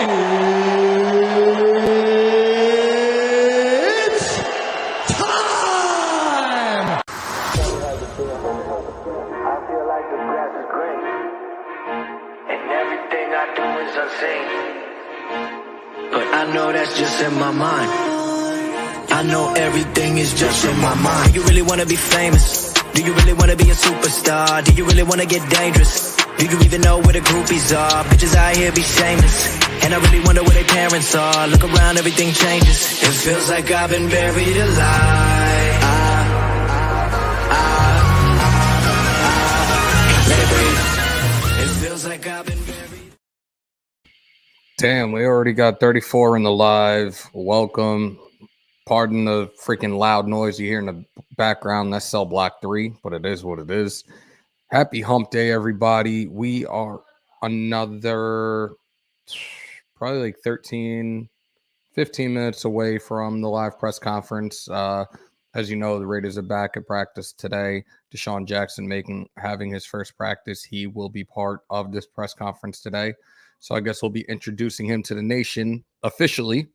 It's time! I feel like the grass is green, and everything I do is unseen. But I know that's just in my mind. I know everything is just in my mind. Do you really want to be famous? Do you really want to be a superstar? Do you really want to get dangerous? Do you even know where the groupies are? Bitches out here be shameless, and I really wonder where their parents are. Look around, everything changes. It feels like I've been buried alive. Let it breathe. It feels like I've been buried. Damn, we already got 34 in the live. Welcome. Pardon the freaking loud noise you hear in the background. That's Cell Block 3, but it is what it is. Happy hump day, everybody. We are another probably like 15 minutes away from the live press conference. As you know, the Raiders are back at practice today. DeSean Jackson having his first practice. He will be part of this press conference today. So I guess we'll be introducing him to the nation officially.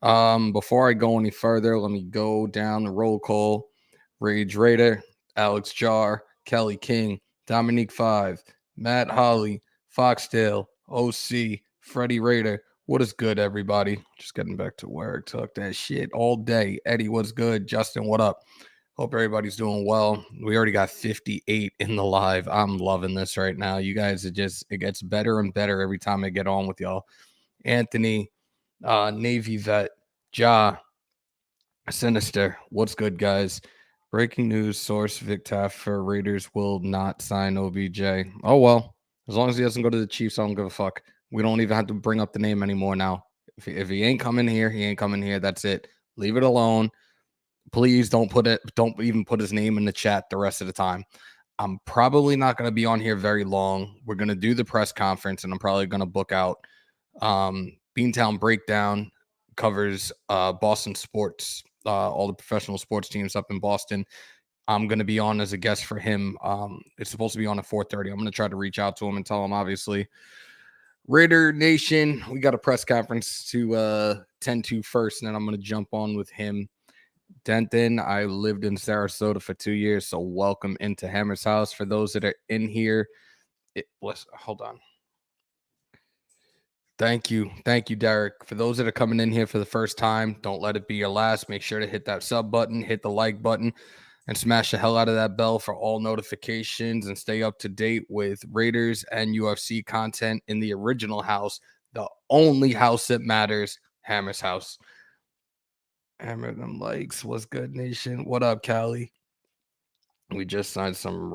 Before I go any further, let me go down the roll call. Rage Raider, Alex Jar, Kelly King, Dominique 5, Matt Holly, Foxdale, OC, Freddie Raider. What is good, everybody? Just getting back to work. Talk that shit all day. Eddie, what's good? Justin, what up? Hope everybody's doing well. We already got 58 in the live. I'm loving this right now. You guys it gets better and better every time I get on with y'all. Anthony, Navy Vet, Ja, Sinister, what's good, guys? Breaking news source: Vic Taffer, Raiders will not sign OBJ. Oh, well, as long as he doesn't go to the Chiefs, I don't give a fuck. We don't even have to bring up the name anymore now. If he ain't coming here, he ain't coming here. That's it. Leave it alone. Please don't even put his name in the chat the rest of the time. I'm probably not going to be on here very long. We're going to do the press conference, and I'm probably going to book out Beantown Breakdown covers Boston sports, all the professional sports teams up in Boston. I'm going to be on as a guest for him. It's supposed to be on at 4:30. I'm going to try to reach out to him and tell him, obviously, Raider Nation, we got a press conference to tend to first, and then I'm going to jump on with him. Denton, I lived in Sarasota for 2 years, so welcome into Hammers.House. For those that are in here, hold on. Thank you, Derek. For those that are coming in here for the first time, don't let it be your last. Make sure to hit that sub button, hit the like button, and smash the hell out of that bell for all notifications and stay up to date with Raiders and UFC content in the original house, the only house that matters, Hammers.House. Hammer them likes. What's good, nation? What up, Callie? We just signed some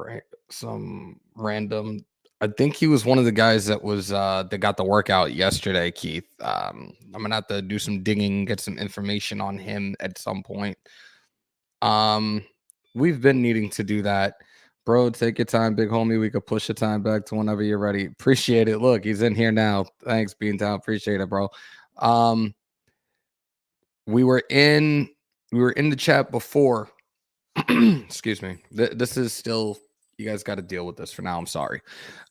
random. I think he was one of the guys that was that got the workout yesterday, Keith. I'm gonna have to do some digging, get some information on him at some point. We've been needing to do that. Bro, take your time, big homie. We could push the time back to whenever you're ready. Appreciate it. Look, he's in here now. Thanks, Beantown. Appreciate it, bro. We were in the chat before. Excuse me. This is still, you guys got to deal with this for now. I'm sorry.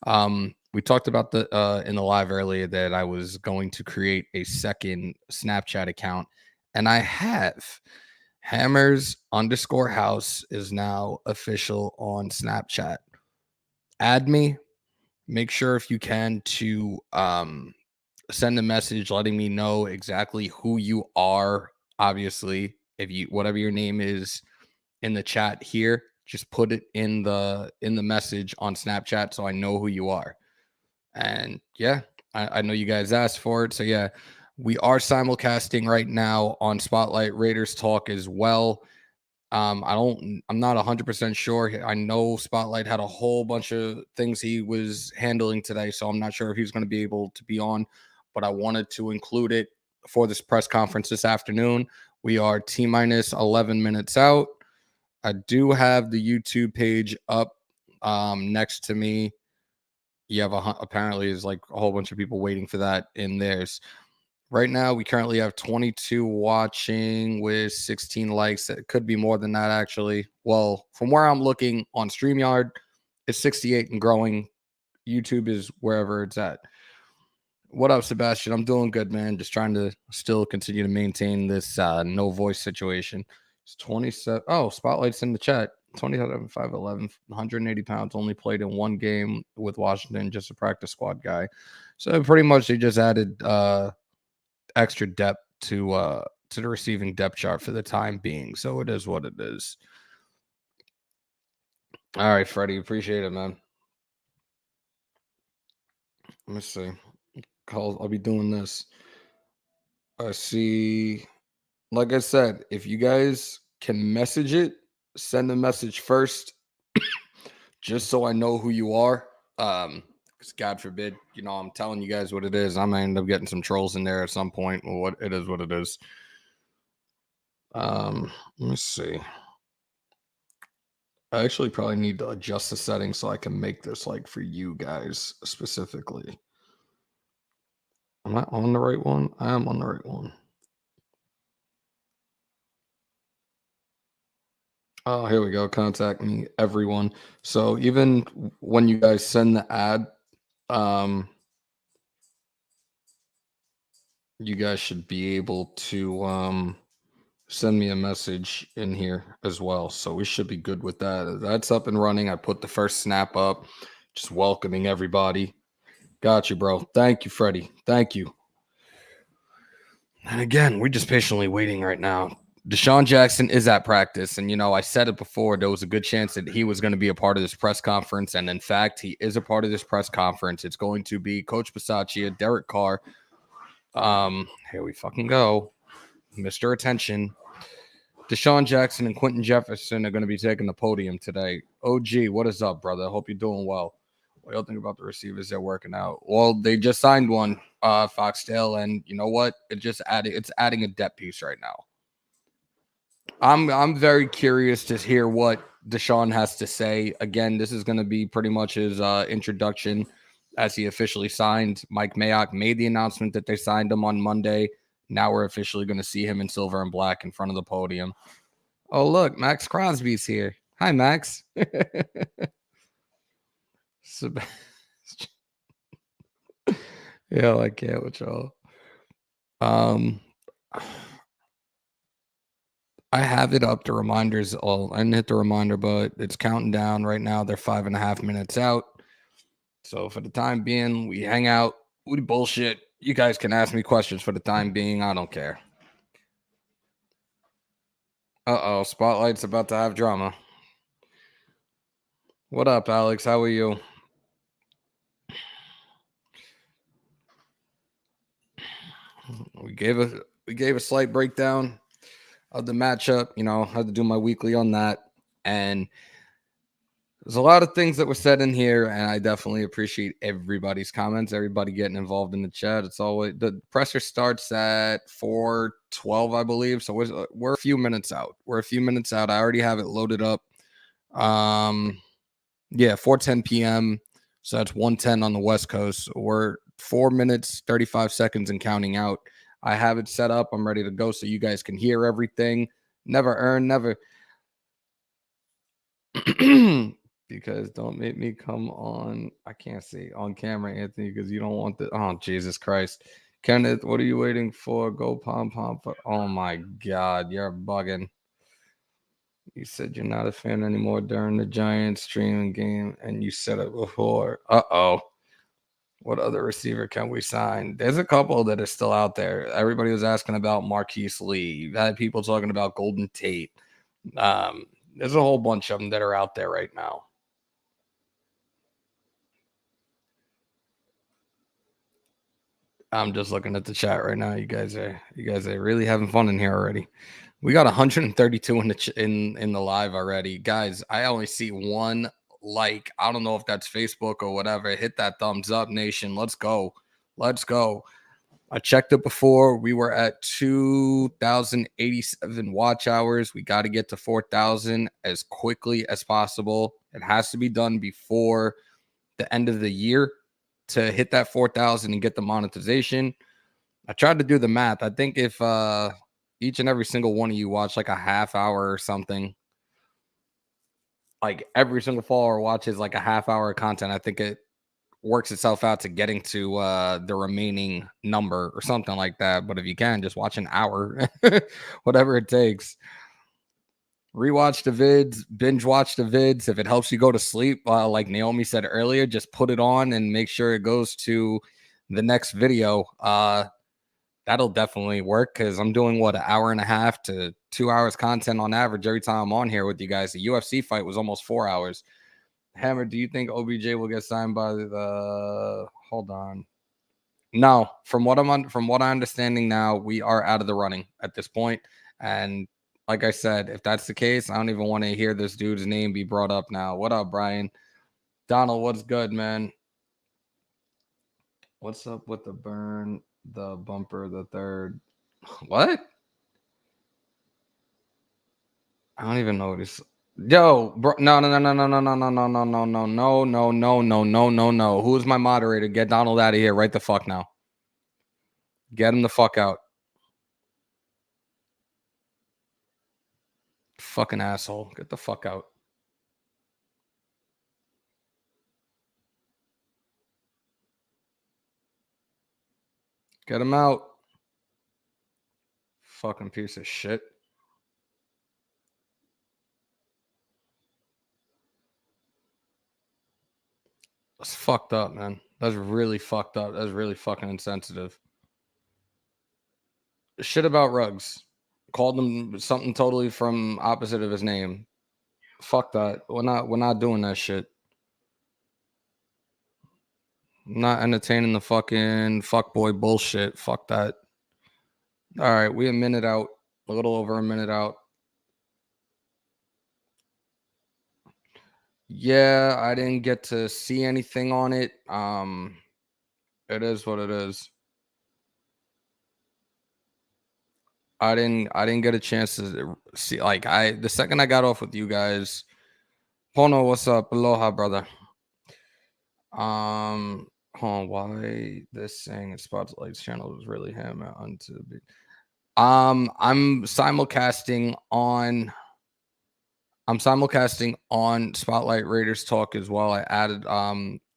We talked about in the live earlier that I was going to create a second Snapchat account, and I have. Hammers_House is now official on Snapchat. Add me. Make sure if you can to send a message letting me know exactly who you are. Obviously, if you whatever your name is in the chat here, just put it in the message on Snapchat so I know who you are. And yeah, I know you guys asked for it. So yeah, we are simulcasting right now on Spotlight Raiders Talk as well. I'm not 100% sure. I know Spotlight had a whole bunch of things he was handling today, so I'm not sure if he's going to be able to be on, but I wanted to include it for this press conference this afternoon. We are T-minus 11 minutes out. I do have the YouTube page up next to me. You have apparently is like a whole bunch of people waiting for that in theirs. Right now, we currently have 22 watching with 16 likes. It could be more than that, actually. Well, from where I'm looking on StreamYard, it's 68 and growing. YouTube is wherever it's at. What up, Sebastian? I'm doing good, man. Just trying to still continue to maintain this no voice situation. It's 27. Oh, Spotlight's in the chat. 27, 5'11", 180 pounds, only played in one game with Washington, just a practice squad guy. So pretty much they just added extra depth to the receiving depth chart for the time being. So it is what it is. All right, Freddie, appreciate it, man. Let me see. I'll be doing this. I see. Like I said, if you guys can message it, send a message first, just so I know who you are. Because God forbid, I'm telling you guys what it is. I might end up getting some trolls in there at some point. Well, what it is. Let me see. I actually probably need to adjust the settings so I can make this like for you guys specifically. Am I on the right one? I am on the right one. Oh, here we go. Contact me, everyone. So even when you guys send the ad, you guys should be able to send me a message in here as well. So we should be good with that. That's up and running. I put the first snap up, just welcoming everybody. Got you, bro. Thank you, Freddie. Thank you. And again, we're just patiently waiting right now. DeSean Jackson is at practice. And, I said it before, there was a good chance that he was going to be a part of this press conference. And in fact, he is a part of this press conference. It's going to be Coach Bisaccia, Derek Carr. Here we fucking go. Mr. Attention. DeSean Jackson and Quinton Jefferson are going to be taking the podium today. OG, what is up, brother? I hope you're doing well. What do y'all think about the receivers they're working out? Well, they just signed one, Foxdale, and you know what? It's adding a depth piece right now. I'm very curious to hear what DeSean has to say. Again, this is going to be pretty much his introduction as he officially signed. Mike Mayock made the announcement that they signed him on Monday. Now we're officially going to see him in silver and black in front of the podium. Oh, look, Max Crosby's here. Hi, Max. Yeah, I can't with y'all. I have it up. The reminders I didn't hit the reminder, but it's counting down right now. They're 5.5 minutes out. So for the time being, we hang out. We bullshit. You guys can ask me questions for the time being. I don't care. Uh-oh, Spotlight's about to have drama. What up, Alex? How are you? We gave a slight breakdown of the matchup. Had to do my weekly on that. And there's a lot of things that were said in here, and I definitely appreciate everybody's comments, everybody getting involved in the chat. It's always the presser starts at 4:12, I believe. So we're a few minutes out. I already have it loaded up. 4:10 p.m. So that's 1:10 on the West Coast. We're 4 minutes, 35 seconds and counting out. I have it set up. I'm ready to go so you guys can hear everything. Never earn, never. Because don't make me come on. I can't see on camera, Anthony, because you don't want the. Oh, Jesus Christ. Kenneth, what are you waiting for? Go pom. Oh, my God. You're bugging. You said you're not a fan anymore during the Giants streaming game, and you said it before. Uh-oh. What other receiver can we sign? There's a couple that are still out there. Everybody was asking about Marquise Lee. You've had people talking about Golden Tate. There's a whole bunch of them that are out there right now. I'm just looking at the chat right now. You guys are really having fun in here already. We got 132 in the live already. Guys, I only see one like. I don't know if that's Facebook or whatever. Hit that thumbs up, nation. Let's go. I checked it before. We were at 2,087 watch hours. We got to get to 4,000 as quickly as possible. It has to be done before the end of the year to hit that 4,000 and get the monetization. I tried to do the math. I think if each and every single one of you watch like a half hour or something, like every single follower watches like a half hour of content, I think it works itself out to getting to the remaining number or something like that. But if you can, just watch an hour, whatever it takes. Rewatch the vids, binge watch the vids. If it helps you go to sleep, like Naomi said earlier, just put it on and make sure it goes to the next video. That'll definitely work because I'm doing an hour and a half to 2 hours content on average every time I'm on here with you guys. The UFC fight was almost 4 hours. Hammer, do you think OBJ will get signed by the? Hold on. No, from what I'm understanding now, we are out of the running at this point. And like I said, if that's the case, I don't even want to hear this dude's name be brought up now. What up, Brian? Donald, what's good, man? What's up with the burn, the bumper, the third? What? I don't even know what he's. Yo, bro, no. Who's my moderator? Get Donald out of here right the fuck now. Get him the fuck out. Fucking asshole. Get the fuck out. Get him out. Fucking piece of shit. That's fucked up, man. That's really fucked up. That's really fucking insensitive. Shit about Ruggs. Called him something totally from opposite of his name. Fuck that. We're not doing that shit. I'm not entertaining the fucking fuckboy bullshit. Fuck that. All right, we a minute out. A little over a minute out. Yeah, I didn't get to see anything on it. It is what it is. I didn't get a chance to see, like, the second I got off with you guys. Pono, what's up? Aloha, brother. Hold on, why this saying in Spotlight's channel was really him onto the I'm simulcasting on Spotlight Raiders Talk as well. I added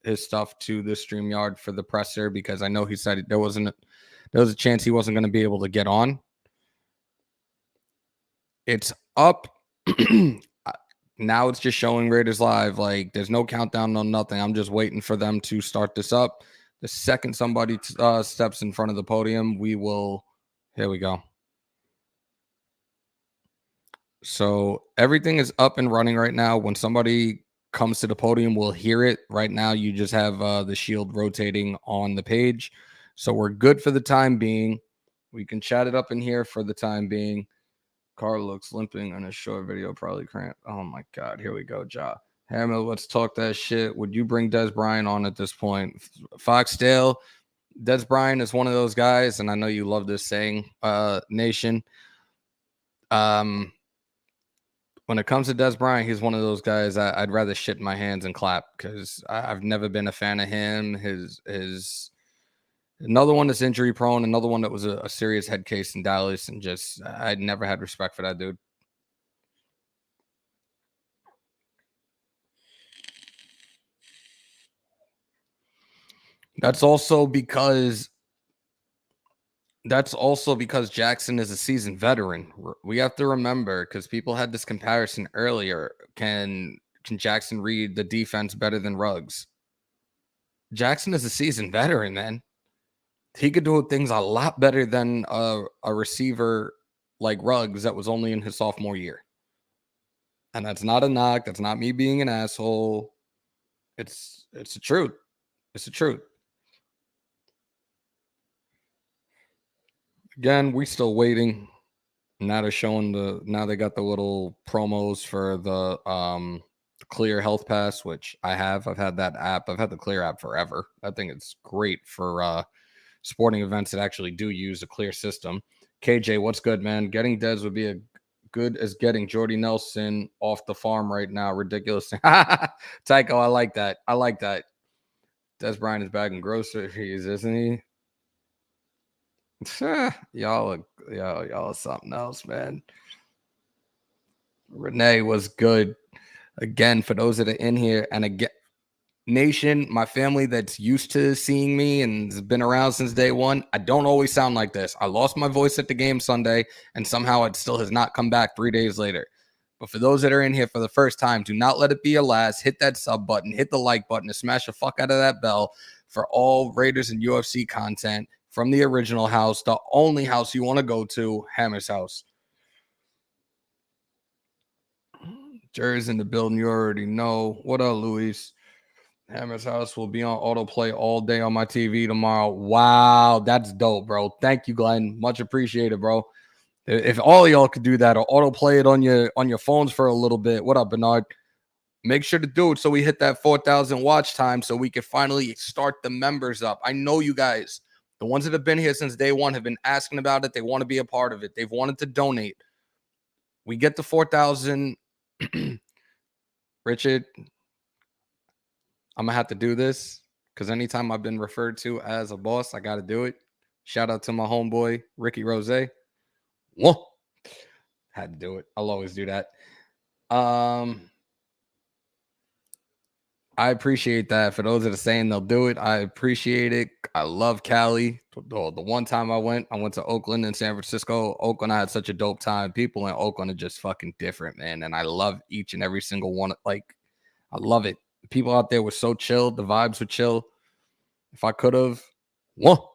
his stuff to the StreamYard for the presser because I know he said there was a chance he wasn't going to be able to get on. It's up. Now it's just showing Raiders Live. Like, there's no countdown, no nothing. I'm just waiting for them to start this up. The second somebody steps in front of the podium, we will. Here we go. So everything is up and running right now. When somebody comes to the podium, we'll hear it. Right now, you just have the shield rotating on the page. So we're good for the time being. We can chat it up in here for the time being. Carr looks limping on a short video, probably cramped. Oh my God, here we go, Ja. Hammer, let's talk that shit. Would you bring Des Bryant on at this point? Foxdale, Des Bryant is one of those guys, and I know you love this saying, Nation. When it comes to Des Bryant, he's one of those guys I'd rather shit in my hands and clap because I've never been a fan of him. His another one that's injury prone, another one that was a serious head case in Dallas, and just I'd never had respect for that dude. That's also because Jackson is a seasoned veteran. We have to remember, because people had this comparison earlier. Can Jackson read the defense better than Ruggs? Jackson is a seasoned veteran, man. He could do things a lot better than a receiver like Ruggs that was only in his sophomore year. And that's not a knock. That's not me being an asshole. It's the truth. It's the truth. Again, we still waiting. Now they're showing now they got the little promos for the Clear Health Pass, which I've had that app. I've had the Clear app forever. I think it's great for sporting events that actually do use a Clear system. KJ, what's good, man? Getting Dez would be as good as getting Jordy Nelson off the farm right now. Ridiculous. Tycho, I like that. Dez Bryant is bagging groceries, isn't he? Y'all are something else, man. Renee was good. Again, for those that are in here, and again, Nation, my family that's used to seeing me and has been around since day one, I don't always sound like this. I lost my voice at the game Sunday, and somehow it still has not come back 3 days later. But for those that are in here for the first time, do not let it be your last. Hit that sub button, hit the like button, and smash the fuck out of that bell for all Raiders and UFC content from the original house, the only house you want to go to, Hammers.House. Jerry's in the building, you already know. What up, Luis? Hammers.House will be on autoplay all day on my TV tomorrow. Wow, that's dope, bro. Thank you, Glenn. Much appreciated, bro. If all of y'all could do that or autoplay it on your phones for a little bit. What up, Bernard? Make sure to do it so we hit that 4,000 watch time so we can finally start the members up. I know you guys, the ones that have been here since day one, have been asking about it. They want to be a part of it. They've wanted to donate. We get to 4,000. Richard, I'm going to have to do this because anytime I've been referred to as a boss, I got to do it. Shout out to my homeboy, Ricky Rose. Whoa. Had to do it. I'll always do that. I appreciate that. For those that are saying they'll do it, I appreciate it. I love Cali. The one time I went to Oakland and San Francisco. Oakland, I had such a dope time. People in Oakland are just fucking different, man. And I love each and every single one. Like, I love it. People out there were so chill. The vibes were chill. If I could have, whoa.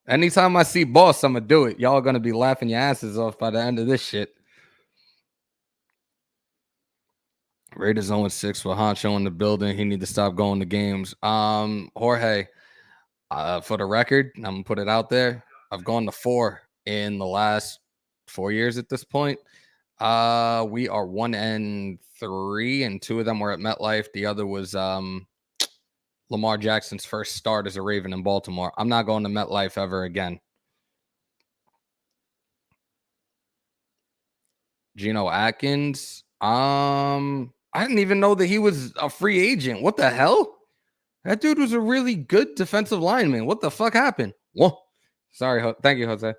Anytime I see boss, I'm going to do it. Y'all are going to be laughing your asses off by the end of this shit. Raiders 0-6 for Honcho in the building. He need to stop going to games. Jorge, for the record, I'm going to put it out there. I've gone to 4 in the last 4 years at this point. We are 1-3, and 2 of them were at MetLife. The other was Lamar Jackson's first start as a Raven in Baltimore. I'm not going to MetLife ever again. Geno Atkins. I didn't even know that he was a free agent. What the hell? That dude was a really good defensive lineman. What the fuck happened? Whoa. Sorry. Thank you, Jose.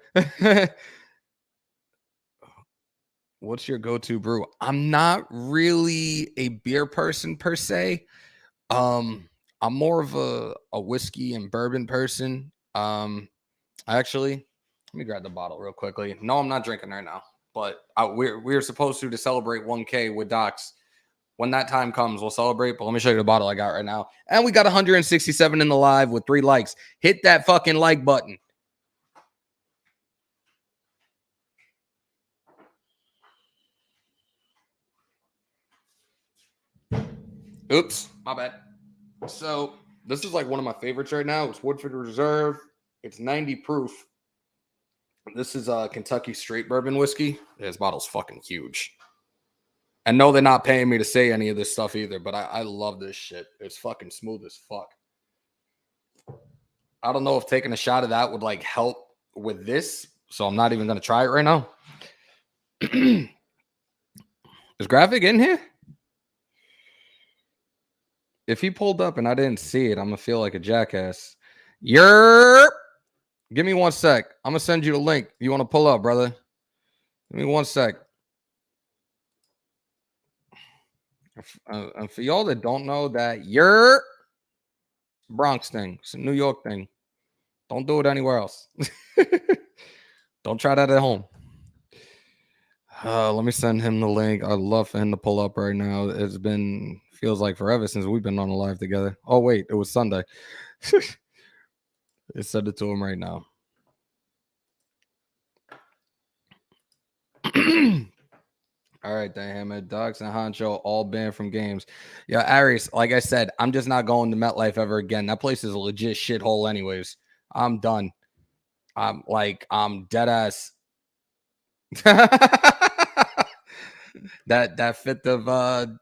What's your go-to brew? I'm not really a beer person per se. I'm more of a whiskey and bourbon person. Actually, let me grab the bottle real quickly. No, I'm not drinking right now, but we're supposed to celebrate 1K with Docs. When that time comes, we'll celebrate. But let me show you the bottle I got right now. And we got 167 in the live with 3 likes. Hit that fucking like button. Oops, my bad. So this is like one of my favorites right now. It's Woodford Reserve. It's 90 proof. This is Kentucky straight bourbon whiskey. This bottle's fucking huge. And no, they're not paying me to say any of this stuff either, but I love this shit. It's fucking smooth as fuck. I don't know if taking a shot of that would like help with this, so I'm not even going to try it right now. Is Graphic in here? If he pulled up and I didn't see it, I'm going to feel like a jackass. Yerp! Give me 1 sec. I'm going to send you the link. You want to pull up, brother? Give me 1 sec. And for y'all that don't know that, you're Bronx thing. It's a New York thing. Don't do it anywhere else. Don't try that at home. Let me send him the link. I'd love for him to pull up right now. Feels like forever since we've been on the live together. Oh, wait, it was Sunday. Let's send it to him right now. All right, then, Hammer. Docs and Honcho all banned from games. Yeah, Aries, like I said, I'm just not going to MetLife ever again. That place is a legit shithole anyways. I'm done. I'm dead ass. that fit the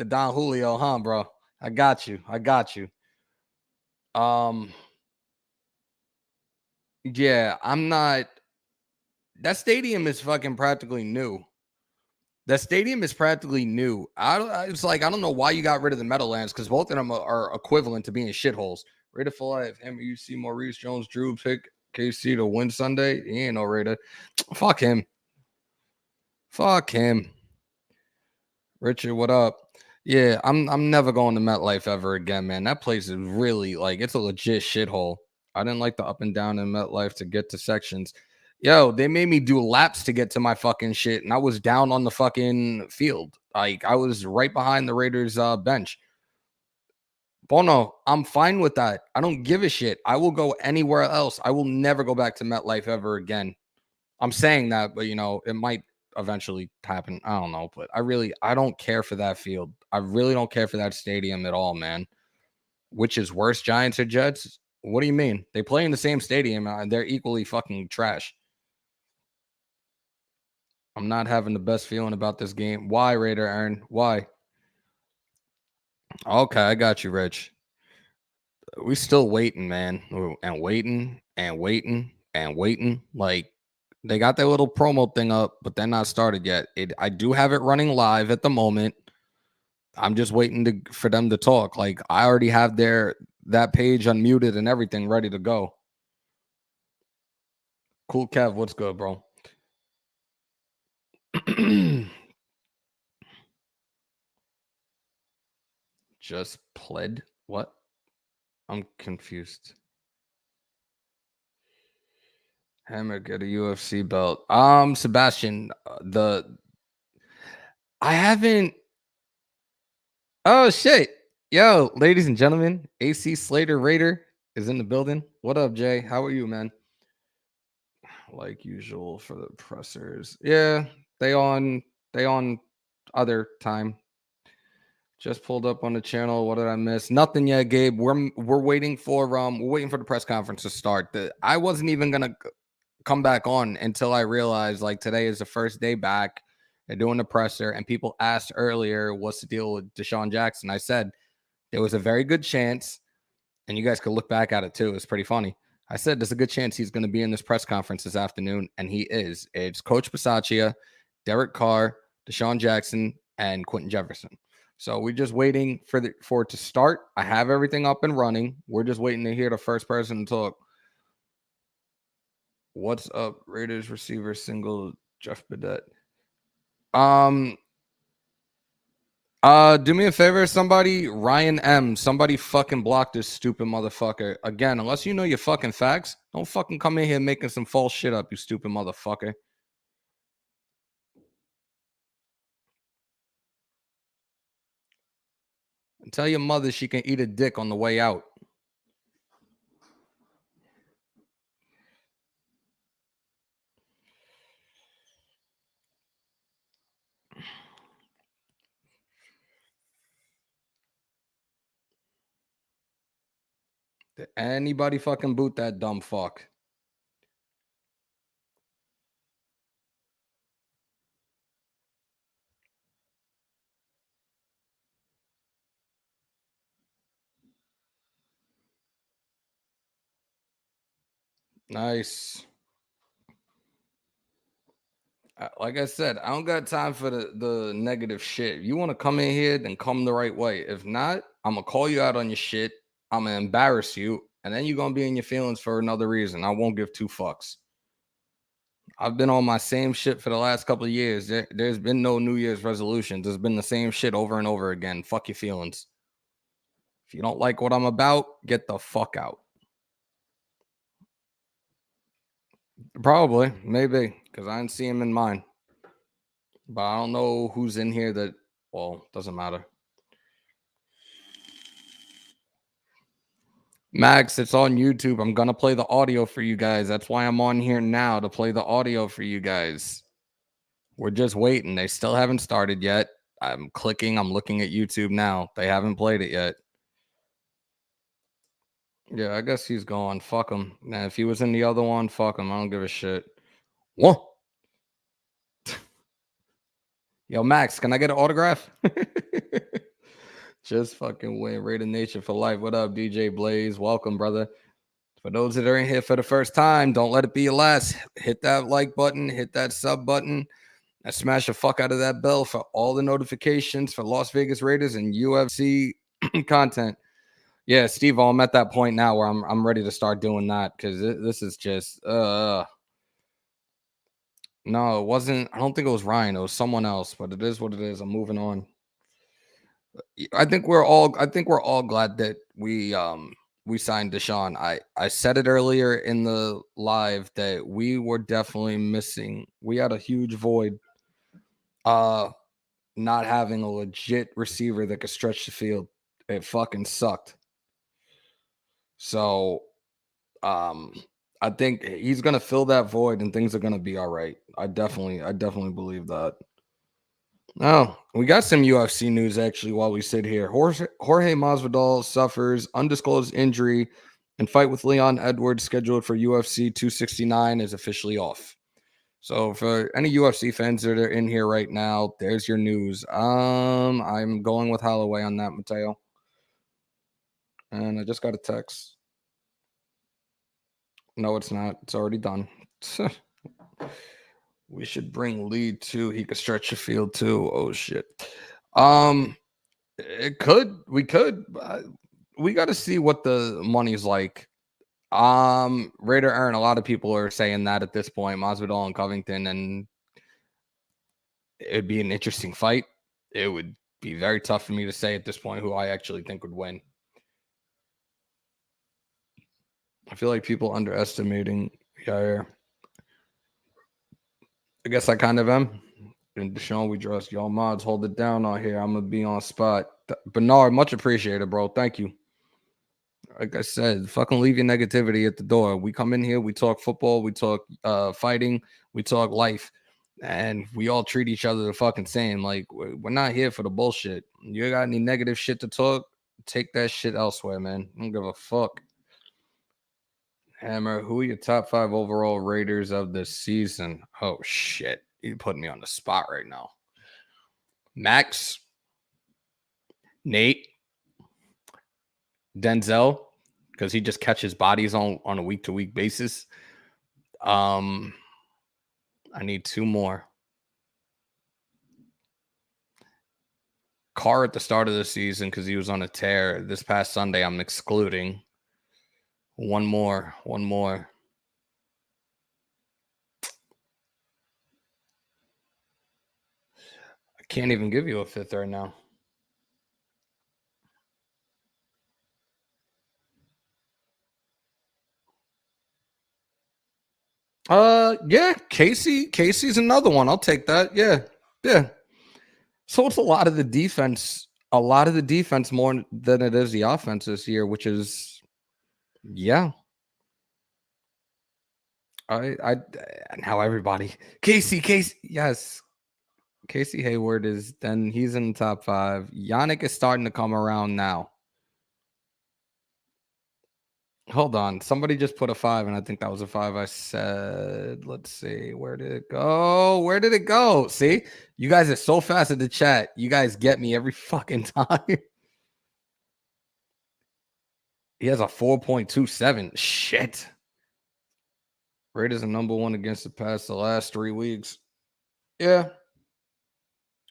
Don Julio, huh, bro? I got you. Yeah, I'm not. That stadium is fucking practically new. It's like, I don't know why you got rid of the Meadowlands, because both of them are equivalent to being shitholes. Raider for life. Hammer, you see Maurice Jones-Drew pick KC to win Sunday. He ain't no Raider. Fuck him. Richard, what up? Yeah, I'm never going to MetLife ever again, man. That place is really like it's a legit shithole. I didn't like the up and down in MetLife to get to sections. Yo, they made me do laps to get to my fucking shit, and I was down on the fucking field. Like I was right behind the Raiders bench. Bono, I'm fine with that. I don't give a shit. I will go anywhere else. I will never go back to MetLife ever again. I'm saying that, but it might eventually happen. I don't know, but I don't care for that field. I really don't care for that stadium at all, man. Which is worse, Giants or Jets? What do you mean? They play in the same stadium and they're equally fucking trash. I'm not having the best feeling about this game. Why, Raider Aaron? Why? Okay, I got you, Rich. We still waiting, man. And waiting and waiting and waiting. Like they got their little promo thing up, but they're not started yet. I do have it running live at the moment. I'm just waiting for them to talk. Like I already have that page unmuted and everything ready to go. Cool Kev, what's good, bro? Just pled? What? I'm confused. Hammer get a UFC belt. Sebastian, I haven't. Oh shit. Yo, ladies and gentlemen, AC Slater Raider is in the building. What up, Jay? How are you, man? Like usual for the pressers. Yeah, they on other time. Just pulled up on the channel. What did I miss? Nothing yet, Gabe. We're waiting for the press conference to start. I wasn't even gonna come back on until I realized like today is the first day back. They're doing the presser, and people asked earlier, what's the deal with DeSean Jackson? I said there was a very good chance, and you guys could look back at it too. It's pretty funny. I said there's a good chance he's going to be in this press conference this afternoon, and he is. It's Coach Bisaccia, Derek Carr, DeSean Jackson, and Quinton Jefferson. So we're just waiting for it to start. I have everything up and running. We're just waiting to hear the first person to talk. What's up, Raiders receiver single Jeff Bedett? Do me a favor, somebody, Ryan M. Somebody fucking block this stupid motherfucker. Again, unless you know your fucking facts, don't fucking come in here making some false shit up, you stupid motherfucker. And tell your mother she can eat a dick on the way out. Did anybody fucking boot that dumb fuck? Nice. Like I said, I don't got time for the negative shit. If you want to come in here, then come the right way. If not, I'm going to call you out on your shit. I'm going to embarrass you. And then you're going to be in your feelings for another reason. I won't give two fucks. I've been on my same shit for the last couple of years. There's been no New Year's resolutions. There's been the same shit over and over again. Fuck your feelings. If you don't like what I'm about, get the fuck out. Probably, maybe, because I didn't see him in mine. But I don't know who's in here that, well, doesn't matter. Max, it's on YouTube. I'm going to play the audio for you guys. That's why I'm on here now, to play the audio for you guys. We're just waiting. They still haven't started yet. I'm looking at YouTube now. They haven't played it yet. Yeah, I guess he's gone. Fuck him. Now, if he was in the other one, fuck him. I don't give a shit. What? Yo, Max, can I get an autograph? Just fucking win. Raider Nation for life. What up, DJ Blaze? Welcome, brother. For those that are in here for the first time, don't let it be your last. Hit that like button, hit that sub button, and smash the fuck out of that bell for all the notifications for Las Vegas Raiders and UFC content. Yeah, Steve, I'm at that point now where I'm ready to start doing that because this is just no, it wasn't. I don't think it was Ryan. It was someone else, but it is what it is. I'm moving on. I think we're all glad that we signed DeSean. I said it earlier in the live that we were definitely missing. We had a huge void uh not having a legit receiver that could stretch the field. It fucking sucked. So um I think he's gonna fill that void and things are gonna be all right. I definitely believe that. Oh, we got some UFC news actually while we sit here. Jorge Masvidal suffers undisclosed injury and fight with Leon Edwards scheduled for UFC 269 is officially off. So for any UFC fans that are in here right now, there's your news. I'm going with Holloway on that, Mateo. And I just got a text. No, it's not. It's already done. We should bring Lee too. He could stretch the field too. Oh shit. Um, it could. We could. We got to see what the money's like. Raider Aaron. A lot of people are saying that at this point, Masvidal and Covington, and it'd be an interesting fight. It would be very tough for me to say at this point who I actually think would win. I feel like people underestimating Yair. I guess I kind of am. And DeSean, we trust y'all mods. Hold it down on here. I'm gonna be on spot. Bernard, much appreciated, bro. Thank you. Like I said, fucking leave your negativity at the door. We come in here, we talk football, we talk fighting, we talk life, and we all treat each other the fucking same. Like we're not here for the bullshit. You got any negative shit to talk? Take that shit elsewhere, man. I don't give a fuck. Hammer, who are your top 5 overall Raiders of the season? Oh shit. You putting me on the spot right now. Max, Nate, Denzel, because he just catches bodies on a week-to-week basis. I need 2 more. Carr at the start of the season because he was on a tear. This past Sunday, I'm excluding. One more. I can't even give you a 5th right now. Yeah, Casey's another one. I'll take that. Yeah. So it's a lot of the defense more than it is the offense this year, which is, yeah. I now everybody Casey, yes. Casey Hayward he's in the top 5. Yannick is starting to come around now. Hold on. Somebody just put a 5, and I think that was a 5 I said. Let's see. Where did it go? See? You guys are so fast at the chat. You guys get me every fucking time. He has a 4.27. Shit. Raiders are number 1 against the pass the last 3 weeks. Yeah.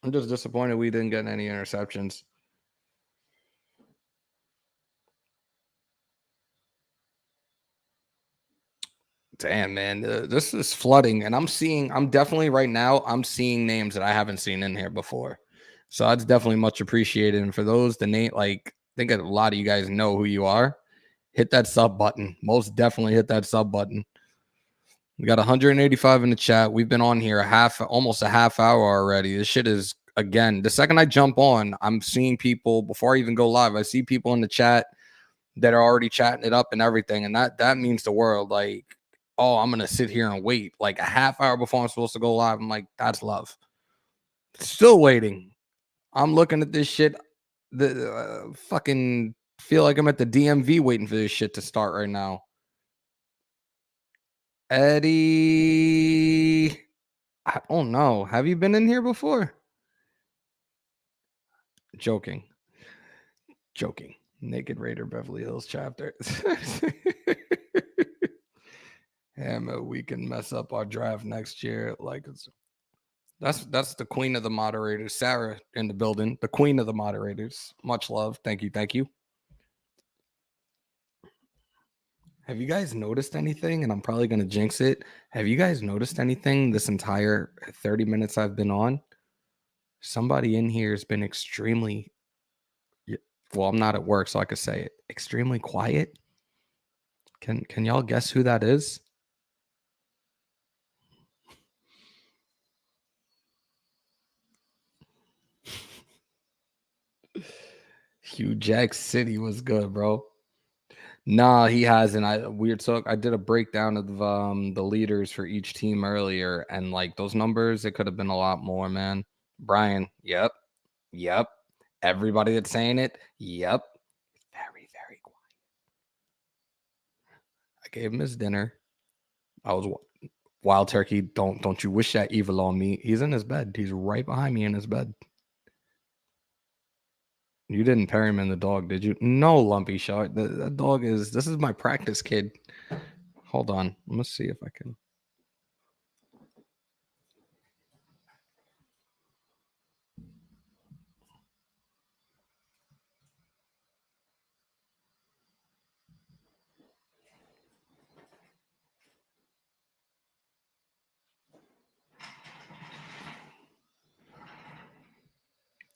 I'm just disappointed we didn't get any interceptions. Damn, man, this is flooding, and I'm seeing names that I haven't seen in here before, so that's definitely much appreciated. And for those, I think a lot of you guys know who you are. Hit that sub button. Most definitely hit that sub button. We got 185 in the chat. We've been on here almost a half hour already. This shit is, again, the second I jump on, I'm seeing people before I even go live. I see people in the chat that are already chatting it up and everything, and that means the world. Like, oh, I'm gonna sit here and wait like a half hour before I'm supposed to go live. I'm like, that's love. Still waiting. I'm looking at this shit. The fucking feel like I'm at the DMV waiting for this shit to start right now. Eddie, I don't know. Have you been in here before? Joking. Naked Raider Beverly Hills chapter. We can mess up our draft next year. Like that's the queen of the moderators, Sarah, in the building. The queen of the moderators. Much love. Thank you. Have you guys noticed anything? And I'm probably gonna jinx it. Have you guys noticed anything this entire 30 minutes I've been on? Somebody in here has been extremely Well, I'm not at work, so I could say it. Extremely quiet. Can y'all guess who that is? Hugh Jack City was good, bro. Nah, he hasn't. I did a breakdown of the leaders for each team earlier, and like those numbers, it could have been a lot more, man. Brian, yep. Everybody that's saying it, yep. Very, very quiet. I gave him his dinner. I was Wild Turkey. Don't you wish that evil on me? He's in his bed. He's right behind me in his bed. You didn't pair him in the dog, did you? No, Lumpy Shark. That dog is. This is my practice kid. Hold on. Let's see if I can.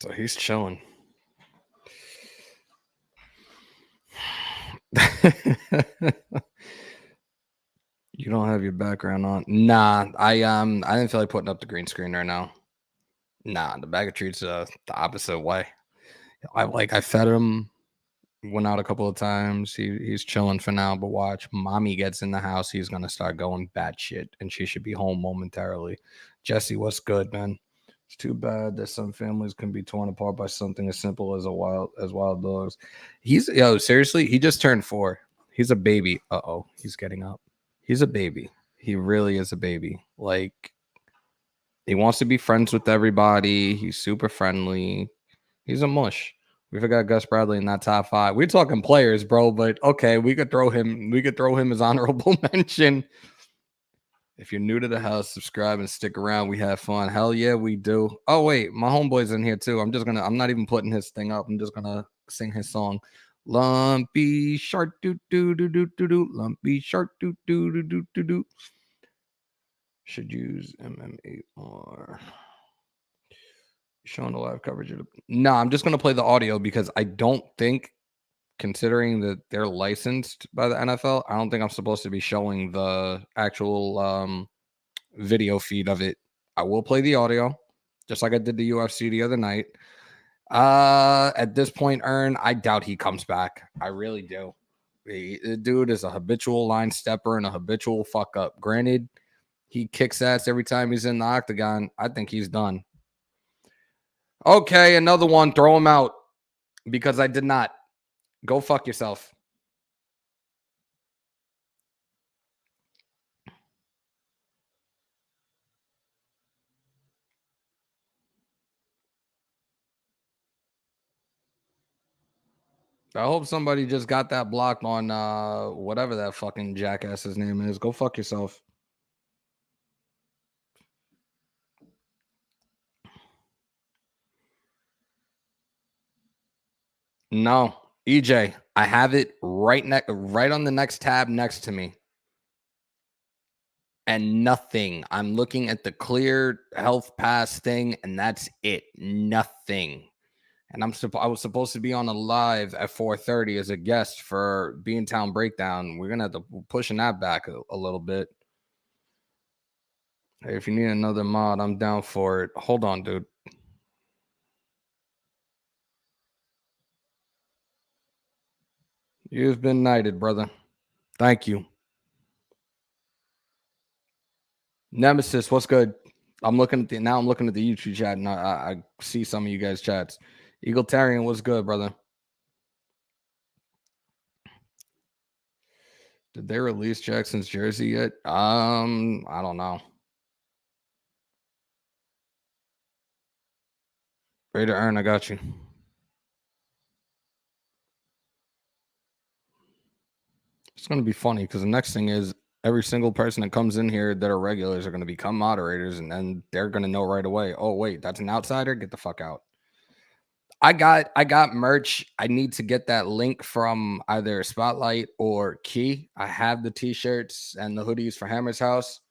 So he's chilling. You don't have your background on. Nah, I didn't feel like putting up the green screen right now. Nah, the bag of treats the opposite way. I fed him, went out a couple of times. He's chilling for now, but watch, mommy gets in the house, he's gonna start going batshit, and she should be home momentarily. Jesse, what's good, man? It's too bad that some families can be torn apart by something as simple as wild dogs. Seriously, he just turned 4. He's a baby. He's getting up. He's a baby. He really is a baby. Like, he wants to be friends with everybody. He's super friendly. He's a mush. We forgot Gus Bradley in that top 5. We're talking players, bro, but okay, we could throw him as honorable mention. If you're new to the house, subscribe and stick around. We have fun. Hell yeah, we do. Oh, wait, my homeboy's in here too. I'm not even putting his thing up. I'm just gonna sing his song. Lumpy shark doo doo doo doo doo doo. Lumpy shark doo doo doo doo doo doo. Should use MMA or showing the live coverage. No, I'm just gonna play the audio because I don't think, considering that they're licensed by the NFL, I don't think I'm supposed to be showing the actual video feed of it. I will play the audio, just like I did the UFC the other night. At this point, I doubt he comes back. I really do. The dude is a habitual line stepper and a habitual fuck up. Granted, he kicks ass every time he's in the octagon. I think he's done. Okay, another one. Throw him out because I did not. Go fuck yourself. I hope somebody just got that blocked on whatever that fucking jackass's name is. Go fuck yourself. No, EJ, I have it right on the next tab next to me. And nothing. I'm looking at the clear health pass thing, and that's it. Nothing. And I was supposed to be on a live at 4:30 as a guest for Beantown Breakdown. We're gonna have to pushing that back a little bit. Hey, if you need another mod, I'm down for it. Hold on, dude. You've been knighted, brother. Thank you. Nemesis, what's good? I'm looking at the YouTube chat, and I see some of you guys' chats. Egalitarian, what's good, brother? Did they release Jackson's jersey yet? I don't know. Ready to earn, I got you. It's gonna be funny because the next thing is every single person that comes in here that are regulars are gonna become moderators, and then they're gonna know right away. Oh wait, that's an outsider. Get the fuck out. I got merch. I need to get that link from either Spotlight or Key. I have the t-shirts and the hoodies for Hammers.House.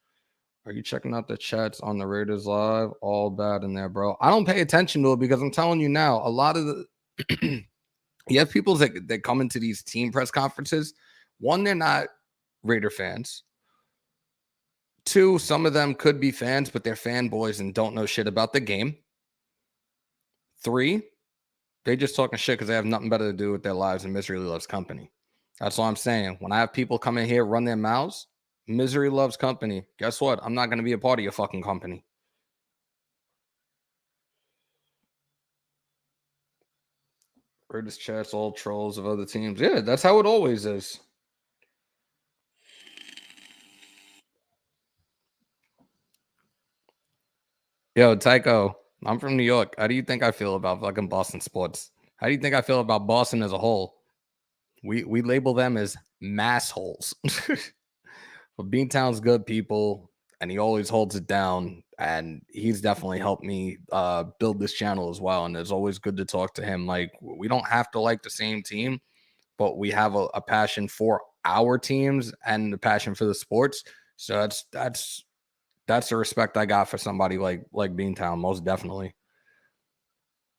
Are you checking out the chats on the Raiders live? All bad in there, bro. I don't pay attention to it because I'm telling you now, a lot of You have people that come into these team press conferences. One, they're not Raider fans. Two, some of them could be fans, but they're fanboys and don't know shit about the game. Three, they just talking shit because they have nothing better to do with their lives, and misery loves company. That's what I'm saying. When I have people come in here, run their mouths, misery loves company. Guess what? I'm not going to be a part of your fucking company. Raiders chats all trolls of other teams. Yeah, that's how it always is. Yo, Tycho, I'm from New York. How do you think I feel about fucking Boston sports? How do you think I feel about Boston as a whole? We label them as massholes. But Beantown's good people, and he always holds it down. And he's definitely helped me build this channel as well. And it's always good to talk to him. Like, we don't have to like the same team, but we have a passion for our teams and the passion for the sports. So that's the respect I got for somebody like Beantown, most definitely.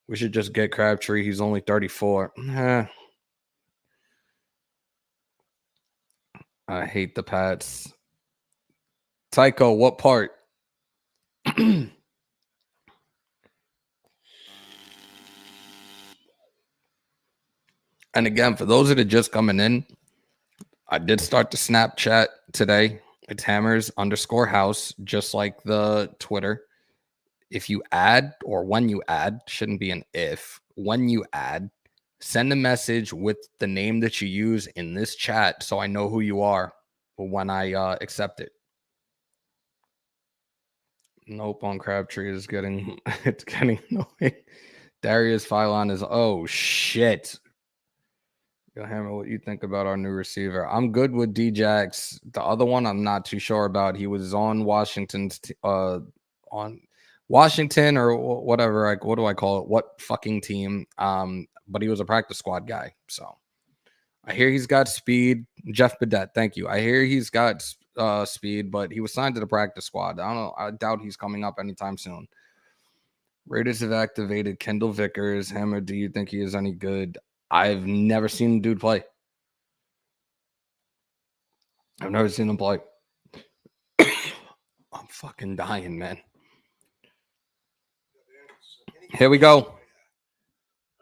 We should just get Crabtree. He's only 34. I hate the Pats. Tycho, what part? And again, for those that are just coming in, I did start the Snapchat today. It's Hammers_House, just like the Twitter. If you add, or when you add, shouldn't be an if, when you add, send a message with the name that you use in this chat so I know who you are when I accept it. Nope, on Crabtree is getting it's getting annoying. Darius Philon is shit. Yo, Hammer, what you think about our new receiver? I'm good with D-Jax. The other one I'm not too sure about. He was on Washington's on Washington or whatever. Like, what do I call it? What fucking team? But he was a practice squad guy. So I hear he's got speed. Jeff Bedette, thank you. I hear he's got speed, but he was signed to the practice squad. I don't know. I doubt he's coming up anytime soon. Raiders have activated Kendall Vickers. Hammer, do you think he is any good? I've never seen the dude play. I've never seen him play. I'm fucking dying, man. Here we go.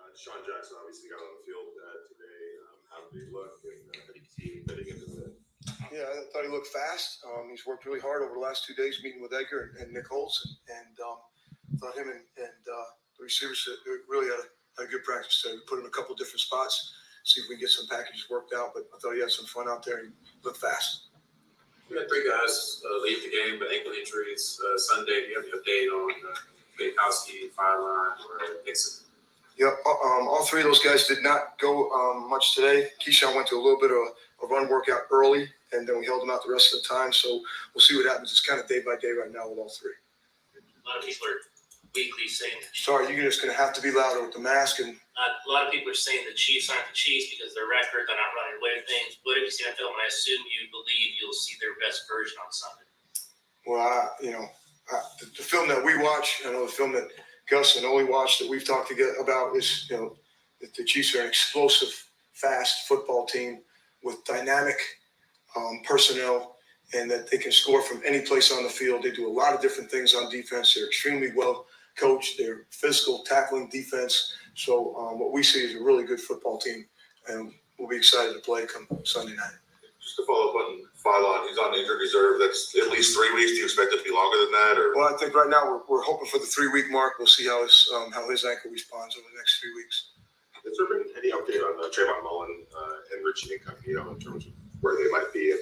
DeSean Jackson obviously got on the field today. How did he look? And how did you see him fitting into the... Yeah, I thought he looked fast. He's worked really hard over the last 2 days, meeting with Edgar and Nick Holtz, and thought him and the receivers really had a good practice today. We put him in a couple different spots, see if we can get some packages worked out. But I thought he had some fun out there and looked fast. We had 3 guys leave the game with ankle injuries Sunday. Do you have the update on Bankowski, Fireline, or Nixon? Yep, all 3 of those guys did not go much today. Keyshawn went to a little bit of a run workout early, and then we held him out the rest of the time. So we'll see what happens. It's kind of day by day right now with all 3. A lot of people are weekly saying that. Sorry, you're just going to have to be louder with the mask. And a lot of people are saying the Chiefs aren't the Chiefs because their record, they're not running away with things. What have you seen on film? And I assume you believe you'll see their best version on Sunday. Well, the film that we watch, the film that Gus and Oli watch that we've talked about is, that the Chiefs are an explosive, fast football team with dynamic personnel, and that they can score from any place on the field. They do a lot of different things on defense. They're extremely well coached. They're physical, tackling defense. So what we see is a really good football team, and we'll be excited to play come Sunday night. Just to follow up on Fireline, he's on injured reserve. That's at least 3 weeks. Do you expect it to be longer than that? Or? Well, I think right now we're hoping for the 3-week mark. We'll see how his ankle responds over the next 3 weeks. Has there been any update on Trayvon Mullen and Richie Incognito in terms of where they might be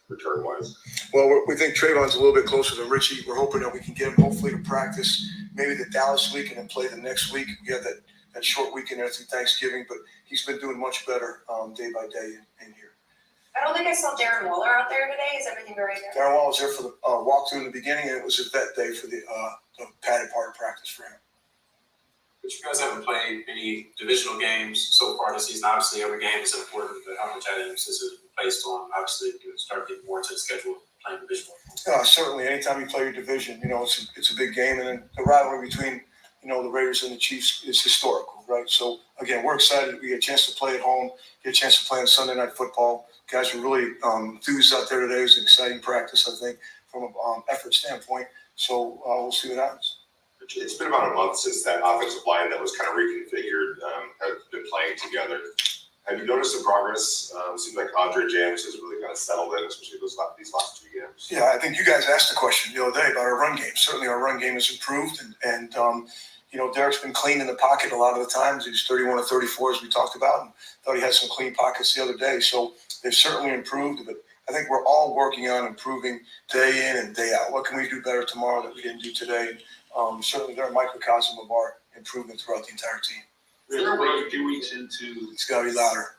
return-wise? Well, we think Trayvon's a little bit closer than Richie. We're hoping that we can get him hopefully to practice maybe the Dallas week and then play the next week. We have that short weekend there through Thanksgiving, but he's been doing much better day by day in here. I don't think I saw Darren Waller out there today. Is everything all right there? Darren Waller was there for the walkthrough in the beginning, and it was a vet day for the padded part of practice for him. But you guys haven't played any divisional games so far this season. Obviously, every game is important, but how much emphasis is placed on, obviously, start getting more into the schedule playing divisional? Certainly, anytime you play your division, it's a big game, and then the rivalry between the Raiders and the Chiefs is historical, right? So again, we're excited. We get a chance to play at home, get a chance to play on Sunday Night Football. Guys are really enthused out there today. It was an exciting practice, I think, from an effort standpoint. So we'll see what happens. It's been about a month since that offensive line that was kind of reconfigured has been playing together. Have you noticed the progress? It seems like Andre James has really kind of settled in, especially these last 2 games. Yeah, I think you guys asked the question the other day about our run game. Certainly our run game has improved, and Derek's been clean in the pocket a lot of the times. He's 31 or 34, as we talked about, and thought he had some clean pockets the other day. So they've certainly improved, but I think we're all working on improving day in and day out. What can we do better tomorrow that we didn't do today? Certainly they're a microcosm of our improvement throughout the entire team. We're a few weeks into. It's got to be louder.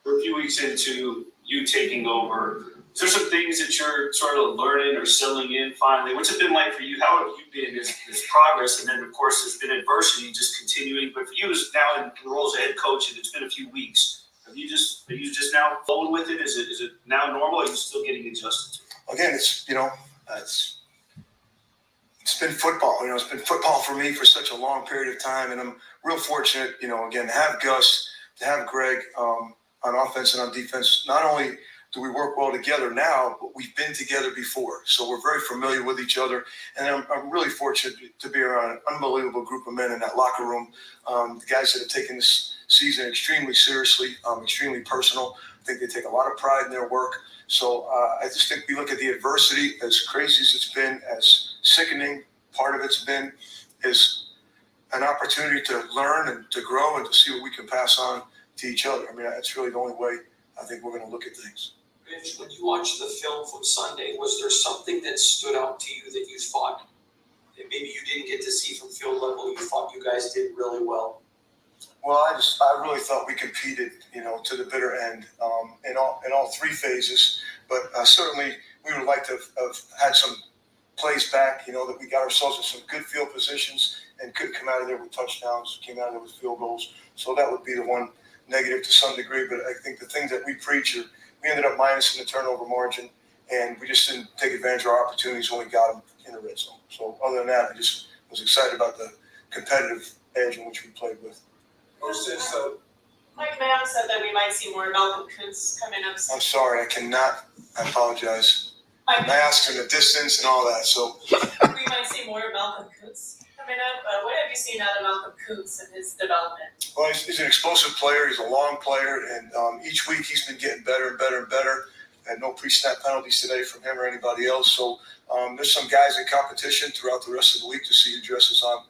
We're a few weeks into you taking over. Is there some things that you're sort of learning or settling in finally? What's it been like for you? How have you been as progress? And then, of course, there's been adversity just continuing. But for you, as now in the role as a head coach, and it's been a few weeks. Are you just now flowing with it? Is it now normal? Or are you still getting adjusted to it? Again, it's been football. It's been football for me for such a long period of time, and I'm real fortunate. Again, to have Gus, to have Greg on offense and on defense. Not only do we work well together now, but we've been together before, so we're very familiar with each other. And I'm really fortunate to be around an unbelievable group of men in that locker room. The guys that have taken this season extremely seriously, extremely personal. I think they take a lot of pride in their work. So I just think we look at the adversity, as crazy as it's been, as sickening part of it's been, is an opportunity to learn and to grow and to see what we can pass on to each other. I mean, that's really the only way I think we're going to look at things. Rich, when you watched the film from Sunday, was there something that stood out to you that you thought that maybe you didn't get to see from field level? You thought you guys did really well. Well, I really thought we competed, to the bitter end in all three phases. But certainly we would like to have had some plays back, that we got ourselves in some good field positions and could come out of there with touchdowns, came out of there with field goals. So that would be the one negative to some degree. But I think the things that we preach are we ended up minusing the turnover margin, and we just didn't take advantage of our opportunities when we got them in the red zone. So other than that, I just was excited about the competitive edge in which we played with. Mike Mayo said that we might see more Malcolm Kuntz coming up. I'm sorry, I cannot. I apologize. Mask and the distance and all that. So we might see more Malcolm Kuntz coming up. What have you seen out of Malcolm Kuntz and his development? Well, he's an explosive player. He's a long player, and each week he's been getting better and better and better. And no pre-snap penalties today from him or anybody else. So there's some guys in competition throughout the rest of the week to see who dresses on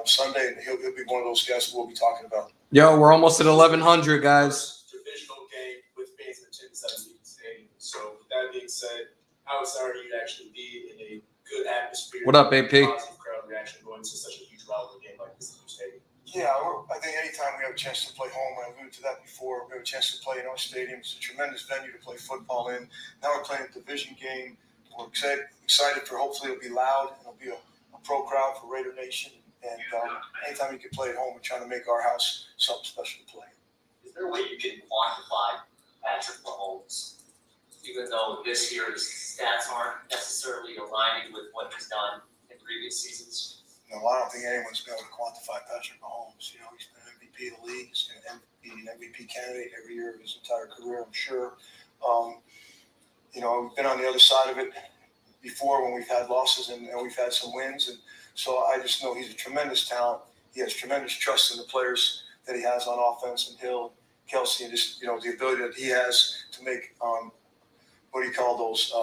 Sunday, and he'll be one of those guys we'll be talking about. Yo, we're almost at 1,100, guys. Divisional game with fans in 10-17 stadium. So with that being said, how excited are you to actually be in a good atmosphere? What up, AP? Positive crowd reaction going to such a huge rivalry game like this in your stadium. Yeah, I think anytime we have a chance to play home, I alluded to that before, we have a chance to play in our stadium. It's a tremendous venue to play football in. Now we're playing a division game. We're excited for, hopefully it'll be loud, and it'll be a pro crowd for Raider Nation. And anytime you can play at home, we're trying to make our house something special to play. Is there a way you can quantify Patrick Mahomes, even though this year's stats aren't necessarily aligning with what he's done in previous seasons? No, I don't think anyone's been able to quantify Patrick Mahomes. He's been an MVP of the league. He's been an MVP candidate every year of his entire career, I'm sure. We've been on the other side of it before when we've had losses and we've had some wins. And so I just know he's a tremendous talent. He has tremendous trust in the players that he has on offense, and Hill, Kelsey, and just, the ability that he has to make, what do you call those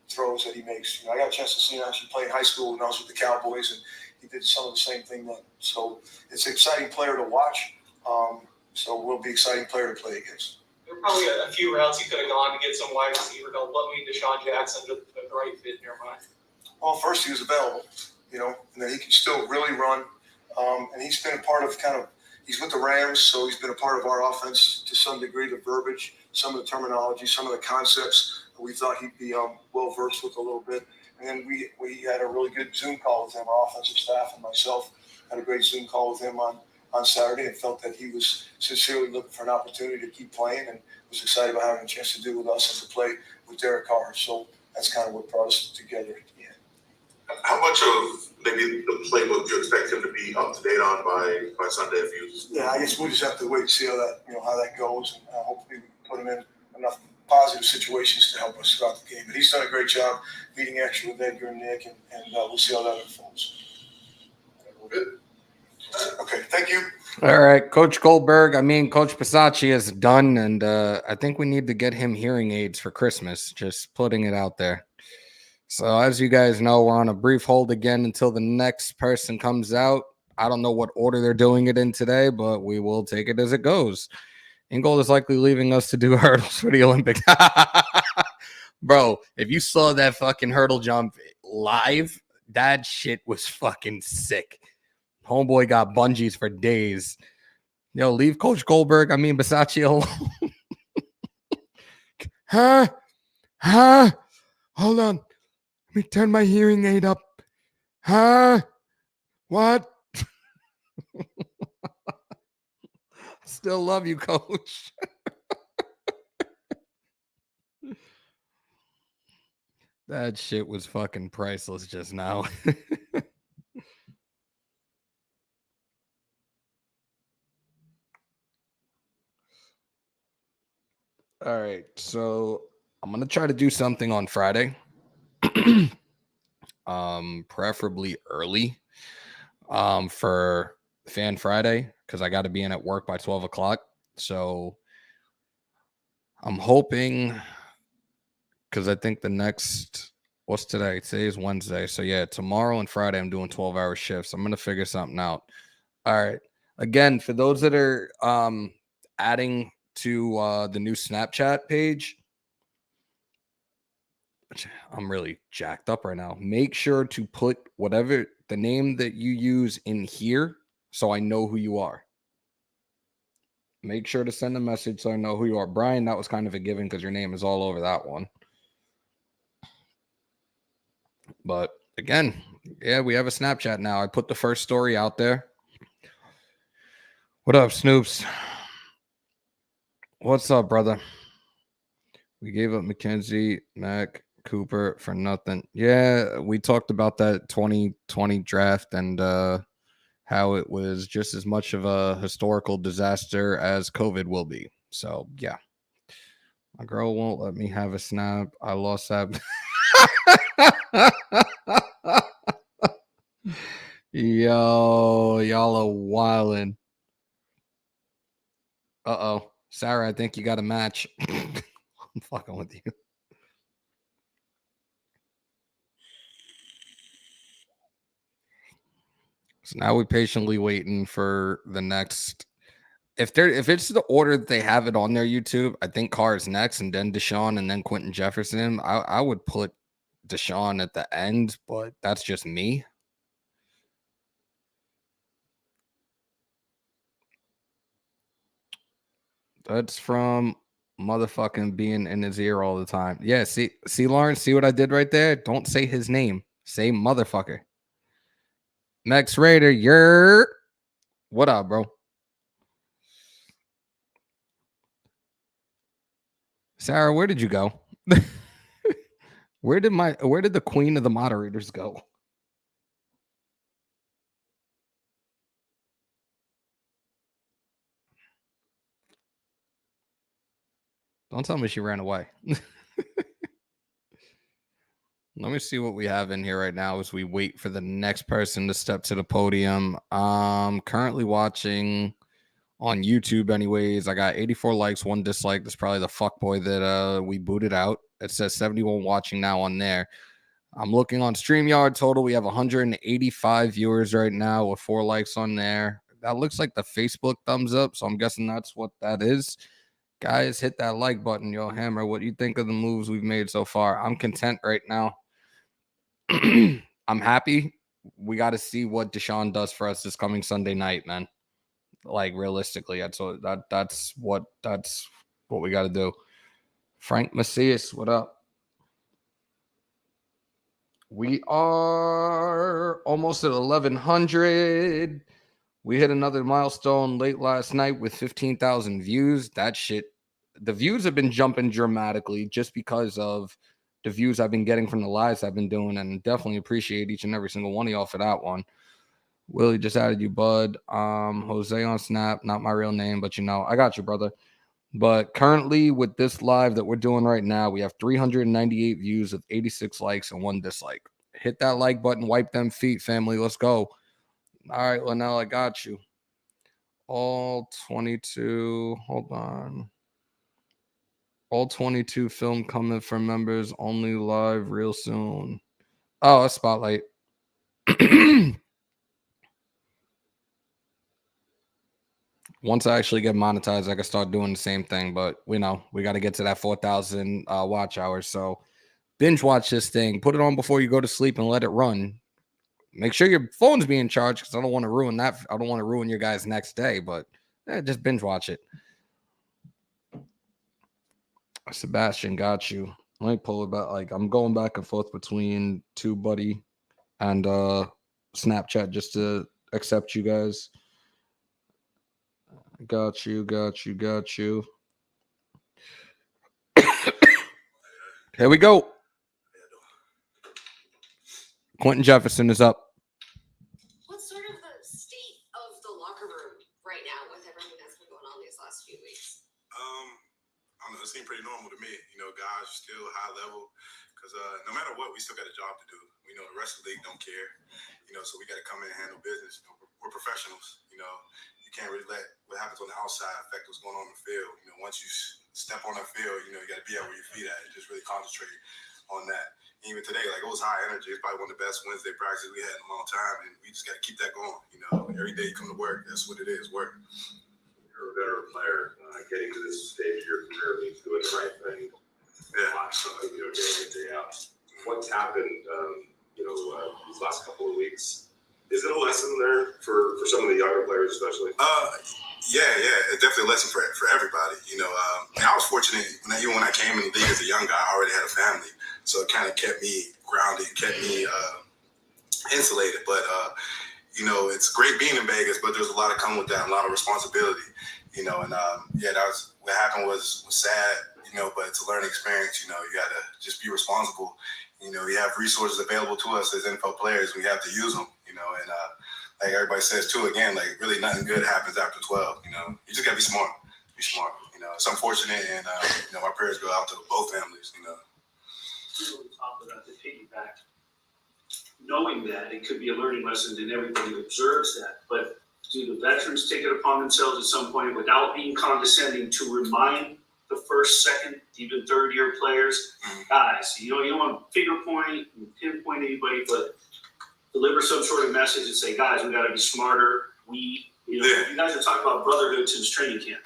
throws that he makes. I got a chance to see him actually play in high school when I was with the Cowboys, and he did some of the same thing then. So it's an exciting player to watch. So we'll be an exciting player to play against. There were probably a few routes you could have gone to get some wide receiver help. What made DeSean Jackson the right fit in your mind? Well, first he was available, and then he can still really run. And he's been a part of he's with the Rams, so he's been a part of our offense to some degree, the verbiage, some of the terminology, some of the concepts we thought he'd be well-versed with a little bit. And then we had a really good Zoom call with him, our offensive staff and myself had a great Zoom call with him on Saturday, and felt that he was sincerely looking for an opportunity to keep playing, and was excited about having a chance to do with us and to play with Derek Carr. So that's kind of what brought us together at the end. How much of maybe the playbook you expect him to be up to date on by Sunday if you. Yeah, I guess we'll just have to wait and see how that goes, and hopefully we can put him in enough positive situations to help us throughout the game. But he's done a great job meeting action with Edgar and Nick, and we'll see how that unfolds. Good. Okay, thank you. All right, Coach Goldberg. Coach Bisaccia is done, and I think we need to get him hearing aids for Christmas. Just putting it out there. So as you guys know, we're on a brief hold again until the next person comes out. I don't know what order they're doing it in today, but we will take it as it goes. Ingold is likely leaving us to do hurdles for the Olympics. Bro, if you saw that fucking hurdle jump live, that shit was fucking sick. Homeboy got bungees for days. Yo, leave Coach Goldberg, Bisaccia alone. Huh? Hold on. Let me turn my hearing aid up. Huh? What? Still love you, Coach. That shit was fucking priceless just now. All right, so I'm gonna try to do something on Friday. Preferably early. For Fan Friday, because I got to be in at work by 12 o'clock. So I'm hoping, because I think what's today? Today is Wednesday. So yeah, tomorrow and Friday I'm doing 12-hour shifts. I'm going to figure something out. All right. Again, for those that are adding to the new Snapchat page, I'm really jacked up right now. Make sure to put whatever the name that you use in here so I know who you are. Make sure to send a message so I know who you are. Brian, that was kind of a given because your name is all over that one. But again, yeah, we have a Snapchat now. I put the first story out there. What up, Snoops? What's up, brother? We gave up McKenzie, Mac, Cooper for nothing. Yeah, we talked about that 2020 draft and how it was just as much of a historical disaster as COVID will be. So, yeah. My girl won't let me have a snap. I lost that. Yo, y'all are wildin'. Uh-oh. Sarah, I think you got a match. I'm fucking with you. So now we're patiently waiting for the next. If it's the order that they have it on their YouTube, I think Carr is next, and then DeSean, and then Quinton Jefferson. I would put DeSean at the end, but that's just me. That's from motherfucking being in his ear all the time. Yeah, see, Lawrence, see what I did right there? Don't say his name. Say motherfucker. Max Raider, you're what up, bro? Sarah, where did you go? Where did the queen of the moderators go? Don't tell me she ran away. Let me see what we have in here right now as we wait for the next person to step to the podium. Currently watching on YouTube anyways. I got 84 likes, 1 dislike. That's probably the fuckboy that we booted out. It says 71 watching now on there. I'm looking on StreamYard total. We have 185 viewers right now with 4 likes on there. That looks like the Facebook thumbs up, so I'm guessing that's what that is. Guys, hit that like button, yo. Hammer, what do you think of the moves we've made so far? I'm content right now. I'm happy. We got to see what DeSean does for us this coming Sunday night, man. Like realistically, that's what we got to do. Frank Macias, what up? We are almost at 1,100. We hit another milestone late last night with 15,000 views. That shit, the views have been jumping dramatically just because of the views I've been getting from the lives I've been doing, and definitely appreciate each and every single one of y'all for that one. Willie just added you, bud. Jose on Snap, not my real name, but I got you, brother. But currently with this live that we're doing right now, we have 398 views with 86 likes and 1 dislike. Hit that like button, wipe them feet, family. Let's go. All right, Linnell, I got you. All 22. Hold on. All 22 film coming from members only live real soon. Oh, a spotlight. Once I actually get monetized, I can start doing the same thing. But we got to get to that 4,000 watch hours. So binge watch this thing. Put it on before you go to sleep and let it run. Make sure your phone's being charged because I don't want to ruin that. I don't want to ruin your guys' next day. But just binge watch it. Sebastian, got you. Let me pull it back. Like, I'm going back and forth between TubeBuddy and Snapchat just to accept you guys. Got you. Here we go. Quinton Jefferson is up. What's sort of the state of the locker room right now with everything that's been going on these last few weeks? I don't know, it seemed pretty normal to me. Guys are still high level because no matter what, we still got a job to do. We know the rest of the league don't care, so we got to come in and handle business. We're professionals, You can't really let what happens on the outside affect what's going on in the field. Once you step on that field, you got to be out where your feet at and just really concentrate on that. Even today, like, it was high energy. It's probably one of the best Wednesday practices we had in a long time, and we just got to keep that going. Every day you come to work, that's what it is, work. You're a veteran player, getting to this stage of your career means doing the right thing. Yeah. Day in, day out. What's happened, these last couple of weeks? Is it a lesson there for some of the younger players, especially? Yeah, it's definitely a lesson for everybody. I was fortunate even when I came in the league as a young guy, I already had a family, so it kind of kept me grounded, kept me insulated. But it's great being in Vegas, but there's a lot of coming with that, a lot of responsibility. And that was what happened was sad. But it's a learning experience. You got to just be responsible. We have resources available to us as NFL players. We have to use them. And like everybody says too, again, like really nothing good happens after 12. You just gotta be smart. Be smart. It's unfortunate, and our prayers go out to both families. On top of that, to piggyback, knowing that it could be a learning lesson, and everybody observes that. But do the veterans take it upon themselves at some point, without being condescending, to remind the first, second, even third-year players, guys, you don't want to finger point and pinpoint anybody, but deliver some sort of message and say, guys, we got to be smarter. You guys are talking about brotherhood since training camp.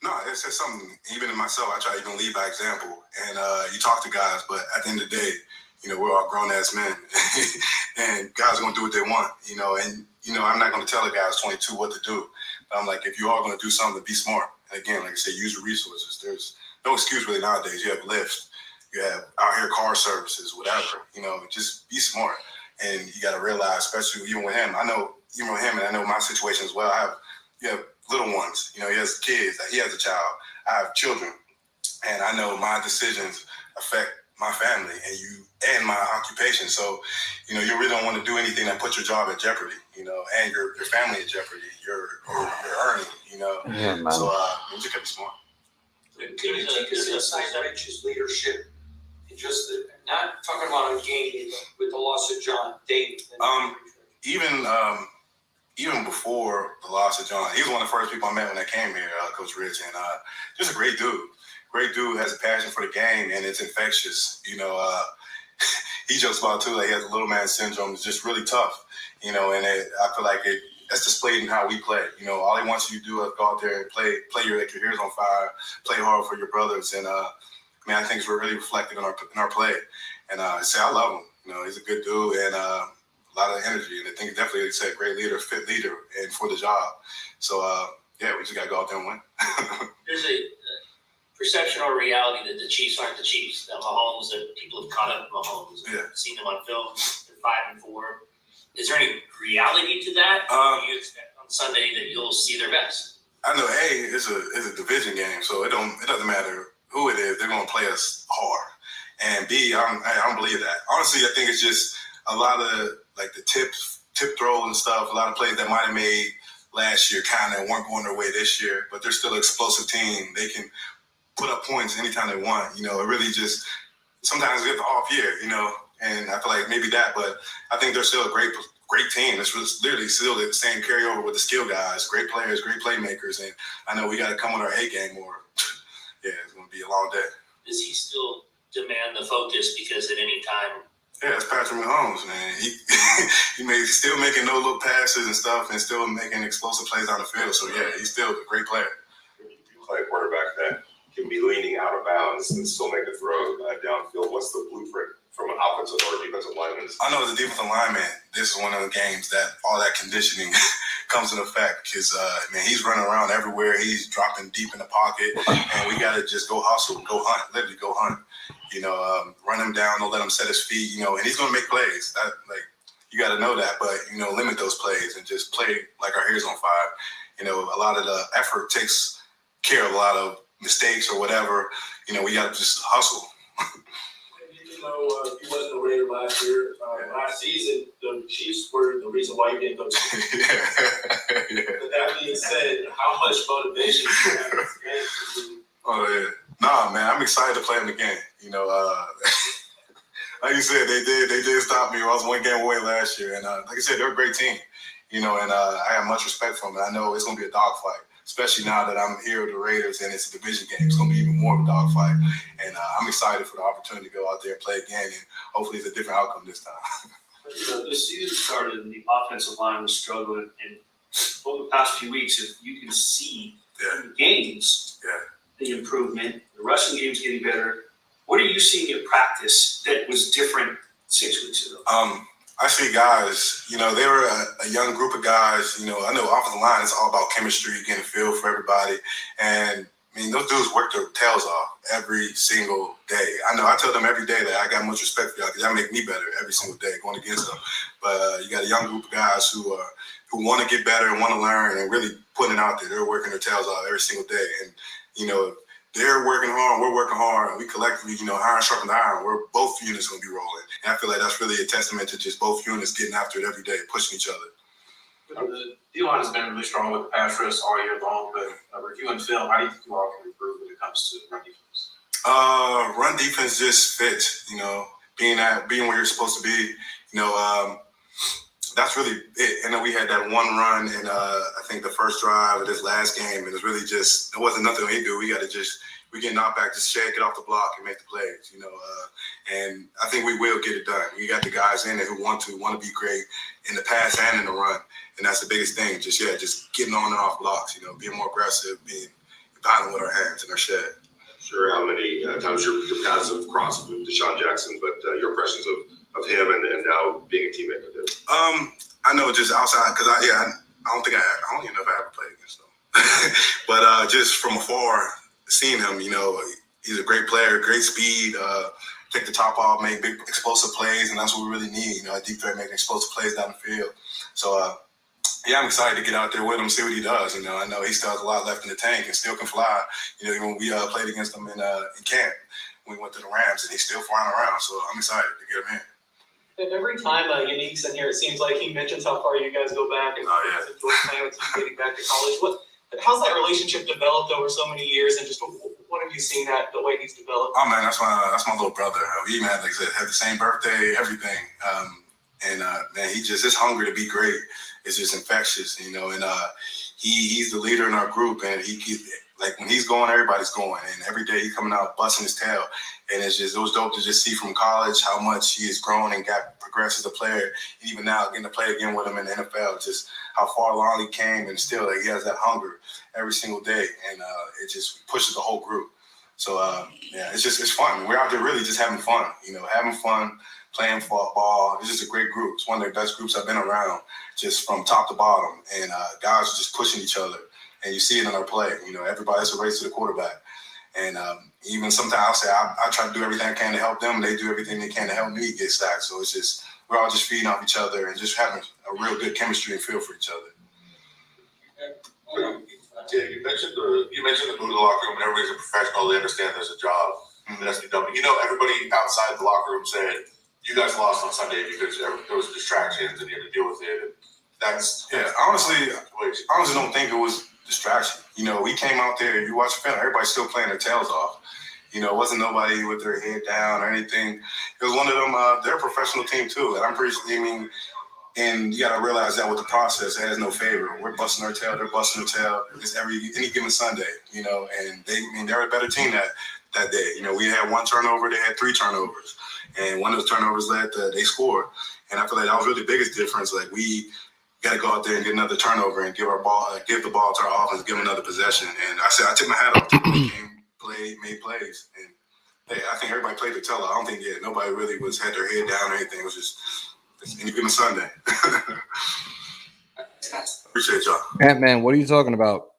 No, it's just something. Even in myself, I try to even lead by example. And you talk to guys, but at the end of the day, we're all grown ass men, and guys are gonna do what they want. And I'm not gonna tell a guy who's 22 what to do. But I'm like, if you are gonna do something, be smart. And again, like I say, use your resources. There's no excuse really nowadays. You have Lyft, you have out here car services, whatever. Just be smart. And you got to realize, especially even with him, and I know my situation as well. You have little ones. He has kids. He has a child. I have children, and I know my decisions affect my family and my occupation. So, you really don't want to do anything that puts your job at jeopardy. And your family at jeopardy. Your earning. Yeah, man. So you just got to be smart. Could you take us inside Rich's leadership? Just not talking about a game, but with the loss of John David. Even before the loss of John, he was one of the first people I met when I came here, Coach Rich, and just a great dude. Great dude, has a passion for the game, and it's infectious. He jokes about too, like he has a little man syndrome. It's just really tough, and I feel like that's displayed in how we play. All he wants you to do is go out there and play your hair's on fire, play hard for your brothers, and I think it's really reflected in our play. And I love him. He's a good dude and a lot of energy. And I think definitely, like I said, great leader, fit leader, and for the job. So, we just got to go out there and win. There's a perception or reality that the Chiefs aren't the Chiefs. That Mahomes, that people have caught up with Mahomes. Yeah. Seen them on film. They're 5-4. Is there any reality to that? Or do you expect on Sunday that you'll see their best? I know, it's a division game, so it doesn't matter who it is, they're going to play us hard. And B, I don't believe that. Honestly, I think it's just a lot of like the tip throws and stuff. A lot of plays that might have made last year kind of weren't going their way this year, but they're still an explosive team. They can put up points anytime they want. You know, it really just sometimes it's an off year. You know, and I feel like maybe that, but I think they're still a great team. It's literally still the same carryover with the skill guys, great players, great playmakers, and I know we got to come on our A game or yeah, it's going to be a long day. Does he still demand the focus because at any time? Yeah, it's Patrick Mahomes, man. He's still making no-look passes and stuff and still making explosive plays on the field. So, yeah, he's still a great player. You play a quarterback that can be leaning out of bounds and still make a throw downfield. What's the blueprint from an offensive or defensive lineman? I know as a defensive lineman, this is one of the games that all that conditioning comes into effect because, man, he's running around everywhere. He's dropping deep in the pocket, and we got to just go hustle, go hunt, literally go hunt. You know, run him down, don't let him set his feet, you know, and he's going to make plays. You got to know that, but, you know, limit those plays and just play like our hair's on fire. You know, a lot of the effort takes care of a lot of mistakes or whatever. You know, we got to just hustle. You know, he wasn't a Raider last year. Last season, the Chiefs were the reason why he didn't go to the Chiefs. Yeah. But that being said, how much motivation do you have in this game? Oh, yeah. Nah, man, I'm excited to play them again. You know, like you said, they did stop me. I was one game away last year. And like I said, they're a great team, you know, and I have much respect for them. And I know it's going to be a dogfight, especially now that I'm here with the Raiders and it's a division game. It's going to be even more of a dogfight. And I'm excited for the opportunity to go out there and play again. And hopefully it's a different outcome this time. You know, this season started and the offensive line was struggling. And over the past few weeks, if you can see in the games, the improvement, the rushing game's getting better. What are you seeing in practice that was different 6 weeks ago? I see guys, you know, they were a young group of guys. You know, I know offensive line is all about chemistry, getting a feel for everybody. And, I mean, those dudes work their tails off every single day. I know I tell them every day that I got much respect for y'all because y'all make me better every single day going against them. But you got a young group of guys who want to get better and want to learn and really putting it out there. They're working their tails off every single day. And, you know, they're working hard, we're working hard, and we collectively, you know, iron sharpens iron. We're both units going to be rolling. And I feel like that's really a testament to just both units getting after it every day, pushing each other. The D-line has been really strong with the pass rush all year long, but reviewing film, how do you think you all can improve when it comes to run defense? Run defense just fits, you know, being where you're supposed to be, you know, that's really it. And then we had that one run in, I think, the first drive of this last game, and it wasn't nothing we do. We get knocked back, just shake it off the block and make the plays, you know. And I think we will get it done. We got the guys in there who want to be great in the pass and in the run, and that's the biggest thing. Just getting on and off blocks, you know, being more aggressive, being battling with our hands in our shed. Sure, how many times your paths have crossed with DeSean Jackson, but your impressions of him and now being a teammate with him? I know just outside because I don't even know if I ever played against him, but just from afar, seeing him, you know, he's a great player, great speed, take the top off, make big explosive plays, and that's what we really need. You know, a deep threat making explosive plays down the field. So yeah, I'm excited to get out there with him, see what he does. You know, I know he still has a lot left in the tank and still can fly. You know, even when we played against him in camp, when we went to the Rams, and he's still flying around. So I'm excited to get him in. And every time Unique's in here, it seems like he mentions how far you guys go back and enjoy playing with you getting back to college. How's that relationship developed over so many years, and just what have you seen that the way he's developed? Oh man, that's my little brother. We even had, like I said, had the same birthday, everything. Man, his hunger to be great is just infectious, you know. And he's the leader in our group, and like when he's going, everybody's going. And every day he's coming out busting his tail. And it was dope to just see from college how much he has grown and progressed as a player. And even now, getting to play again with him in the NFL, just how far along he came, and still like he has that hunger every single day, and it just pushes the whole group. So yeah, it's fun. We're out there really just having fun, you know, playing football. It's just a great group. It's one of the best groups I've been around, just from top to bottom. And guys are just pushing each other, and you see it in our play. You know, everybody's a race to the quarterback. And even sometimes I'll say I try to do everything I can to help them. They do everything they can to help me get sacked. So it's just we're all just feeding off each other and just having a real good chemistry and feel for each other. Yeah, you mentioned the mood of the locker room, and everybody's a professional. They understand there's a job. That's the double. You know, everybody outside the locker room said you guys lost on Sunday because there was distractions and you had to deal with it. And that's honestly, I honestly don't think it was distraction. You know, we came out there. You watch the film, everybody's still playing their tails off. You know, it wasn't nobody with their head down or anything. It was one of them. They're a professional team too, and I'm pretty. I mean, and you got to realize that with the process, it has no favor. We're busting our tail. They're busting their tail. It's any given Sunday. You know, and they're a better team that day. You know, we had 1 turnover. They had 3 turnovers, and one of those turnovers led to they scored. And I feel like that was really the biggest difference. Like we got to go out there and get another turnover and give the ball to our offense, give them another possession. And I took my hat off to them. Made plays, and hey, I think everybody played the teller. I don't think nobody really had their head down or anything. It was just any given Sunday. Appreciate y'all. Ant-Man, what are you talking about?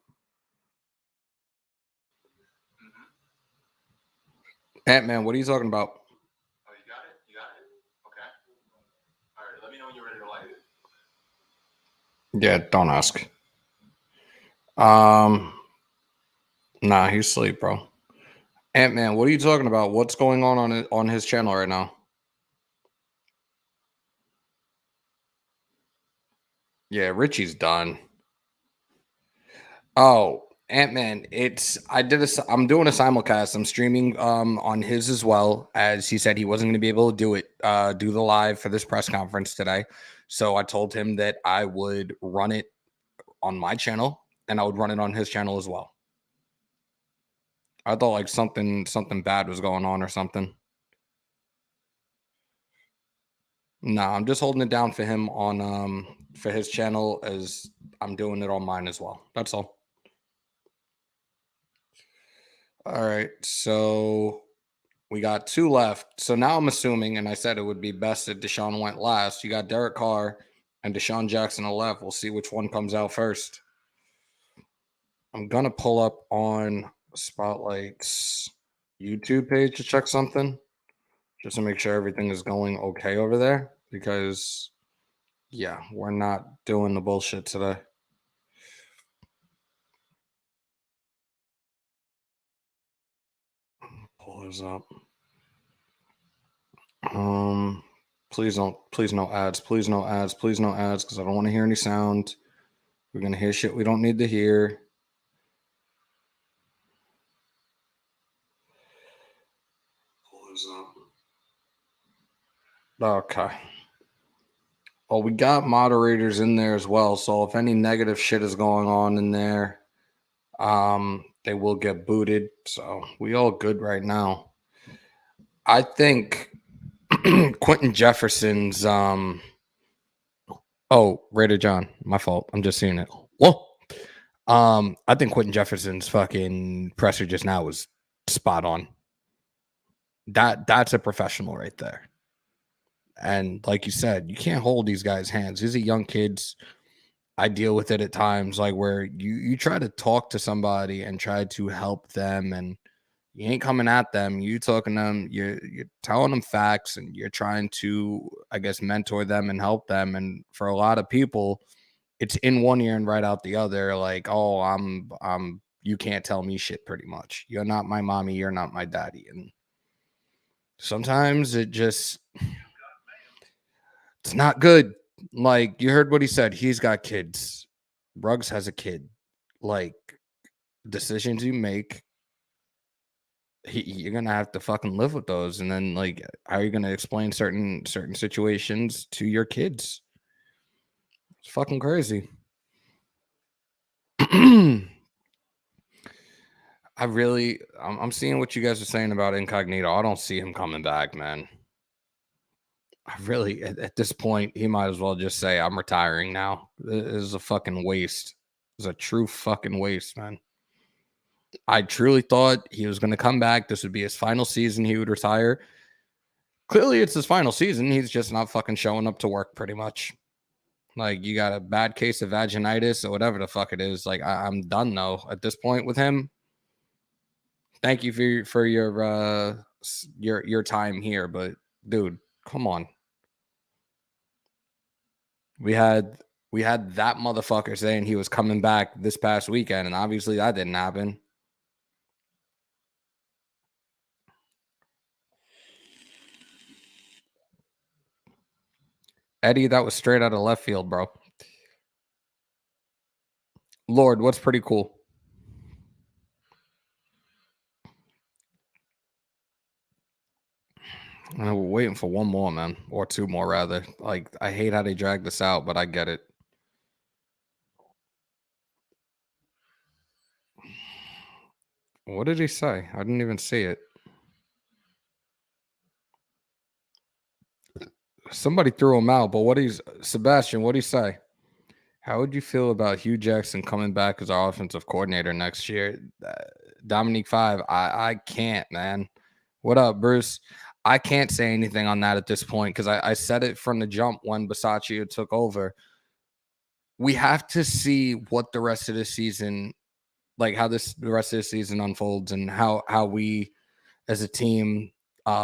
Ant-Man, what are you talking about? Oh, you got it? Okay. All right, let me know when you're ready to light it. Yeah, don't ask. Nah, he's asleep, bro. Ant-Man, what are you talking about? What's going on his channel right now? Yeah, Richie's done. Oh, Ant-Man, I'm doing a simulcast. I'm streaming on his as well, as he said he wasn't going to be able to do the live for this press conference today. So I told him that I would run it on my channel and I would run it on his channel as well. I thought like something bad was going on or something. No, I'm just holding it down for him on for his channel as I'm doing it on mine as well. That's all. All right, so we got 2 left. So now I'm assuming, and I said it would be best that DeSean went last. You got Derek Carr and DeSean Jackson left. We'll see which one comes out first. I'm gonna pull up on Spotlight's YouTube page to check something, just to make sure everything is going okay over there, because yeah, we're not doing the bullshit today. Pull this up. Please no ads, please no ads, because I don't want to hear any sound. We're gonna hear shit we don't need to hear. Pull this up. Okay. Well, we got moderators in there as well, so if any negative shit is going on in there, they will get booted. So we all good right now. I think Quinton Jefferson's Raider John, my fault. I'm just seeing it. Whoa. I think Quinton Jefferson's fucking presser just now was spot on. That's a professional right there. And like you said, you can't hold these guys' hands. These are young kids. I deal with it at times, like where you try to talk to somebody and try to help them, and you ain't coming at them. You talking to them. You're telling them facts, and you're trying to, I guess, mentor them and help them. And for a lot of people, it's in one ear and right out the other. Like, oh, I'm you can't tell me shit. Pretty much, you're not my mommy. You're not my daddy. And sometimes it's not good. Like, you heard what he said. He's got kids. Ruggs has a kid. Like, decisions you make, you're gonna have to fucking live with those. And then, like, how are you gonna explain certain situations to your kids? It's fucking crazy. I'm seeing what you guys are saying about Incognito. I don't see him coming back, man. I really, at this point, he might as well just say, I'm retiring now. This is a fucking waste. It's a true fucking waste, man. I truly thought he was going to come back. This would be his final season. He would retire. Clearly, it's his final season. He's just not fucking showing up to work, pretty much. Like, you got a bad case of vaginitis or whatever the fuck it is. Like, I'm done, though, at this point with him. Thank you for your time here, but, dude, come on. We had that motherfucker saying he was coming back this past weekend, and obviously that didn't happen. Eddie, that was straight out of left field, bro. Lord, what's pretty cool? We're waiting for one more, man. Or two more, rather. Like, I hate how they drag this out, but I get it. What did he say? I didn't even see it. Somebody threw him out, but Sebastian, what did he say? How would you feel about Hugh Jackson coming back as our offensive coordinator next year? Dominique 5, I can't, man. What up, Bruce? I can't say anything on that at this point because I said it from the jump when Bisaccia took over. We have to see what the rest of the season, like how the rest of the season unfolds and how we as a team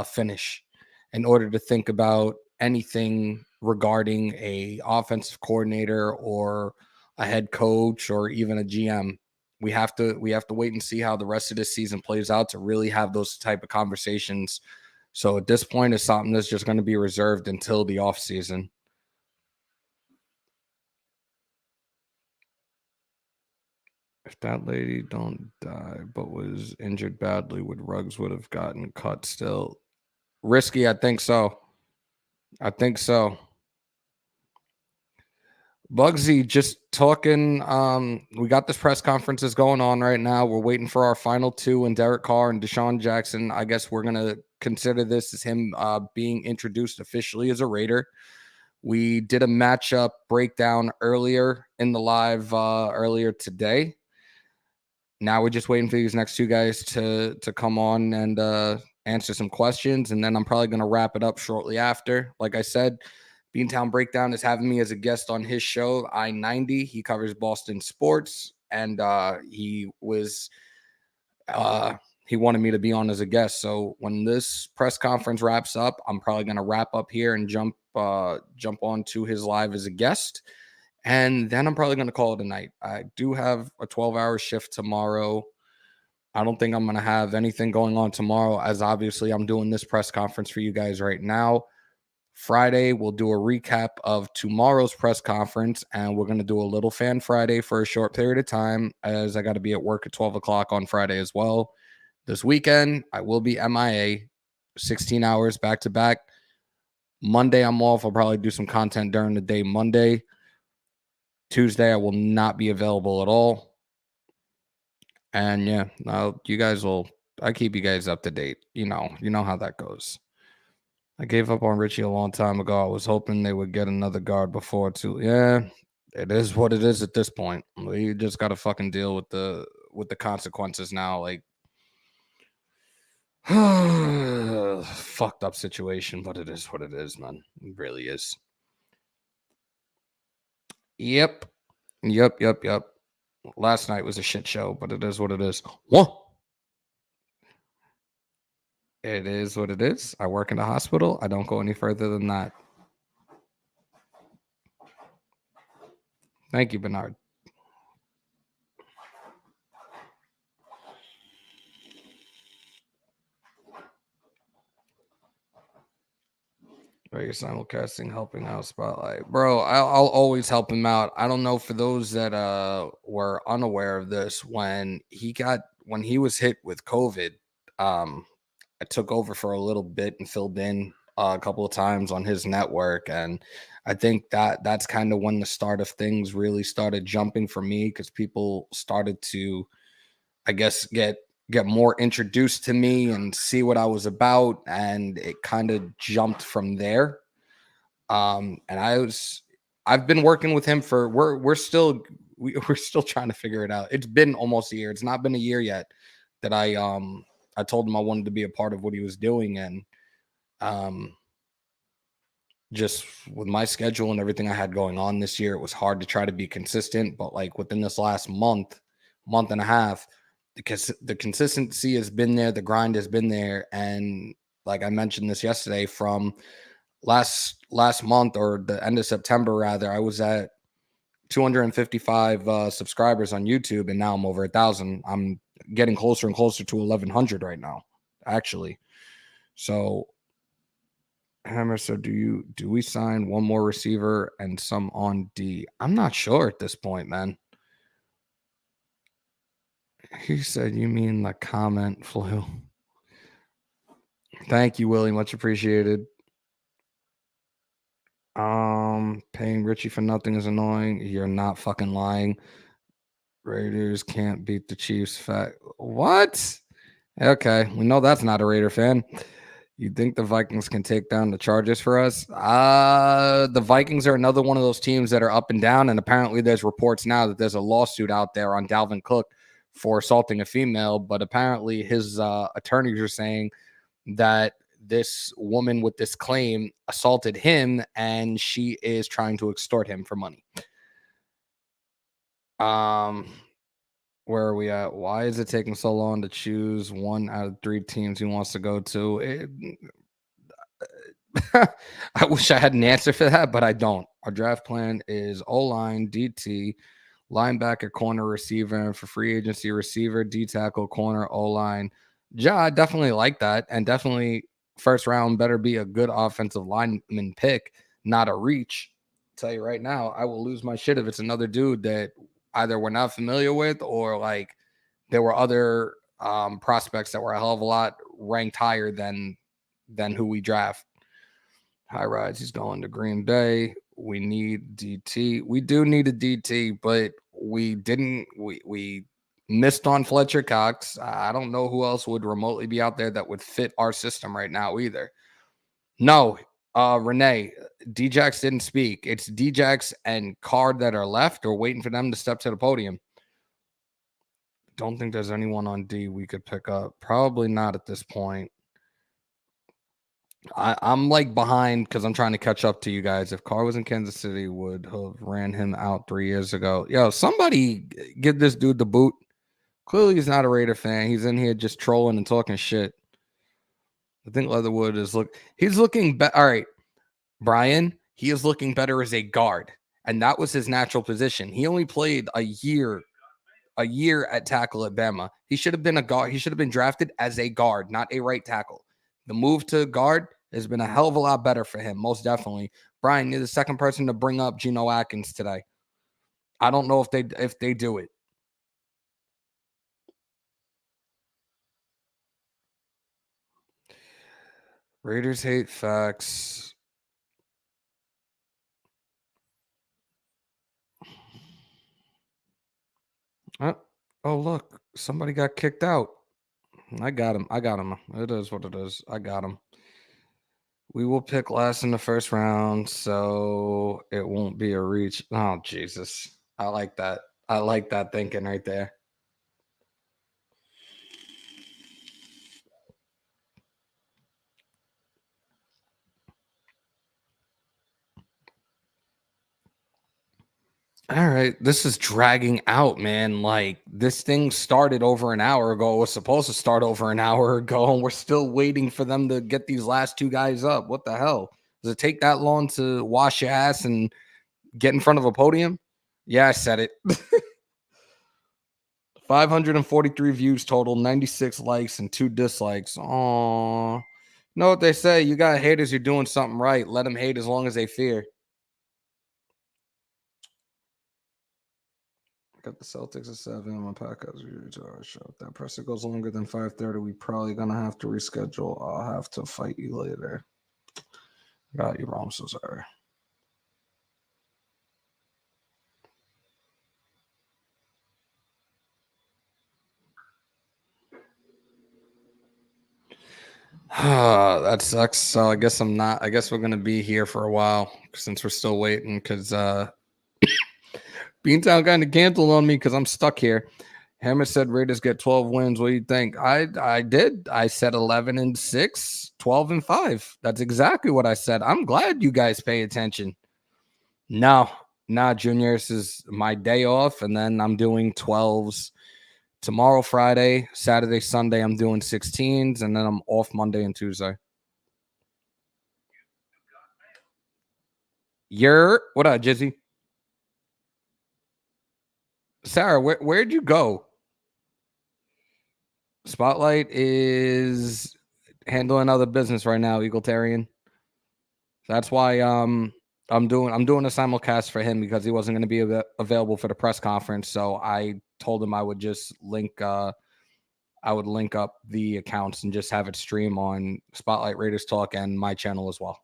finish in order to think about anything regarding a offensive coordinator or a head coach or even a GM. We have to wait and see how the rest of this season plays out to really have those type of conversations. So at this point, it's something that's just going to be reserved until the off season. If that lady don't die but was injured badly, would Ruggs would have gotten cut still? Risky, I think so. Bugsy, just talking. We got this press conferences going on right now. We're waiting for our final two and Derek Carr and DeSean Jackson. I guess we're going to consider this as him being introduced officially as a Raider. We did a matchup breakdown earlier in the live earlier today. Now we're just waiting for these next two guys to come on and answer some questions. And then I'm probably going to wrap it up shortly after. Like I said, Beantown Breakdown is having me as a guest on his show, I-90. He covers Boston sports, and he wanted me to be on as a guest. So when this press conference wraps up, I'm probably going to wrap up here and jump on to his live as a guest. And then I'm probably going to call it a night. I do have a 12-hour shift tomorrow. I don't think I'm going to have anything going on tomorrow, as obviously I'm doing this press conference for you guys right now. Friday, we'll do a recap of tomorrow's press conference, and we're going to do a little Fan Friday for a short period of time, as I got to be at work at 12 o'clock on Friday as well. This weekend, I will be MIA, 16 hours back-to-back. Monday, I'm off. I'll probably do some content during the day Monday. Tuesday, I will not be available at all. And yeah, I keep you guys up to date. You know how that goes. I gave up on Richie a long time ago. I was hoping they would get another guard before too. Yeah, it is what it is at this point. We just got to fucking deal with the consequences now. Like, fucked up situation, but it is what it is, man. It really is. Yep. Last night was a shit show, but it is what it is. Whoa. It is what it is. I work in a hospital. I don't go any further than that. Thank you, Bernard. You're simulcasting, helping out Spotlight. Bro, I'll always help him out. I don't know, for those that were unaware of this, when he was hit with COVID, I took over for a little bit and filled in a couple of times on his network. And I think that's kind of when the start of things really started jumping for me, because people started to, I guess, get more introduced to me and see what I was about, and it kind of jumped from there. And I've been working with him for we're still trying to figure it out. It's been almost a year. It's not been a year yet that I told him I wanted to be a part of what he was doing, and just with my schedule and everything I had going on this year, it was hard to try to be consistent. But like within this last month and a half, because the consistency has been there, the grind has been there. And like I mentioned this yesterday, from last month, or the end of September rather, I was at 255 subscribers on YouTube, and now I'm over 1,000. I'm getting closer and closer to 1,100 right now, actually. So Hammer said, do we sign one more receiver and some on D? I'm not sure at this point, man. He said, you mean the comment flew. Thank you, Willie. Much appreciated. Paying Richie for nothing is annoying. You're not fucking lying. Raiders can't beat the Chiefs. Fact. What? Okay, we know that's not a Raider fan. You think the Vikings can take down the Chargers for us? The Vikings are another one of those teams that are up and down, and apparently there's reports now that there's a lawsuit out there on Dalvin Cook for assaulting a female, but apparently his attorneys are saying that this woman with this claim assaulted him and she is trying to extort him for money. Where are we at? Why is it taking so long to choose one out of 3 teams he wants to go to? I wish I had an answer for that, but I don't. Our draft plan is O-line, DT, linebacker, corner, receiver, and for free agency, receiver, D-tackle, corner, O-line. Yeah, I definitely like that, and definitely first round better be a good offensive lineman pick, not a reach. I'll tell you right now, I will lose my shit if it's another dude that either we're not familiar with or like there were other prospects that were a hell of a lot ranked higher than who we draft. High Rise, he's going to Green Bay. We need DT. We do need a DT, but we didn't. We missed on Fletcher Cox. I don't know who else would remotely be out there that would fit our system right now either. No, Renee, Djax didn't speak. It's Djax and Card that are left or waiting for them to step to the podium. Don't think there's anyone on D we could pick up. Probably not at this point. I'm like behind because I'm trying to catch up to you guys. If Carr was in Kansas City, would have ran him out 3 years ago. Yo, somebody give this dude the boot. Clearly, he's not a Raider fan. He's in here just trolling and talking shit. I think Leatherwood is he's looking better. All right, Brian, he is looking better as a guard, and that was his natural position. He only played a year at tackle at Bama. He should have been a guard. He should have been drafted as a guard, not a right tackle. The move to guard has been a hell of a lot better for him, most definitely. Brian, you're the second person to bring up Geno Atkins today. I don't know if they do it. Raiders hate facts. Oh, look, somebody got kicked out. I got him. It is what it is. I got him. We will pick last in the first round, so it won't be a reach. Oh, Jesus. I like that. I like that thinking right there. All right, this is dragging out, man. Like, this thing started over an hour ago. It was supposed to start over an hour ago, and we're still waiting for them to get these last 2 guys up. What the hell? Does it take that long to wash your ass and get in front of a podium? Yeah, I said it. 543 views total, 96 likes and 2 dislikes. Aww. Know what they say? You got haters, you're doing something right. Let them hate as long as they fear. Got the Celtics at 7. My podcast show. If that presser goes longer than 5:30, we probably gonna have to reschedule. I'll have to fight you later. Got you, bro. I'm so sorry. That sucks. So I guess I'm not. I guess we're gonna be here for a while since we're still waiting because Beantown kind of canceled on me because I'm stuck here. Hammer said Raiders get 12 wins. What do you think? I did. I said 11-6, 12-5. That's exactly what I said. I'm glad you guys pay attention. No, Junior. This is my day off, and then I'm doing 12s tomorrow, Friday, Saturday, Sunday. I'm doing 16s, and then I'm off Monday and Tuesday. What up, Jizzy? Sarah, where'd you go? Spotlight is handling other business right now, Egalitarian. That's why I'm doing a simulcast for him because he wasn't going to be available for the press conference. So I told him I would just link up the accounts and just have it stream on Spotlight Raiders Talk and my channel as well.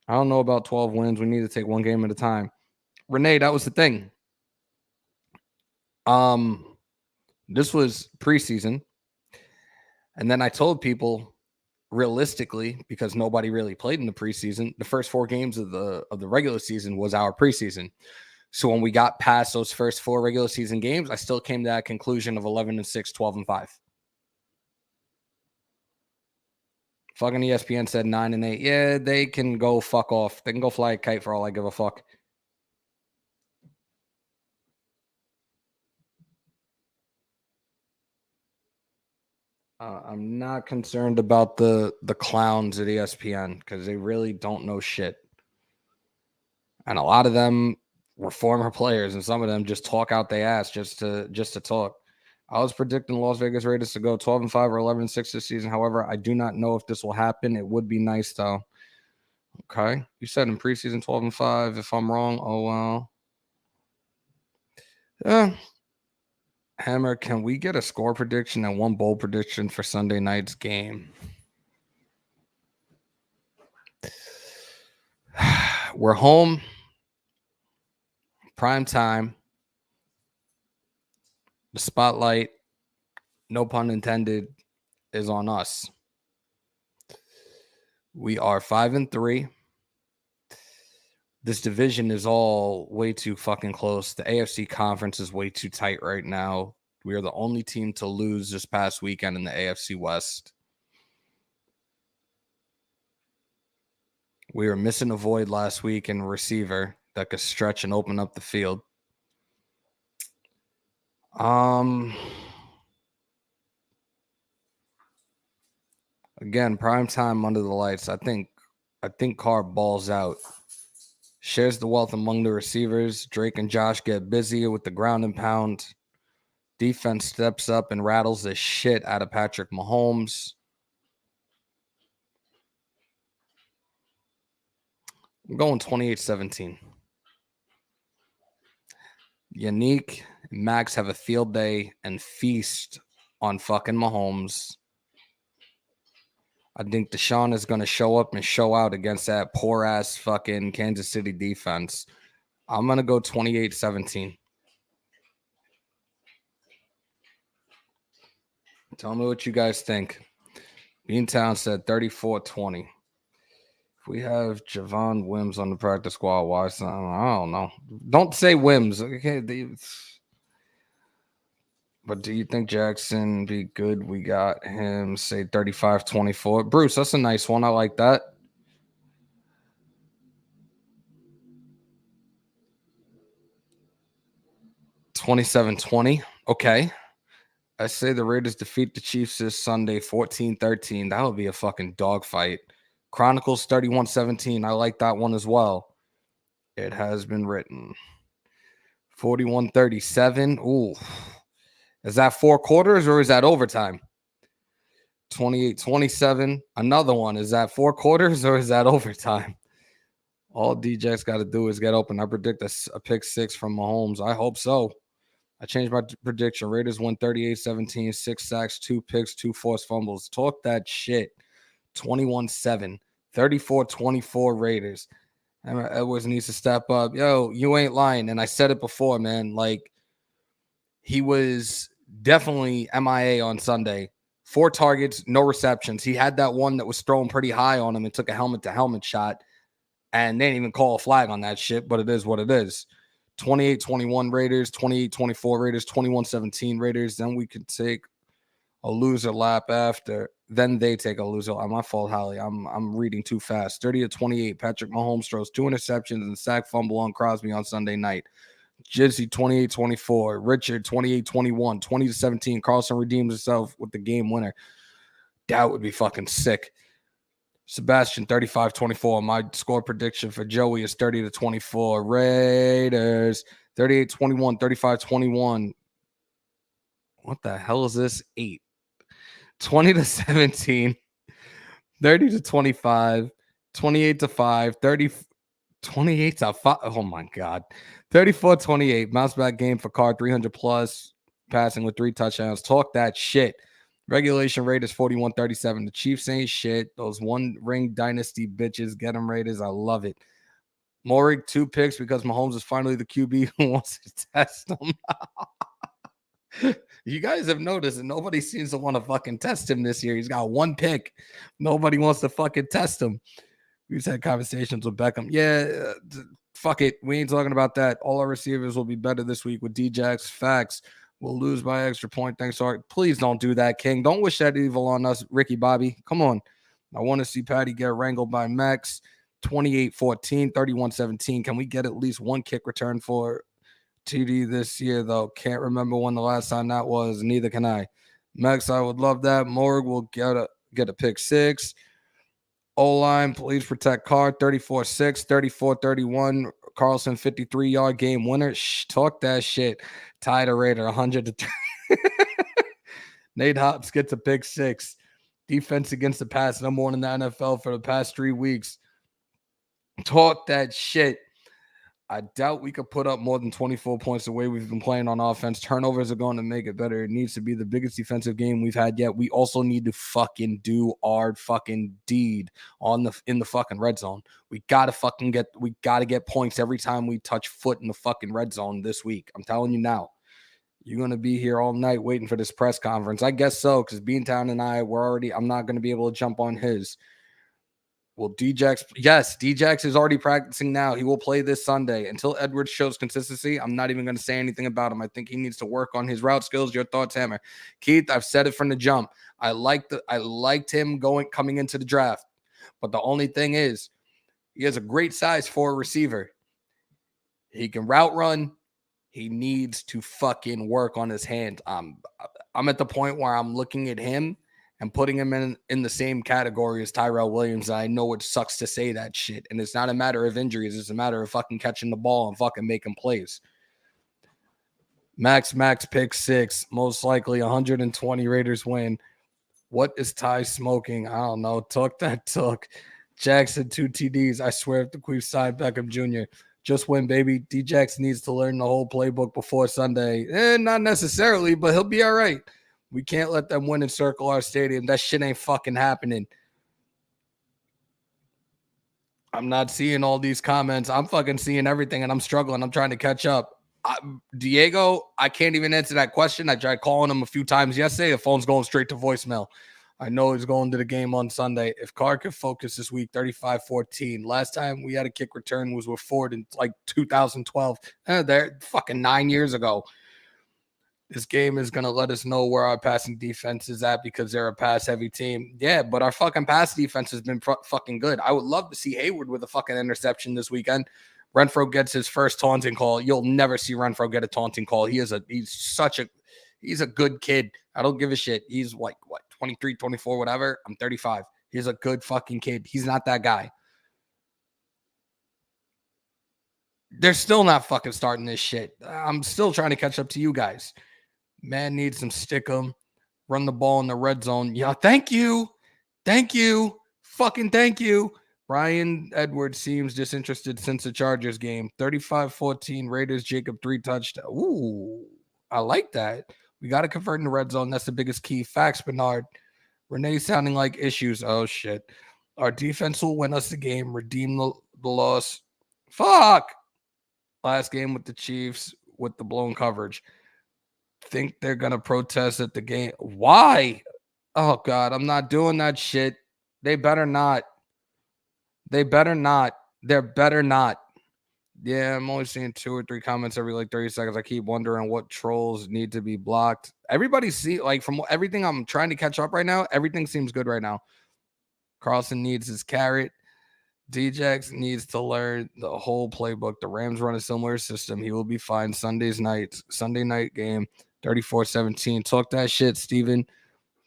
I don't know about 12 wins. We need to take one game at a time. Renee, that was the thing. This was preseason. And then I told people, realistically, because nobody really played in the preseason, the first 4 games of the regular season was our preseason. So when we got past those first 4 regular season games, I still came to that conclusion of 11-6, 12-5. Fucking ESPN said 9-8. Yeah, they can go fuck off. They can go fly a kite for all I give a fuck. I'm not concerned about the clowns at ESPN because they really don't know shit. And a lot of them were former players, and some of them just talk out their ass just to talk. I was predicting Las Vegas Raiders to go 12-5 or 11-6 this season. However, I do not know if this will happen. It would be nice though. Okay, you said in preseason 12-5. If I'm wrong, oh well. Yeah. Hammer, can we get a score prediction and one bowl prediction for Sunday night's game? We're home. Prime time. The spotlight, no pun intended, is on us. We are 5-3. This division is all way too fucking close. The AFC conference is way too tight right now. We are the only team to lose this past weekend in the AFC West. We were missing a void last week in receiver that could stretch and open up the field. Again, prime time under the lights. I think Carr balls out. Shares the wealth among the receivers. Drake and Josh get busy with the ground and pound. Defense steps up and rattles the shit out of Patrick Mahomes. I'm going 28-17. Yannick and Max have a field day and feast on fucking Mahomes. I think DeSean is going to show up and show out against that poor-ass fucking Kansas City defense. I'm going to go 28-17. Tell me what you guys think. Beantown said 34-20. If we have Javon Wims on the practice squad, why? I don't know. Don't say Wims. Okay, but do you think Jackson be good? We got him, say 35-24. Bruce, that's a nice one. I like that. $27-20. Okay. I say the Raiders defeat the Chiefs this Sunday 14-13. That would be a fucking dogfight. Chronicles 31-17. I like that one as well. It has been written. 41-37. Ooh. Is that 4 quarters or is that overtime? 28-27. Another one. Is that 4 quarters or is that overtime? All DJ's got to do is get open. I predict a pick 6 from Mahomes. I hope so. I changed my prediction. Raiders win 38-17, 6 sacks, 2 picks, 2 forced fumbles. Talk that shit. 21-7, 34-24 Raiders. Edwards needs to step up. Yo, you ain't lying. And I said it before, man. Like, he was definitely MIA on Sunday. 4 targets, no receptions. He had that one that was thrown pretty high on him and took a helmet-to-helmet shot. And they didn't even call a flag on that shit, but it is what it is. 28-21 Raiders, 28-24 Raiders, 21-17 Raiders. Then we could take a loser lap after. Then they take a loser. My fault, Holly. I'm reading too fast. 30-28. Patrick Mahomes throws 2 interceptions and sack fumble on Crosby on Sunday night. Jizzy 28-24. Richard 28-21. 20-17. Carlson redeems himself with the game winner. That would be fucking sick. Sebastian 35-24. My score prediction for Joey is 30-24. Raiders 38-21, 35-21. What the hell is this? 8. 20-17. 30-25. 28-5, 28-5. Oh my God. 34-28. Bounce back game for Carr, 300 plus, passing with 3 touchdowns. Talk that shit. Regulation Raiders 41-37. The Chiefs ain't shit. Those one ring dynasty bitches. Get them Raiders. I love it. Morig 2 picks because Mahomes is finally the QB who wants to test him. You guys have noticed that nobody seems to want to fucking test him this year. He's got 1 pick. Nobody wants to fucking test him. We've had conversations with Beckham. Yeah, fuck it. We ain't talking about that. All our receivers will be better this week with D-Jax. Facts. We'll lose by extra point. Thanks, Art. Please don't do that, King. Don't wish that evil on us, Ricky Bobby. Come on. I want to see Patty get wrangled by Max. 28-14, 31-17. Can we get at least 1 kick return for TD this year, though? Can't remember when the last time that was. Neither can I. Max, I would love that. Morg will get a pick 6. O-line, please protect Carr. 34-6, 34-31. Carlson, 53-yard game winner. Shh, talk that shit. Tied a Raider, 100-3. Nate Hobbs gets a pick 6. Defense against the pass, number 1 in the NFL for the past 3 weeks. Talk that shit. I doubt we could put up more than 24 points the way we've been playing on offense. Turnovers are going to make it better. It needs to be the biggest defensive game we've had yet. We also need to fucking do our fucking deed in the fucking red zone. We gotta get points every time we touch foot in the fucking red zone this week. I'm telling you now. You're gonna be here all night waiting for this press conference. I guess so, because Beantown and I'm not gonna be able to jump on his. Well, D-Jax, yes, D-Jax is already practicing now. He will play this Sunday. Until Edwards shows consistency, I'm not even going to say anything about him. I think he needs to work on his route skills. Your thoughts, Hammer? Keith, I've said it from the jump. I liked him coming into the draft. But the only thing is, he has a great size for a receiver. He can route run. He needs to fucking work on his hands. I'm at the point where I'm looking at him and putting him in the same category as Tyrell Williams. I know it sucks to say that shit. And it's not a matter of injuries. It's a matter of fucking catching the ball and fucking making plays. Max pick 6. Most likely 120 Raiders win. What is Ty smoking? I don't know. Took. Jackson 2 TDs. I swear if the Queef signed Beckham Jr. Just win, baby. D-Jax needs to learn the whole playbook before Sunday. Not necessarily, but he'll be all right. We can't let them win and circle our stadium. That shit ain't fucking happening. I'm not seeing all these comments. I'm fucking seeing everything, and I'm struggling. I'm trying to catch up. Diego, I can't even answer that question. I tried calling him a few times yesterday. The phone's going straight to voicemail. I know he's going to the game on Sunday. If Carr could focus this week, 35-14. Last time we had a kick return was with Ford in like 2012. They're fucking 9 years ago. This game is going to let us know where our passing defense is at because they're a pass-heavy team. Yeah, but our fucking pass defense has been fucking good. I would love to see Hayward with a fucking interception this weekend. Renfro gets his first taunting call. You'll never see Renfro get a taunting call. He's a good kid. I don't give a shit. He's like, 23, 24, whatever. I'm 35. He's a good fucking kid. He's not that guy. They're still not fucking starting this shit. I'm still trying to catch up to you guys. Man needs some stickum. Run the ball in the red zone. Yeah, thank you. Thank you. Fucking thank you. Brian Edwards seems disinterested since the Chargers game. 35-14. Raiders, Jacob 3 touchdowns. Ooh, I like that. We got to convert in the red zone. That's the biggest key. Facts, Bernard. Renee sounding like issues. Oh, shit. Our defense will win us the game. Redeem the loss. Fuck. Last game with the Chiefs with the blown coverage. Think they're going to protest at the game. Why? Oh, God, I'm not doing that shit. They better not. They better not. They're better not. Yeah, I'm only seeing 2 or 3 comments every like 30 seconds. I keep wondering what trolls need to be blocked. Everybody from everything I'm trying to catch up right now, everything seems good right now. Carlson needs his carrot. D-Jax needs to learn the whole playbook. The Rams run a similar system. He will be fine. Sunday night game, 34-17. Talk that shit, Steven.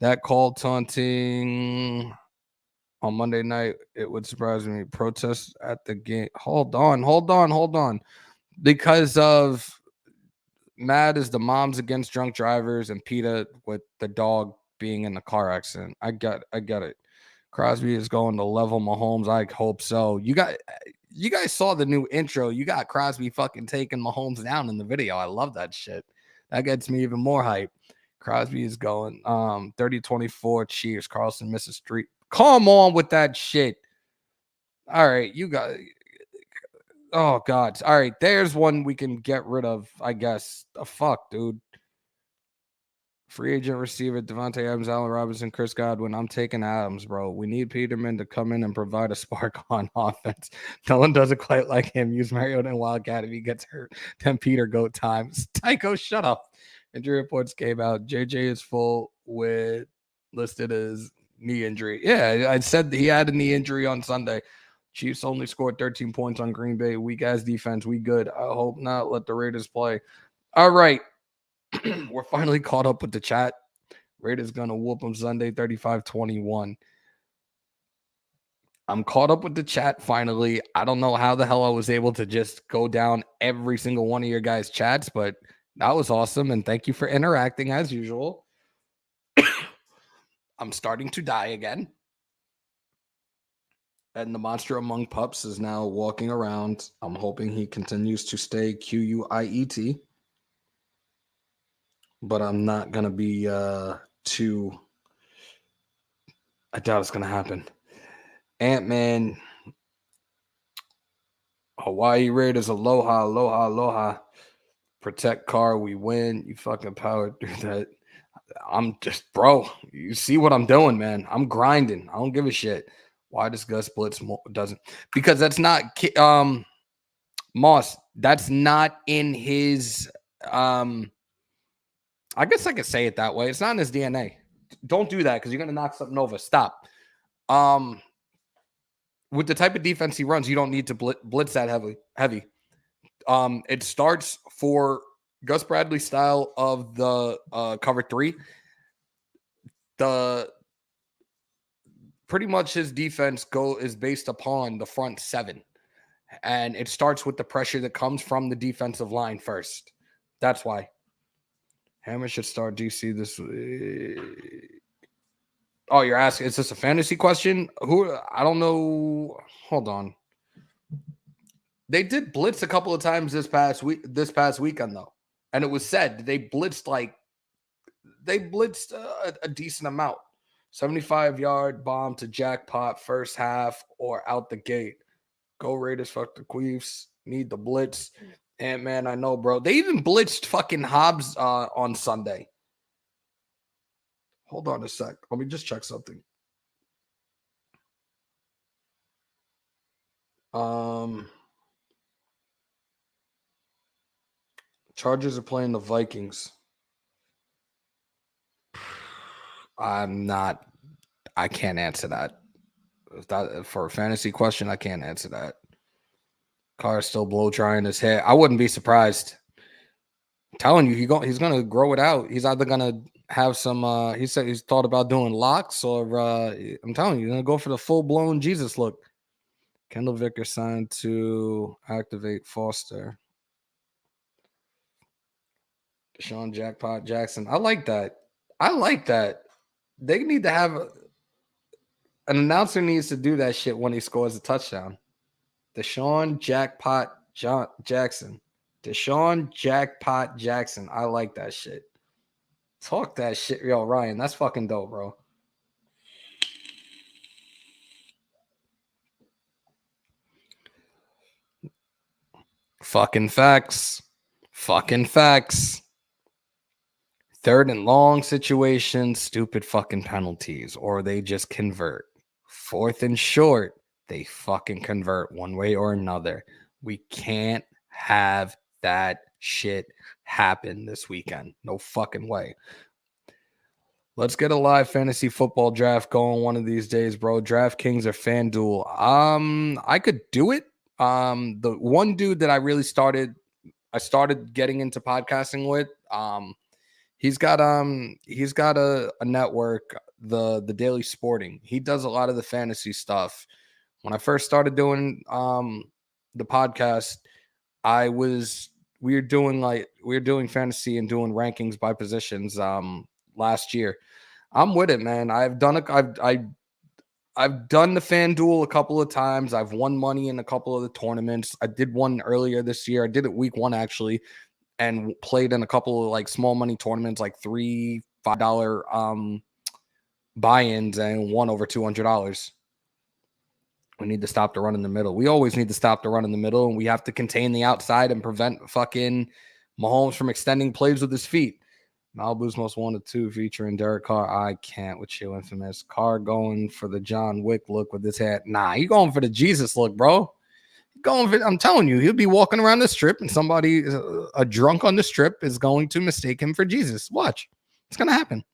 That call taunting on Monday night, it would surprise me. Protest at the game. Hold on. Because of mad as the moms against drunk drivers and PETA with the dog being in the car accident. I get it. Crosby is going to level Mahomes. I hope so. You guys saw the new intro. You got Crosby fucking taking Mahomes down in the video. I love that shit. That gets me even more hype. Crosby is going 30-24 Chiefs. Carlson misses street. Come on with that shit. All right, you got. Oh God. All right, there's one we can get rid of. I guess. The fuck, dude. Free agent receiver Devontae Adams, Allen Robinson, Chris Godwin. I'm taking Adams, bro. We need Peterman to come in and provide a spark on offense. No one does it quite like him. Use Mariota and Wildcat if he gets hurt. Then Peter goat times. Tycho, shut up. Injury reports came out. JJ is full with listed as knee injury. Yeah, I said he had a knee injury on Sunday. Chiefs only scored 13 points on Green Bay. Weak ass defense. We good. I hope not. Let the Raiders play. All right. We're finally caught up with the chat. Raiders gonna whoop them Sunday 35-21. I'm caught up with the chat finally. I don't know how the hell I was able to just go down every single one of your guys' chats, but that was awesome. And thank you for interacting as usual. I'm starting to die again. And the monster among pups is now walking around. I'm hoping he continues to stay QUIET. But I'm not going to be too... I doubt it's going to happen. Ant-Man. Hawaii Raiders. Aloha, aloha, aloha. Protect Carr. We win. You fucking powered through that. I'm just... Bro, you see what I'm doing, man. I'm grinding. I don't give a shit. Why does Gus blitz more? Doesn't? Because that's not... Moss, that's not in his... I guess I could say it that way. It's not in his DNA. Don't do that because you're going to knock something over. Stop. With the type of defense he runs, you don't need to blitz that heavy. It starts for Gus Bradley style of the cover 3. Pretty much his defense is based upon the front 7. And it starts with the pressure that comes from the defensive line first. That's why. Hammers should start DC this week. Oh, you're asking, is this a fantasy question? I don't know. Hold on. They did blitz a couple of times this past weekend, though. And it was said they blitzed a decent amount. 75-yard bomb to jackpot first half or out the gate. Go Raiders, fuck the Queefs. Need the blitz. Ant-Man, I know, bro. They even blitzed fucking Hobbs on Sunday. Hold on a sec. Let me just check something. Chargers are playing the Vikings. I can't answer that. For a fantasy question, I can't answer that. Carr still blow drying his hair. I wouldn't be surprised. I'm telling you, he's gonna grow it out. He's either gonna have some. He said he's thought about doing locks, or I'm telling you, he's gonna go for the full blown Jesus look. Kendall Vickers signed to activate Foster. DeSean Jackpot Jackson. I like that. They need to have an announcer needs to do that shit when he scores a touchdown. DeSean Jackpot Jackson. DeSean Jackpot Jackson. I like that shit. Talk that shit. Yo, Ryan, that's fucking dope, bro. Fucking facts. Fucking facts. 3rd and long situations, stupid fucking penalties, or they just convert. 4th and short, they fucking convert one way or another. We can't have that shit happen this weekend. No fucking way. Let's get a live fantasy football draft going one of these days, bro. DraftKings or FanDuel. I could do it. The one dude that I started getting into podcasting with, he's got a network, the Daily Sporting. He does a lot of the fantasy stuff. When I first started doing the podcast, we were doing fantasy and doing rankings by positions last year. I'm with it, man. I've done it. I've done the FanDuel a couple of times. I've won money in a couple of the tournaments. I did one earlier this year. I did it week 1 actually, and played in a couple of like small money tournaments, like $3, $5 buy-ins, and won over $200. We need to stop the run in the middle. We always need to stop the run in the middle, and we have to contain the outside and prevent fucking Mahomes from extending plays with his feet. Malibu's Most Wanted 2 featuring Derek Carr. I can't with you, infamous. Carr going for the John Wick look with his hat. Nah, he going for the Jesus look, bro. I'm telling you, he'll be walking around the strip, and somebody, a drunk on the strip, is going to mistake him for Jesus. Watch. It's going to happen.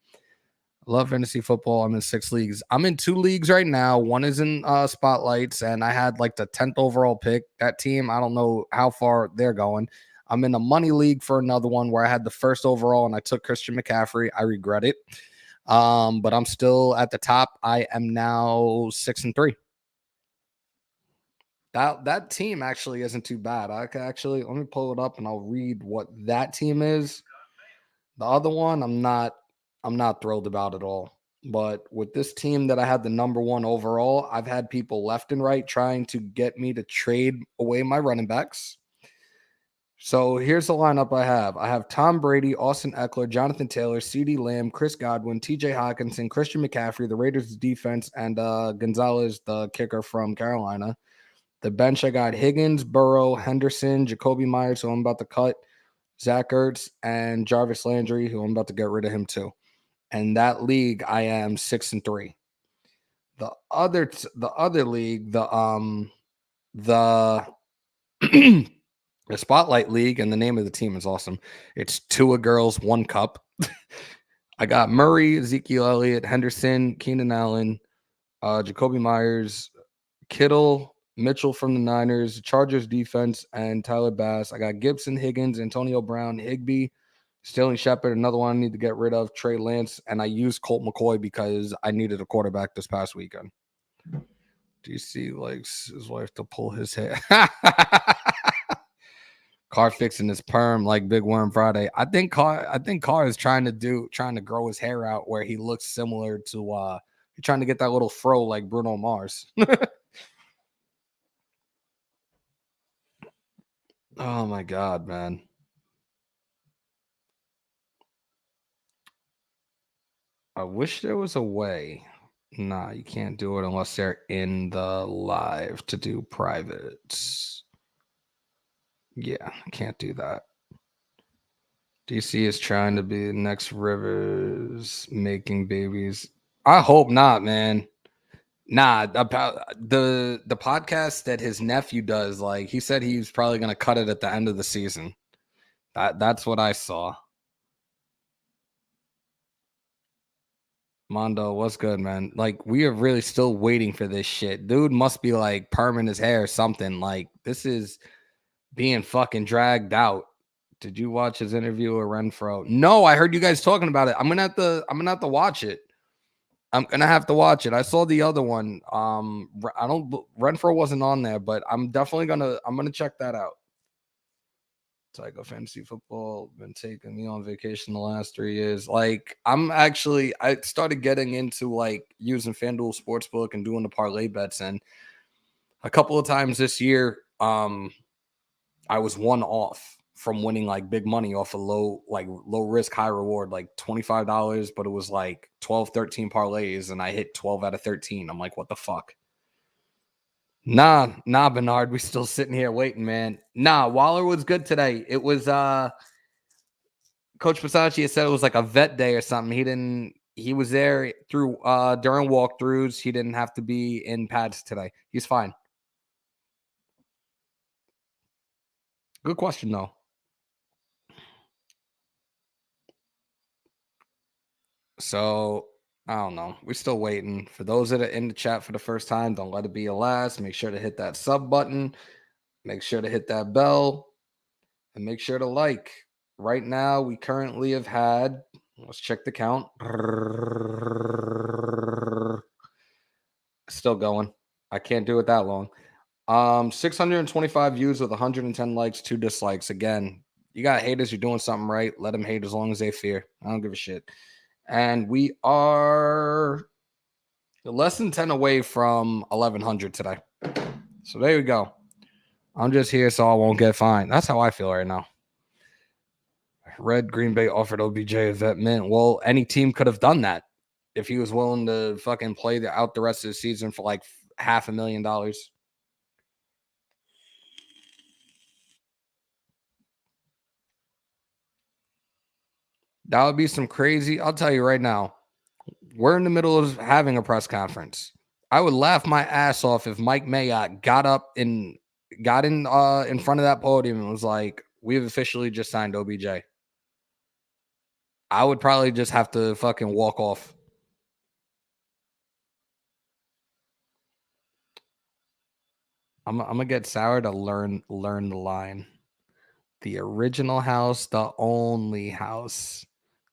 Love fantasy football. I'm in 6 leagues. I'm in 2 leagues right now. One is in spotlights, and I had like the 10th overall pick. That team, I don't know how far they're going. I'm in a money league for another one where I had the 1st overall, and I took Christian McCaffrey. I regret it, but I'm still at the top. I am now 6-3. That team actually isn't too bad. I can actually, let me pull it up and I'll read what that team is. The other one, I'm not thrilled about at all. But with this team that I had the number 1 overall, I've had people left and right trying to get me to trade away my running backs. So here's the lineup I have. I have Tom Brady, Austin Eckler, Jonathan Taylor, CeeDee Lamb, Chris Godwin, TJ Hawkinson, Christian McCaffrey, the Raiders defense, and Gonzalez, the kicker from Carolina. The bench, I got Higgins, Burrow, Henderson, Jacoby Myers, who I'm about to cut, Zach Ertz, and Jarvis Landry, who I'm about to get rid of him too. And that league, I am 6-3. The other league, the the Spotlight League, and the name of the team is awesome. It's Tua Girls, 1 Cup. I got Murray, Ezekiel Elliott, Henderson, Keenan Allen, Jacoby Myers, Kittle, Mitchell from the Niners, Chargers defense, and Tyler Bass. I got Gibson, Higgins, Antonio Brown, Higbee, Sterling Shepard, another one I need to get rid of, Trey Lance, and I used Colt McCoy because I needed a quarterback this past weekend. DC likes his wife to pull his hair. Carr fixing his perm like Big Worm Friday. I think Carr is trying to grow his hair out where he looks similar to he's trying to get that little fro like Bruno Mars. Oh my God, man. I wish there was a way. Nah, you can't do it unless they're in the live to do privates. Yeah, can't do that. DC is trying to be the next Rivers making babies. I hope not, man. Nah, the podcast that his nephew does, like he said he's probably gonna cut it at the end of the season. That's what I saw. Mondo, what's good, man? Like, we are really still waiting for this shit. Dude must be like perming his hair or something. Like, this is being fucking dragged out. Did you watch his interview with Renfro? No, I heard you guys talking about it. I'm gonna have to watch it. I'm gonna have to watch it. I saw the other one. Renfro wasn't on there, but I'm gonna check that out. Psycho Fantasy Football been taking me on vacation the last 3 years. Like, I started getting into like using FanDuel Sportsbook and doing the parlay bets, and a couple of times this year, I was 1 off from winning like big money off a low risk, high reward, like $25, but it was like 12, 13 parlays, and I hit 12 out of 13. I'm like, what the fuck? Nah, Bernard, we still sitting here waiting, man. Nah, Waller was good today. It was Coach Bisaccia said it was like a vet day or something. He was there through during walkthroughs. He didn't have to be in pads today. He's fine. Good question though. So I don't know. We're still waiting. For those that are in the chat for the first time, don't let it be your last. Make sure to hit that sub button. Make sure to hit that bell. And make sure to like. Right now, we currently have had, let's check the count. Still going. I can't do it that long. 625 views with 110 likes, 2 dislikes. Again, you got haters, you're doing something right. Let them hate as long as they fear. I don't give a shit. And we are Less than 10 away from 1,100 today. So there you go. I'm just here so I won't get fined. That's how I feel right now. Red Green Bay offered OBJ a vet mint. Well, any team could have done that if he was willing to fucking play out the rest of the season for like $500,000. That would be some crazy. I'll tell you right now, we're in the middle of having a press conference. I would laugh my ass off if Mike Mayock got in front of that podium and was like, "We've officially just signed OBJ." I would probably just have to fucking walk off. I'm gonna get Sour to learn the line. The original house, the only house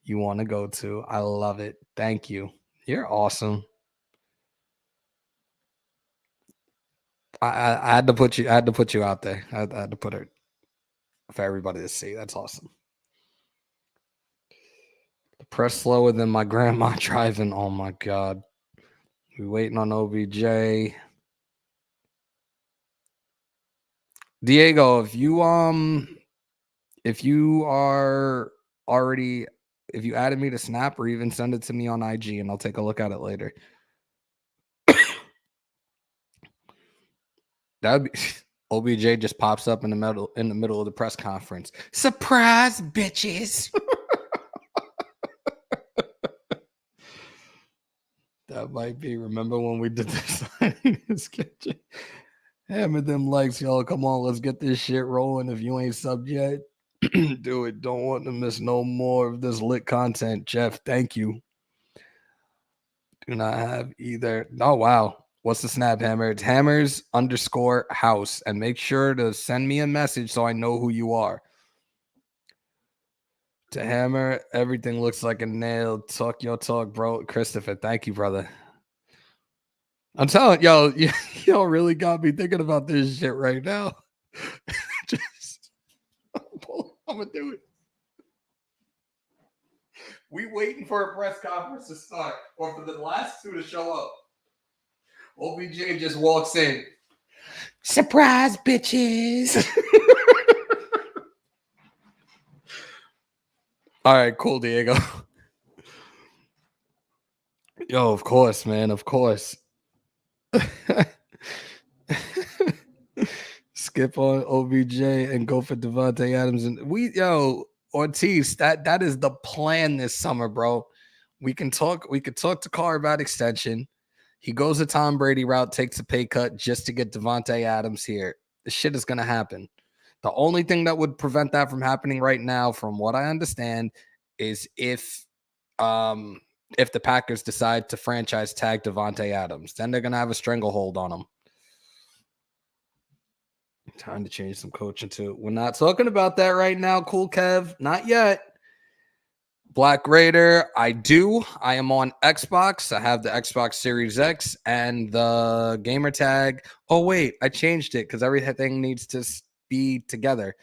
you want to go to. I love it. Thank you. You're awesome. I had to put you. I had to put you out there. I had to put it for everybody to see. That's awesome. The press slower than my grandma driving. Oh my god. We waiting on OBJ. Diego, if you added me to Snap or even send it to me on IG and I'll take a look at it later. That'd be OBJ just pops up in the middle of the press conference. Surprise, bitches. That might be. Remember when we did this in his kitchen? Hammer them likes, y'all. Come on, let's get this shit rolling. If you ain't subbed yet, do it. Don't want to miss no more of this lit content. Jeff, thank you. Do not have either. Oh, wow. What's the snap, Hammer? It's Hammers_House. And make sure to send me a message so I know who you are. To Hammer, everything looks like a nail. Talk your talk, bro. Christopher, thank you, brother. I'm telling y'all really got me thinking about this shit right now. I'm gonna do it. We waiting for a press conference to start, or for the last two to show up. OBJ just walks in. Surprise, bitches. All right, cool, Diego. Yo, of course, man. Of course. Skip on OBJ and go for Devontae Adams. And Ortiz, that is the plan this summer, bro. We could talk to Carr about extension. He goes the Tom Brady route, takes a pay cut just to get Devontae Adams here. This shit is gonna happen. The only thing that would prevent that from happening right now, from what I understand, is if the Packers decide to franchise tag Devontae Adams. Then they're gonna have a stranglehold on him. Time to change some coaching too. We're not talking about that right now, Cool Kev. Not yet. Black Raider, I am on Xbox. I have the Xbox Series X and the gamer tag. Oh, wait, I changed it because everything needs to be together.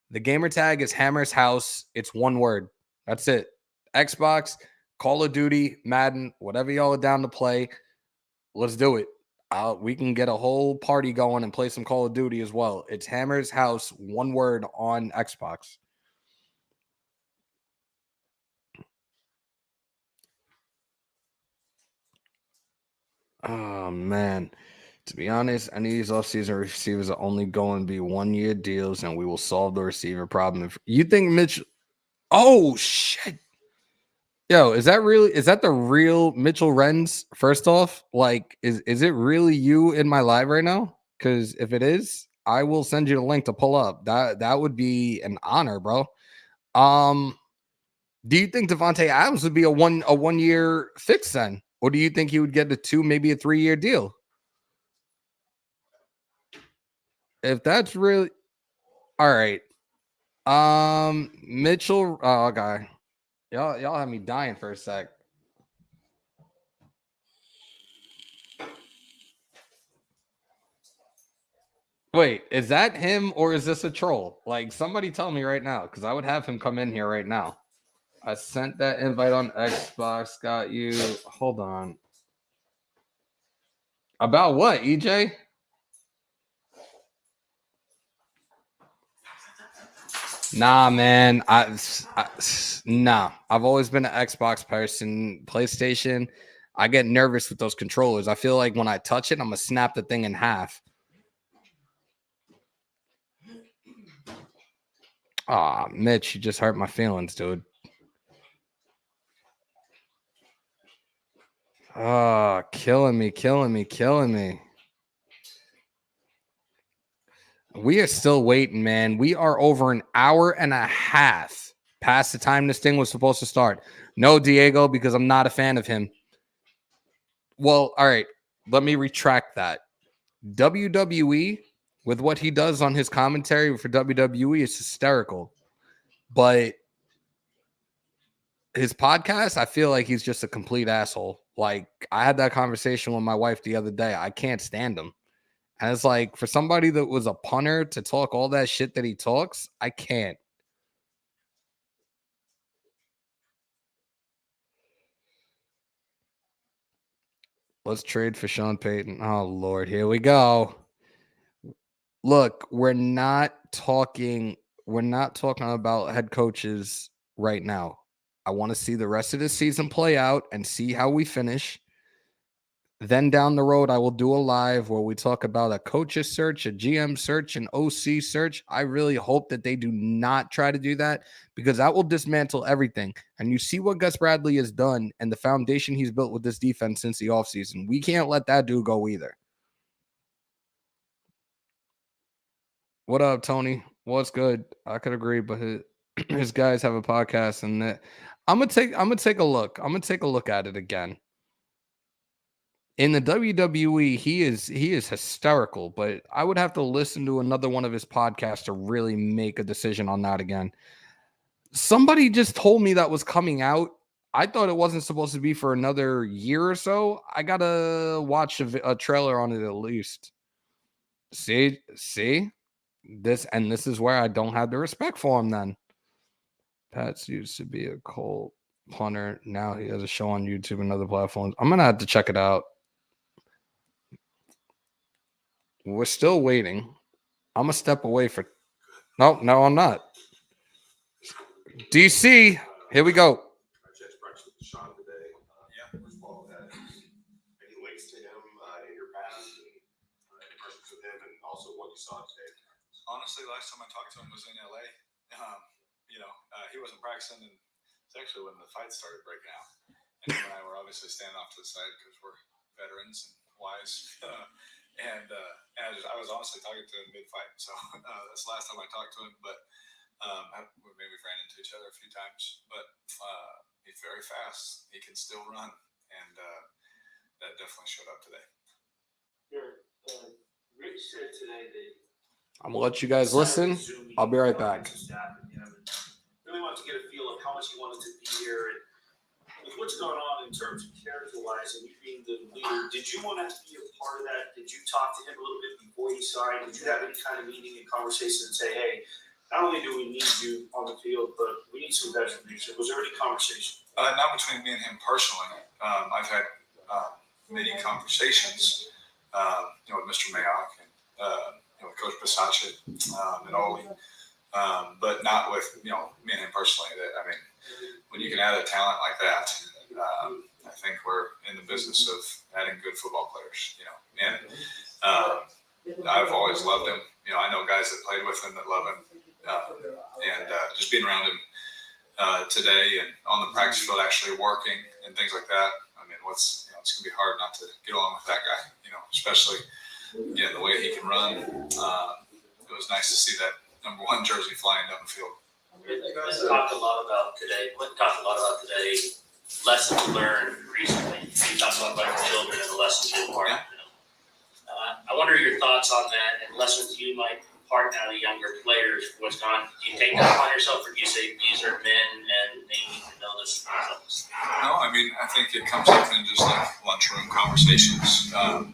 The gamer tag is Hammers.House. It's one word. That's it. Xbox, Call of Duty, Madden, whatever y'all are down to play. Let's do it. We can get a whole party going and play some Call of Duty as well. It's Hammers.House, one word on Xbox. Oh, man. To be honest, any of these offseason receivers are only going to be 1-year deals, and we will solve the receiver problem. If you think Mitch... Oh, shit. Yo, is that the real Mitchell Renz? First off, like, is it really you in my live right now? Because if it is, I will send you the link to pull up. That would be an honor, bro. Do you think Devontae Adams would be a 1-year fix then? Or do you think he would get a 2, maybe a 3-year deal? If that's really all right. Mitchell. Oh, okay. Y'all have me dying for a sec. Wait, is that him or is this a troll? Like, somebody tell me right now, because I would have him come in here right now. I sent that invite on Xbox. Got you. Hold on. About what, EJ? Nah, man. Nah. I've always been an Xbox person. PlayStation, I get nervous with those controllers. I feel like when I touch it, I'm gonna snap the thing in half. Ah, Mitch, you just hurt my feelings, dude. Ah, killing me. We are still waiting, man. We are over an hour and a half past the time this thing was supposed to start. No Diego, because I'm not a fan of him. Well, all right. Let me retract that. WWE, with what he does on his commentary for WWE, is hysterical. But his podcast, I feel like he's just a complete asshole. Like, I had that conversation with my wife the other day. I can't stand him. And it's like, for somebody that was a punter to talk all that shit that he talks, I can't. Let's trade for Sean Payton. Oh, Lord, here we go. Look, we're not talking about head coaches right now. I want to see the rest of the season play out and see how we finish. Then down the road, I will do a live where we talk about a coach's search, a GM search, an OC search. I really hope that they do not try to do that because that will dismantle everything. And you see what Gus Bradley has done and the foundation he's built with this defense since the offseason. We can't let that dude go either. What up, Tony? What's good? I could agree, but his guys have a podcast, and that I'm gonna take a look. I'm gonna take a look at it again. In the WWE, he is hysterical, but I would have to listen to another one of his podcasts to really make a decision on that again. Somebody just told me that was coming out. I thought it wasn't supposed to be for another year or so. I gotta watch a trailer on it at least. See, this is where I don't have the respect for him. Then Pats used to be a cold punter. Now he has a show on YouTube and other platforms. I'm gonna have to check it out. We're still waiting. I'm gonna step away for. No, I'm not. DC, here we go. I just practiced with Sean today. First of all, any links to him in your past and impressions with him, and also what you saw today? Honestly, last time I talked to him was in LA. He wasn't practicing, and it's actually when the fight started breaking out. And him and I were obviously standing off to the side because we're veterans and wise. I was honestly talking to him mid-fight, so that's the last time I talked to him. But we maybe ran into each other a few times. But he's very fast. He can still run, and that definitely showed up today. Rich said today that I'm gonna let you guys listen. I'll be right back. Really wanted to get a feel of how much he wanted to be here and with what's going on in terms of character-wise and you being the leader. Did you want to be a part of that? Did you talk to him a little bit before he signed? Did you have any kind of meeting and conversation and say, hey, not only do we need you on the field, but we need some veteran leadership? Was there any conversation? Not between me and him personally. I've had many conversations, with Mr. Mayock and with Coach Bisaccia and Ole, but not with me and him personally. When you can add a talent like that, I think we're in the business of adding good football players. And I've always loved him. I know guys that played with him that love him, and just being around him today and on the practice field, actually working and things like that. It's gonna be hard not to get along with that guy. Especially the way he can run. It was nice to see that number 1 jersey flying down the field. You guys talked a lot about today. Lessons learned recently. You talked about your children and the lessons you impart. Yeah. I wonder your thoughts on that and lessons you might impart now to younger players. What's going on? Do you take that upon yourself, or do you say these are men and they need to know this? No, I think it comes up in just like lunchroom conversations. I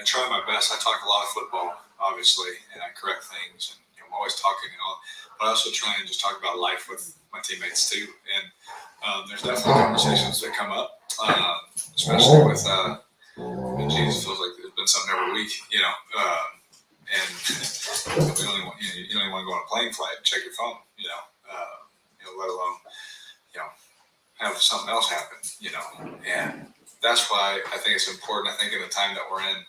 try my best. I talk a lot of football, obviously, and I correct things. And I'm always talking and all. But I also try and just talk about life with my teammates too. And there's definitely conversations that come up, especially with Jesus, feels like there's been something every week, you know. And you don't even want, you don't even want to go on a plane flight and check your phone, you know, let alone, you know, have something else happen, you know. And that's why I think it's important. I think in the time that we're in,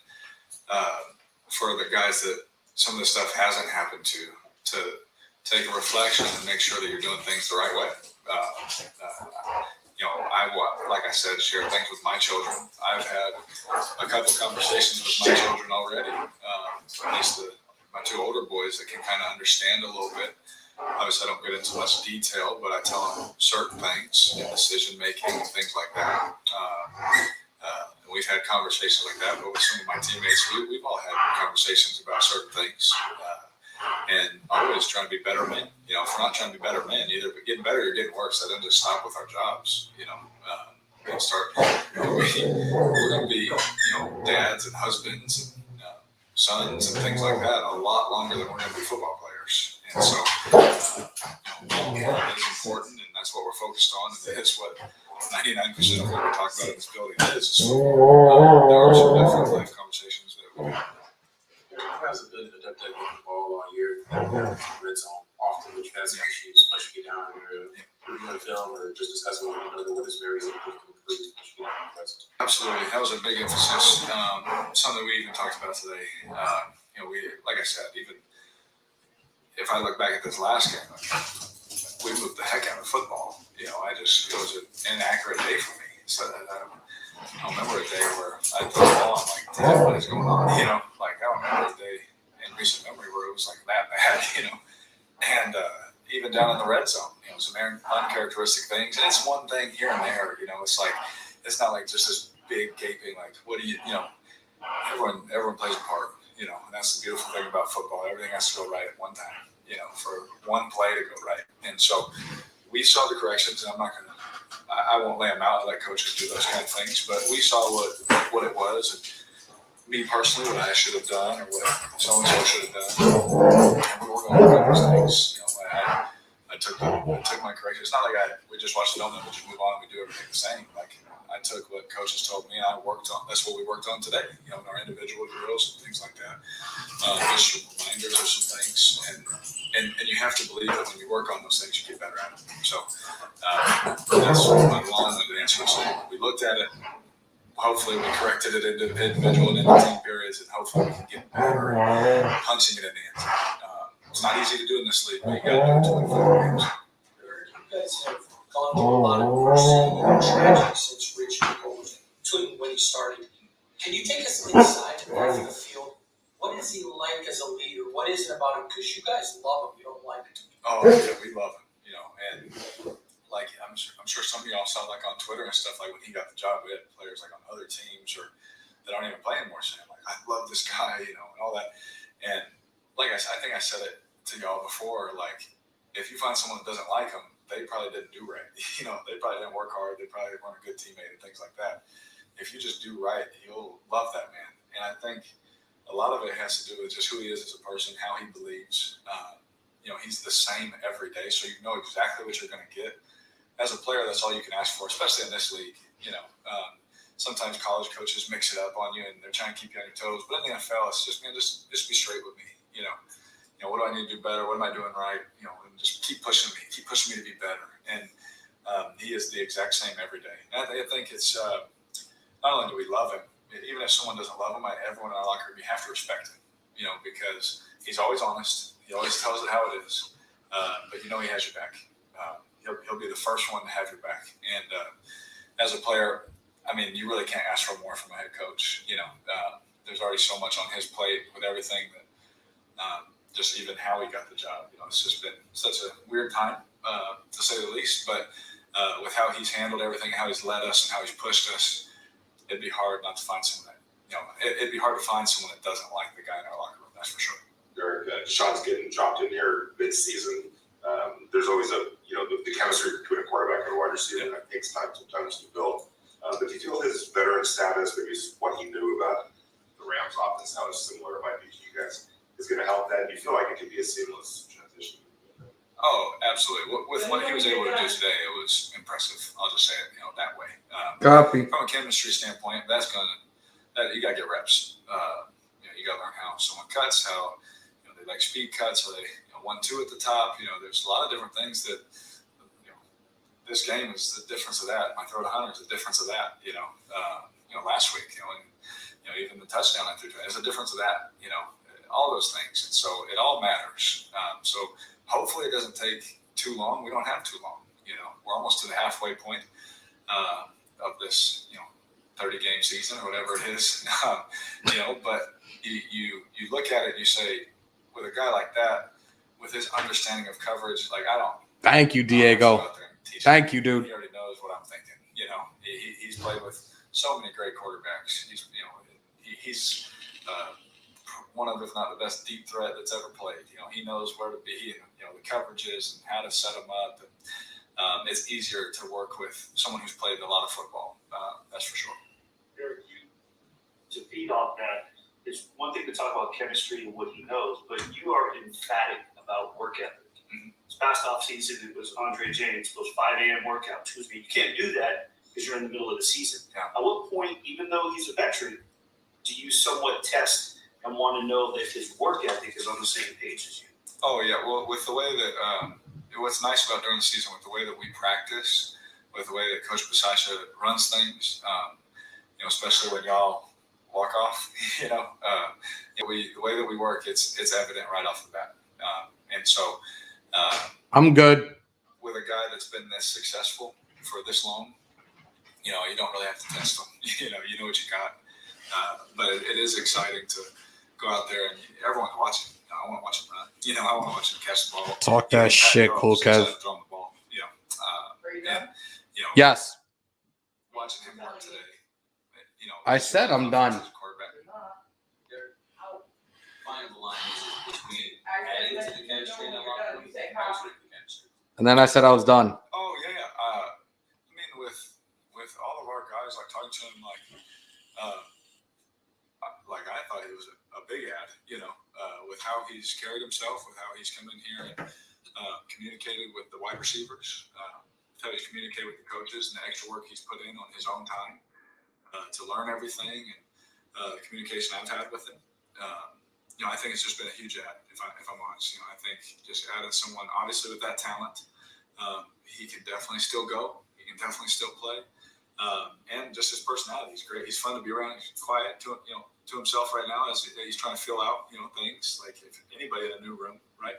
for the guys that some of this stuff hasn't happened to take a reflection and make sure that you're doing things the right way. You know, like I said, share things with my children. I've had a couple conversations with my children already, at least my two older boys that can kind of understand a little bit. Obviously, I don't get into much detail, but I tell them certain things in decision making and things like that. And we've had conversations like that, but with some of my teammates, we've all had conversations about certain things. And always trying to be better men. You know, if we're not trying to be better men, either we're getting better or you're getting worse. That doesn't just stop with our jobs. You know, we're going to be, you know, dads and husbands and sons and things like that a lot longer than we're going to be football players. And so, you know, it is important, and that's what we're focused on. And it's what 99% of what we talk about in this building is. There are some different life conversations that we have. Who has been adept at moving the ball all year? Red zone often, which has issues, especially down here, reviewing film or just discussing with one another what is very simple to improve, especially down the present. Absolutely, that was a big emphasis. Something we even talked about today. You know, like I said, even if I look back at this last game, we moved the heck out of football. You know, it was an inaccurate day for me. So I don't remember a day where I threw the ball. I'm like, damn, what is going on? You know, like I don't remember a day in recent memory where it was like that bad. You know, and even down in the red zone, you know, some uncharacteristic things. And it's one thing here and there. You know, it's not like just this big gaping like, what do you know? Everyone plays a part. You know, and that's the beautiful thing about football. Everything has to go right at one time. You know, for one play to go right. And so we saw the corrections, and I won't lay them out and let coaches do those kind of things, but we saw what it was, and me personally, what I should have done, or what so-and-so should have done. And we were going to do those things. You know, I took my corrections. It's not like we just watched the film and we just move on and we do everything the same. Like, I took what coaches told me and I worked on. That's what we worked on today, you know, in our individual drills and things like that. Just some reminders of some things. And you have to believe that when you work on those things, you get better at them. So that's my long-winded answer. So we looked at it. Hopefully we corrected it into individual and into team periods, and hopefully we can get better at punching it in the end zone. It's not easy to do in this league, but you got to do it 24 games. You guys have gone through a lot of adversity and tragedy since Rich between when he started. Can you take us inside off the field? What is he like as a leader? What is it about him? Because you guys love him. You don't like him. Oh, yeah, we love him, you know, and like I'm sure some of y'all saw like on Twitter and stuff, like when he got the job, we had players like on other teams or that aren't even playing more saying like, I love this guy, you know, and all that. And like I think I said it to y'all before, like if you find someone that doesn't like him, they probably didn't do right. You know, they probably didn't work hard. They probably weren't a good teammate and things like that. If you just do right, you'll love that man. And I think a lot of it has to do with just who he is as a person, how he believes. You know, he's the same every day, so you know exactly what you're going to get. As a player, that's all you can ask for, especially in this league. You know, sometimes college coaches mix it up on you, and they're trying to keep you on your toes. But in the NFL, it's just, man, just be straight with me. You know, what do I need to do better? What am I doing right? You know, and just keep pushing me to be better. And he is the exact same every day. And I think it's not only do we love him, even if someone doesn't love him, everyone in our locker room, you have to respect him. You know, because he's always honest. He always tells it how it is. But you know he has your back. He'll be the first one to have your back. And as a player, I mean, you really can't ask for more from a head coach. You know, there's already so much on his plate with everything that just even how he got the job. You know, it's just been such a weird time, to say the least. But with how he's handled everything, how he's led us and how he's pushed us, it'd be hard not to find someone that, you know, it'd be hard to find someone that doesn't like the guy in our locker room. That's for sure. Derek, DeSean's getting dropped in here mid-season. There's always the chemistry between a quarterback and a wide receiver that takes time sometimes to build. But do you feel his veteran status, maybe what he knew about the Rams offense, how similar it might be to you guys, is going to help that? Do you feel like it could be a seamless transition? Oh, absolutely. With what he was able to do today, it was impressive. I'll just say it, that way. Copy. From a chemistry standpoint, that's you got to get reps. You got to learn how someone cuts, how they like speed cuts, or they 1-2 at the top. There's a lot of different things that this game is the difference of that. My throw to Hunter is the difference of that. Last week, and even the touchdown I threw to is a difference of that. All those things, and so it all matters. So hopefully it doesn't take too long. We don't have too long. We're almost to the halfway point of this 30-game season or whatever it is. But you look at it and you say, with a guy like that, with his understanding of coverage, like I don't. Thank you, Diego. Thank you, dude. He already knows what I'm thinking. He's played with so many great quarterbacks. He's one of, if not the best deep threat that's ever played. He knows where to be and the coverages and how to set them up. And, it's easier to work with someone who's played a lot of football. That's for sure. Derek, to feed off that, it's one thing to talk about chemistry and what he knows, but you are emphatic about work ethic. Mm-hmm. This past offseason, it was Andre James, those 5 a.m. workouts. You can't do that because you're in the middle of the season. Yeah. At what point, even though he's a veteran, do you somewhat test and want to know that his work ethic is on the same page as you? Oh, yeah. Well, with the way that what's nice about during the season, with the way that we practice, with the way that Coach Bisaccia runs things, especially when y'all walk off, the way that we work, it's evident right off the bat. And so I'm good. With a guy that's been this successful for this long, you don't really have to test him. You know what you got. But it is exciting to go out there and everyone's watching. I want to watch him run. I want to watch him catch the ball. Talk that shit, cool, Kev. Throwing the ball. Yes. Watching him work today. I said I'm done. How fine of a line is it between adding to the chemistry and unlocking the chemistry? And then I said I was done. Oh yeah. With all of our guys, like talking to him, like I thought he was a big ad. With how he's carried himself, with how he's come in here and communicated with the wide receivers, how he's communicated with the coaches, and the extra work he's put in on his own time to learn everything, and the communication I've had with him. I think it's just been a huge ad, if I'm honest. I think just adding someone, obviously with that talent, he can definitely still go. He can definitely still play. And just his personality is great. He's fun to be around. He's quiet to himself right now as he's trying to fill out, things like if anybody in a new room, right?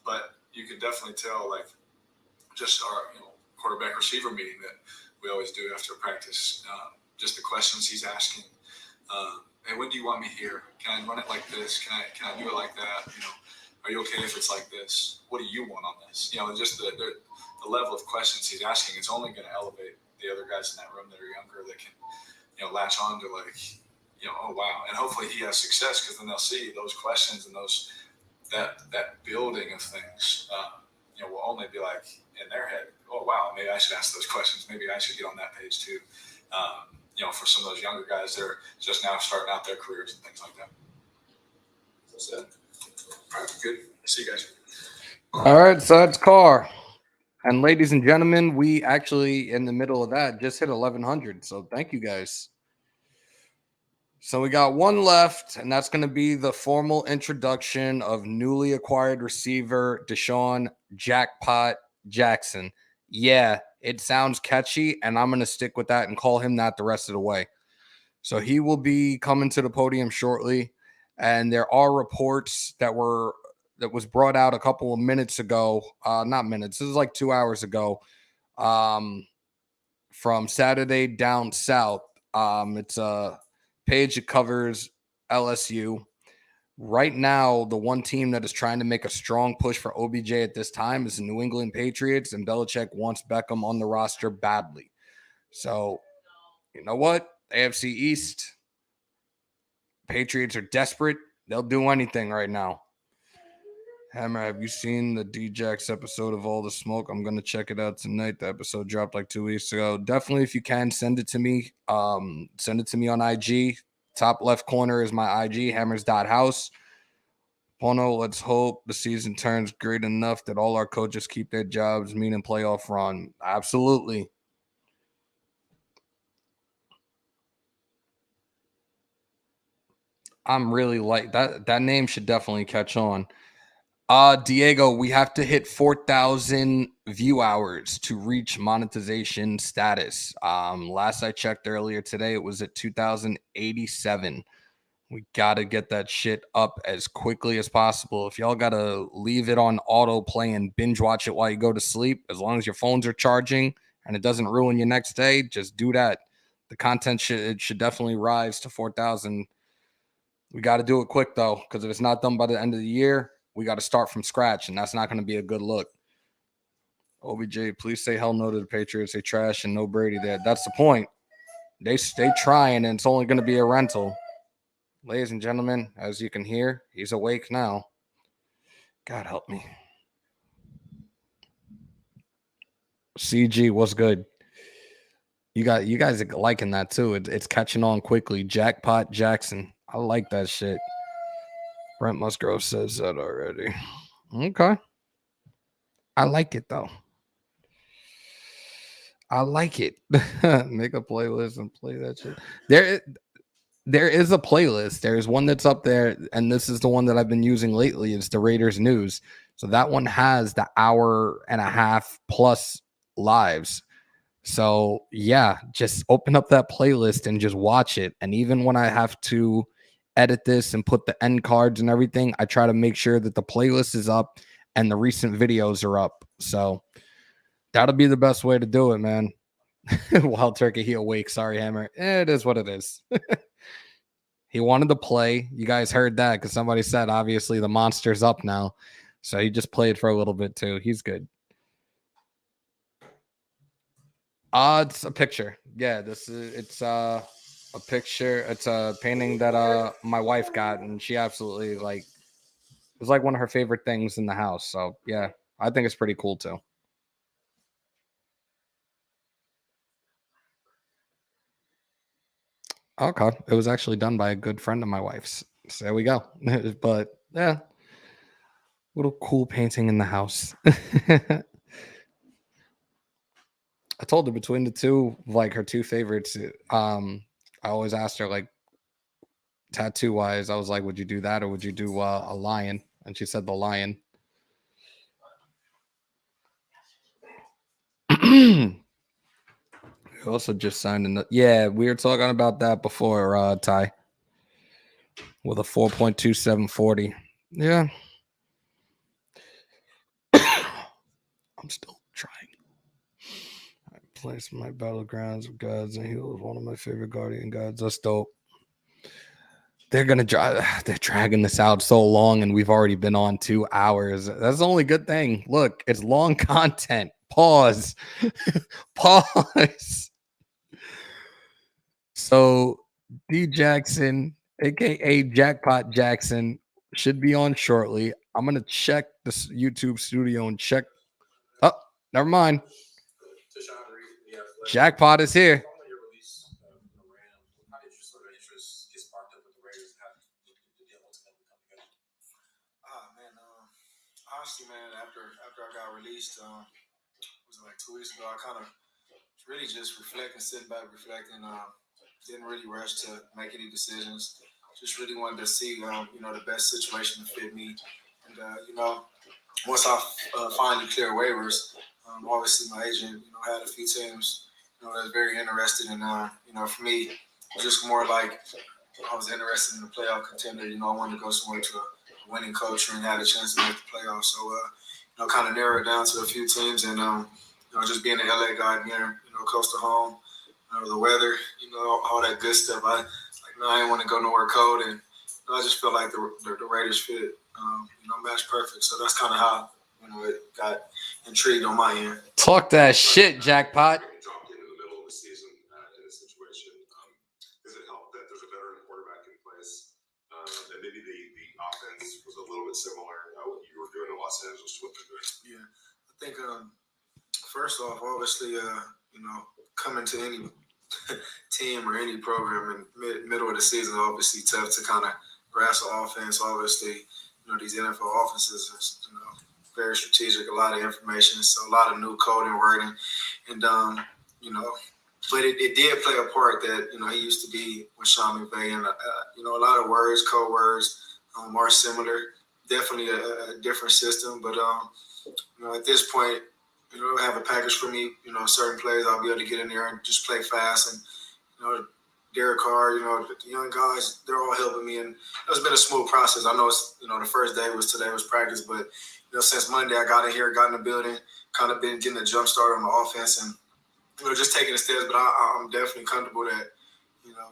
But you can definitely tell, like, just our, quarterback receiver meeting that we always do after practice, just the questions he's asking. Hey, when do you want me here? Can I run it like this? Can I do it like that? Are you okay if it's like this? What do you want on this? Just the level of questions he's asking, it's only going to elevate the other guys in that room that are younger that can, latch on to oh wow, and hopefully he has success because then they'll see those questions and that building of things. Will only be like in their head. Oh wow, maybe I should ask those questions. Maybe I should get on that page too. For some of those younger guys, they're just now starting out their careers and things like that. That's it. All right, good. See you guys. All right, so that's Carr. And ladies and gentlemen, we actually, in the middle of that, just hit 1,100. So thank you guys. So we got one left, and that's going to be the formal introduction of newly acquired receiver DeSean Jackpot Jackson. Yeah, it sounds catchy, and I'm going to stick with that and call him that the rest of the way. So he will be coming to the podium shortly, and there are reports that was brought out a couple of minutes ago. Not minutes. This is like 2 hours ago. From Saturday Down South. It's a page that covers LSU. Right now, the one team that is trying to make a strong push for OBJ at this time is the New England Patriots, and Belichick wants Beckham on the roster badly. So, you know what? AFC East, Patriots are desperate. They'll do anything right now. Hammer, have you seen the D-Jax episode of All the Smoke? I'm going to check it out tonight. The episode dropped like 2 weeks ago. Definitely, if you can, send it to me. Send it to me on IG. Top left corner is my IG, Hammers.House. Pono, let's hope the season turns great enough that all our coaches keep their jobs, meaning playoff run. Absolutely. I'm really like that. That name should definitely catch on. Diego, we have to hit 4,000 view hours to reach monetization status. Last I checked earlier today, it was at 2,087. We got to get that shit up as quickly as possible. If y'all got to leave it on autoplay and binge watch it while you go to sleep, as long as your phones are charging and it doesn't ruin your next day, just do that. The content should definitely rise to 4,000. We got to do it quick, though, because if it's not done by the end of the year, we got to start from scratch, and that's not going to be a good look. OBJ, please say hell no to the Patriots. They trash and no Brady there. That's the point. They trying, and it's only going to be a rental. Ladies and gentlemen, as you can hear, he's awake now. God help me. CG, what's good? You guys are liking that too. It's catching on quickly. Jackpot Jackson. I like that shit. Brent Musgrove says that already. Okay. I like it though. I like it. Make a playlist and play that shit. There is a playlist. There's one that's up there, and this is the one that I've been using lately. It's the Raiders News. So that one has the 1.5 plus lives. So yeah, just open up that playlist and just watch it. And even when I have to edit this and put the end cards and everything, I try to make sure that the playlist is up and the recent videos are up. So that'll be the best way to do it, man. Wild Turkey, he awake. Sorry, Hammer. It is what it is. He wanted to play. You guys heard that because somebody said, obviously, the monster's up now. So he just played for a little bit, too. He's good. It's a picture. Yeah, it's a picture. It's a painting that my wife got, and she absolutely it was like one of her favorite things in the house. So yeah, I think it's pretty cool too. Okay, it was actually done by a good friend of my wife's. So there we go. But yeah, little cool painting in the house. I told her between the two, like her two favorites. I always asked her, like, tattoo wise, I was like, would you do that or would you do a lion? And she said the lion. We also just signed in. Yeah, we were talking about that before, Ty. With a 4.2740. Yeah. I'm still trying. I place my battlegrounds of gods, and he was one of my favorite guardian gods. That's dope. They're gonna they're dragging this out so long, and we've already been on 2 hours. That's the only good thing. Look, it's long content. Pause. Pause. So D Jackson, aka Jackpot Jackson, should be on shortly. I'm gonna check this YouTube studio and check. Oh, never mind. Jackpot is here. Honestly, man, after I got released, was it like 2 weeks ago? I kind of really just sitting back, reflecting. Didn't really rush to make any decisions. Just really wanted to see, the best situation to fit me. And once I finally cleared waivers, obviously my agent, had a few teams, that was very interested in. For me, it was just more like I was interested in the playoff contender. I wanted to go somewhere to a winning culture and had a chance to make the playoffs. So, kind of narrow it down to a few teams, and just being an LA guy, being close to home, the weather, all that good stuff. I didn't want to go nowhere cold, and I just felt like the Raiders fit, matched perfect. So that's kind of how it got intrigued on my end. Talk that shit, Jackpot. Dropped in the middle of the season in a situation. Does it help that there's a veteran quarterback in place? That maybe the offense was a little bit similar what you were doing in Los Angeles to what they're doing? Yeah, I think first off, obviously, coming to any team or any program in middle of the season, obviously tough to kind of grasp the offense. Obviously, these NFL offenses are very strategic, a lot of information, so a lot of new code and wording, and but it did play a part that, he used to be with Sean McVay, and, a lot of code words are similar. Definitely a different system, but, at this point, have a package for me, certain plays, I'll be able to get in there and just play fast. And, Derek Carr, the young guys, they're all helping me. And it's been a smooth process. I know it's, the first day today was practice, but, since Monday I got in here, got in the building, kind of been getting a jump start on the offense and, just taking the steps. But I'm definitely comfortable that,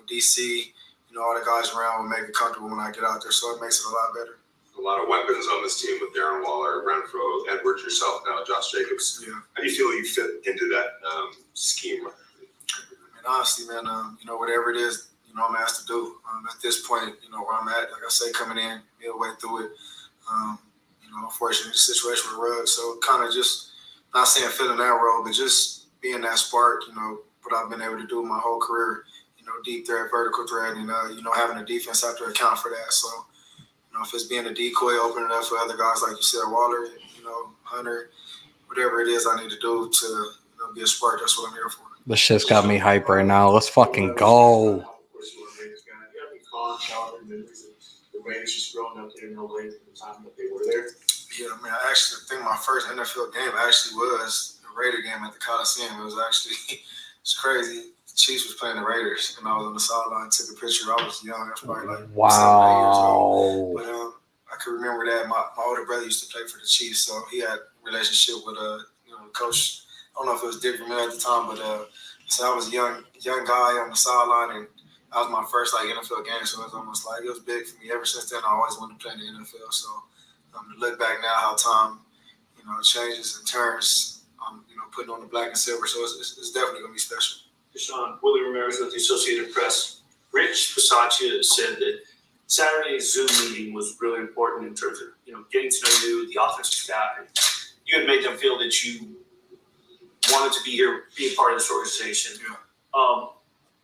DC, all the guys around will make it comfortable when I get out there. So it makes it a lot better. A lot of weapons on this team with Darren Waller, Renfro, Edwards, yourself now, Josh Jacobs. Yeah. How do you feel you fit into that scheme? And honestly, man, whatever it is, I'm asked to do. At this point, where I'm at, like I say, coming in midway through it, unfortunately, the situation with Ruggs. So kind of just, not saying filling that role, but just being that spark, what I've been able to do my whole career, deep threat, vertical threat, and, having a defense have to account for that. So, if it's being a decoy, opening it up for other guys, like you said, Waller, Hunter, whatever it is I need to do to be a spark, that's what I'm here for. This shit's got me hype right now. Let's fucking go. Of course, you want to make this guy. You have any fond childhood memories of the Raiders just growing up there in LA at the time that they were there? Yeah, I actually think my first NFL game actually was the Raider game at the Coliseum. It was actually, it's crazy. The Chiefs was playing the Raiders, and I was on the sideline, took a picture. I was young. I was probably like 7 or 8 years old. But I can remember that. My older brother used to play for the Chiefs, so he had a relationship with the coach. I don't know if it was Dick Vermeil at the time, but so I was a young guy on the sideline, and that was my first NFL game. So it was almost like it was big for me. Ever since then, I always wanted to play in the NFL. So to look back now, how time changes and turns, putting on the black and silver. So it's definitely gonna be special. DeSean, Willie Ramirez with the Associated Press. Rich Bisaccia said that Saturday's Zoom meeting was really important in terms of getting to know you, the offensive staff, and you had made them feel that you wanted to be here, be a part of this organization. Yeah.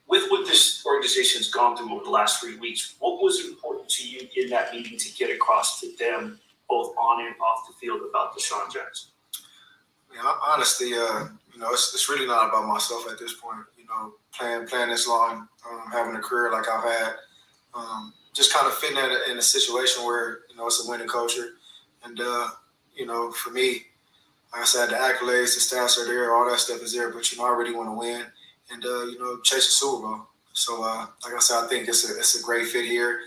With what this organization has gone through over the last 3 weeks, what was important to you in that meeting to get across to them, both on and off the field, about DeSean Jackson? Yeah, honestly, it's really not about myself at this point. Playing this long, having a career like I've had, just kind of fitting in a situation where it's a winning culture, and for me, like I said, the accolades, the stats are there, all that stuff is there, but I really want to win and chase a Super Bowl. So like I said, I think it's a great fit here.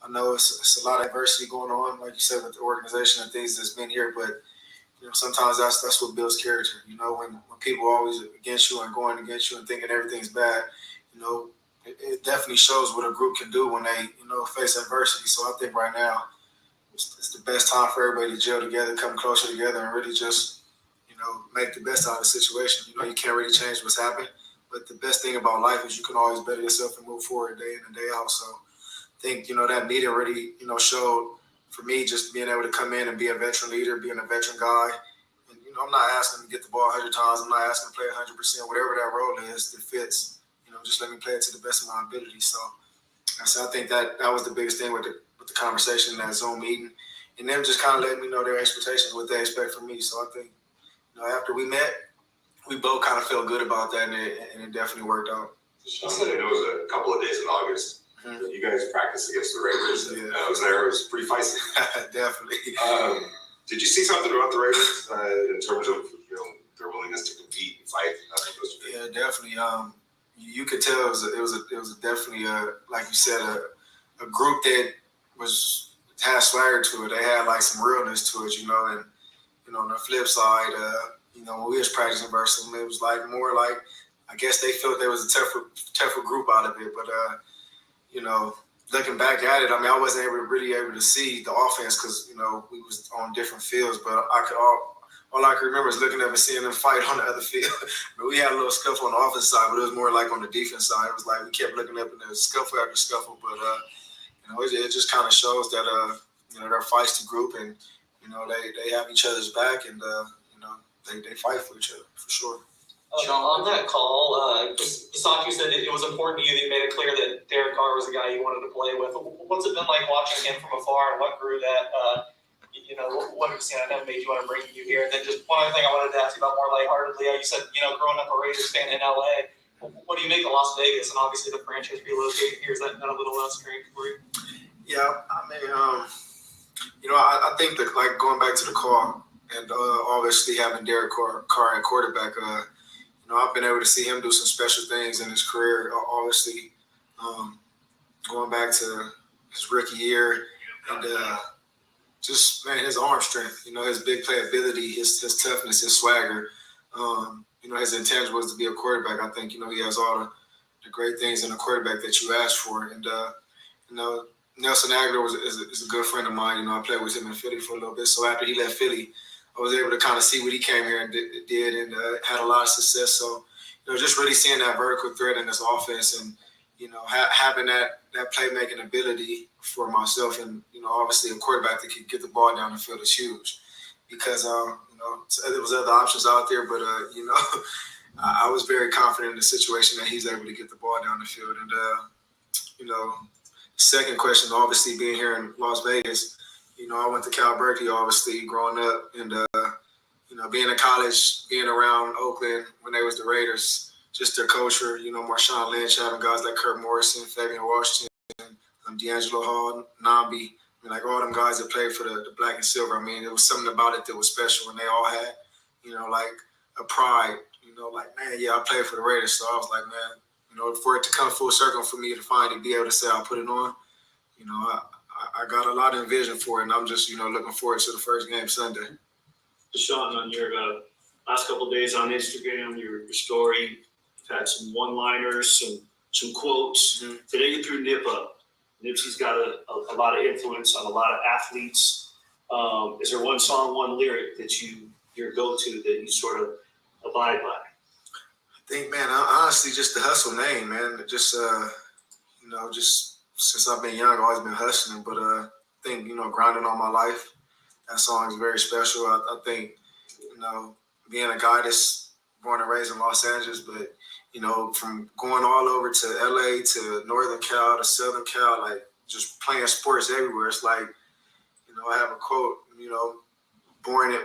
I know it's a lot of adversity going on, like you said, with the organization and things that's been here, but sometimes that's what builds character. When people are always against you and going against you and thinking everything's bad, it definitely shows what a group can do when they, face adversity. So I think right now it's the best time for everybody to gel together, come closer together, and really just, make the best out of the situation. You can't really change what's happened, but the best thing about life is you can always better yourself and move forward day in and day out. So I think, that meeting really, showed for me just being able to come in and be a veteran leader, being a veteran guy. And, I'm not asking to get the ball 100 times. I'm not asking to play 100%, whatever that role is that fits. Just let me play it to the best of my ability. So I think that was the biggest thing with the conversation in that Zoom meeting. And them just kind of letting me know their expectations, what they expect from me. So I think, after we met, we both kind of felt good about that, and it definitely worked out. Sean, I know it was a couple of days in August. Mm-hmm. You guys practiced against the Raiders. And, I was there. It was pretty feisty. Definitely. Did you see something about the Raiders in terms of their willingness to compete and fight? Yeah, definitely. You could tell it was definitely like you said, a group that had swagger to it. They had some realness to it, and on the flip side, when we was practicing versus them, it was more like I guess they felt there was a tougher group out of it. But looking back at it, I wasn't really able to see the offense because we was on different fields. But all I can remember is looking up and seeing them fight on the other field. But we had a little scuffle on the offense side, but it was more like on the defense side. It was like we kept looking up and there was scuffle after scuffle. But it just kind of shows that they're a feisty group and they have each other's back and they fight for each other for sure. On that call, Bisaccia said it was important to you that you made it clear that Derek Carr was the guy you wanted to play with. What's it been like watching him from afar, and what grew that? What have you seen? I know made you want to bring you here. And then just one other thing I wanted to ask you about more lightheartedly. You said growing up a Raiders fan in LA, What do you make of Las Vegas and obviously the franchise relocating here? Is that a little less strange for you? Yeah, I mean, I think that like going back to the call and obviously having Derek Carr at quarterback, I've been able to see him do some special things in his career. Obviously, going back to his rookie year and just man, his arm strength, his big playability, his toughness, his swagger, his intangibles to be a quarterback. I think he has all the great things in a quarterback that you ask for, and Nelson Aguilar is a good friend of mine. I played with him in Philly for a little bit. So after he left Philly, I was able to kind of see what he came here and did and had a lot of success. So, just really seeing that vertical threat in this offense and, having that playmaking ability for myself and, obviously a quarterback that can get the ball down the field is huge because, there was other options out there, but, I was very confident in the situation that he's able to get the ball down the field. And, second question, obviously being here in Las Vegas, I went to Cal Berkeley, obviously growing up, and being in college, being around Oakland when they was the Raiders, just their culture, Marshawn Lynch, having guys like Kurt Morrison, Fabian Washington, D'Angelo Hall, Nambi, like all them guys that played for the black and silver. I mean, there was something about it that was special, and they all had, like a pride, like, man, yeah, I played for the Raiders, so I was like, man, for it to come full circle for me to finally be able to say I put it on, I got a lot of vision for it, and I'm just, looking forward to the first game Sunday. DeSean, on your last couple of days on Instagram, your story, you've had some one-liners, some quotes. Mm-hmm. Today you threw Nip up. Nipsey's got a lot of influence on a lot of athletes. Is there one song, one lyric that your go-to that you sort of abide by? I think, man, honestly, just the hustle name, man. Just, just since I've been young, I've always been hustling. But I think, grinding all my life, that song is very special. I think, being a guy that's born and raised in Los Angeles, but, from going all over to LA to Northern Cal to Southern Cal, like just playing sports everywhere. It's like, I have a quote, born in,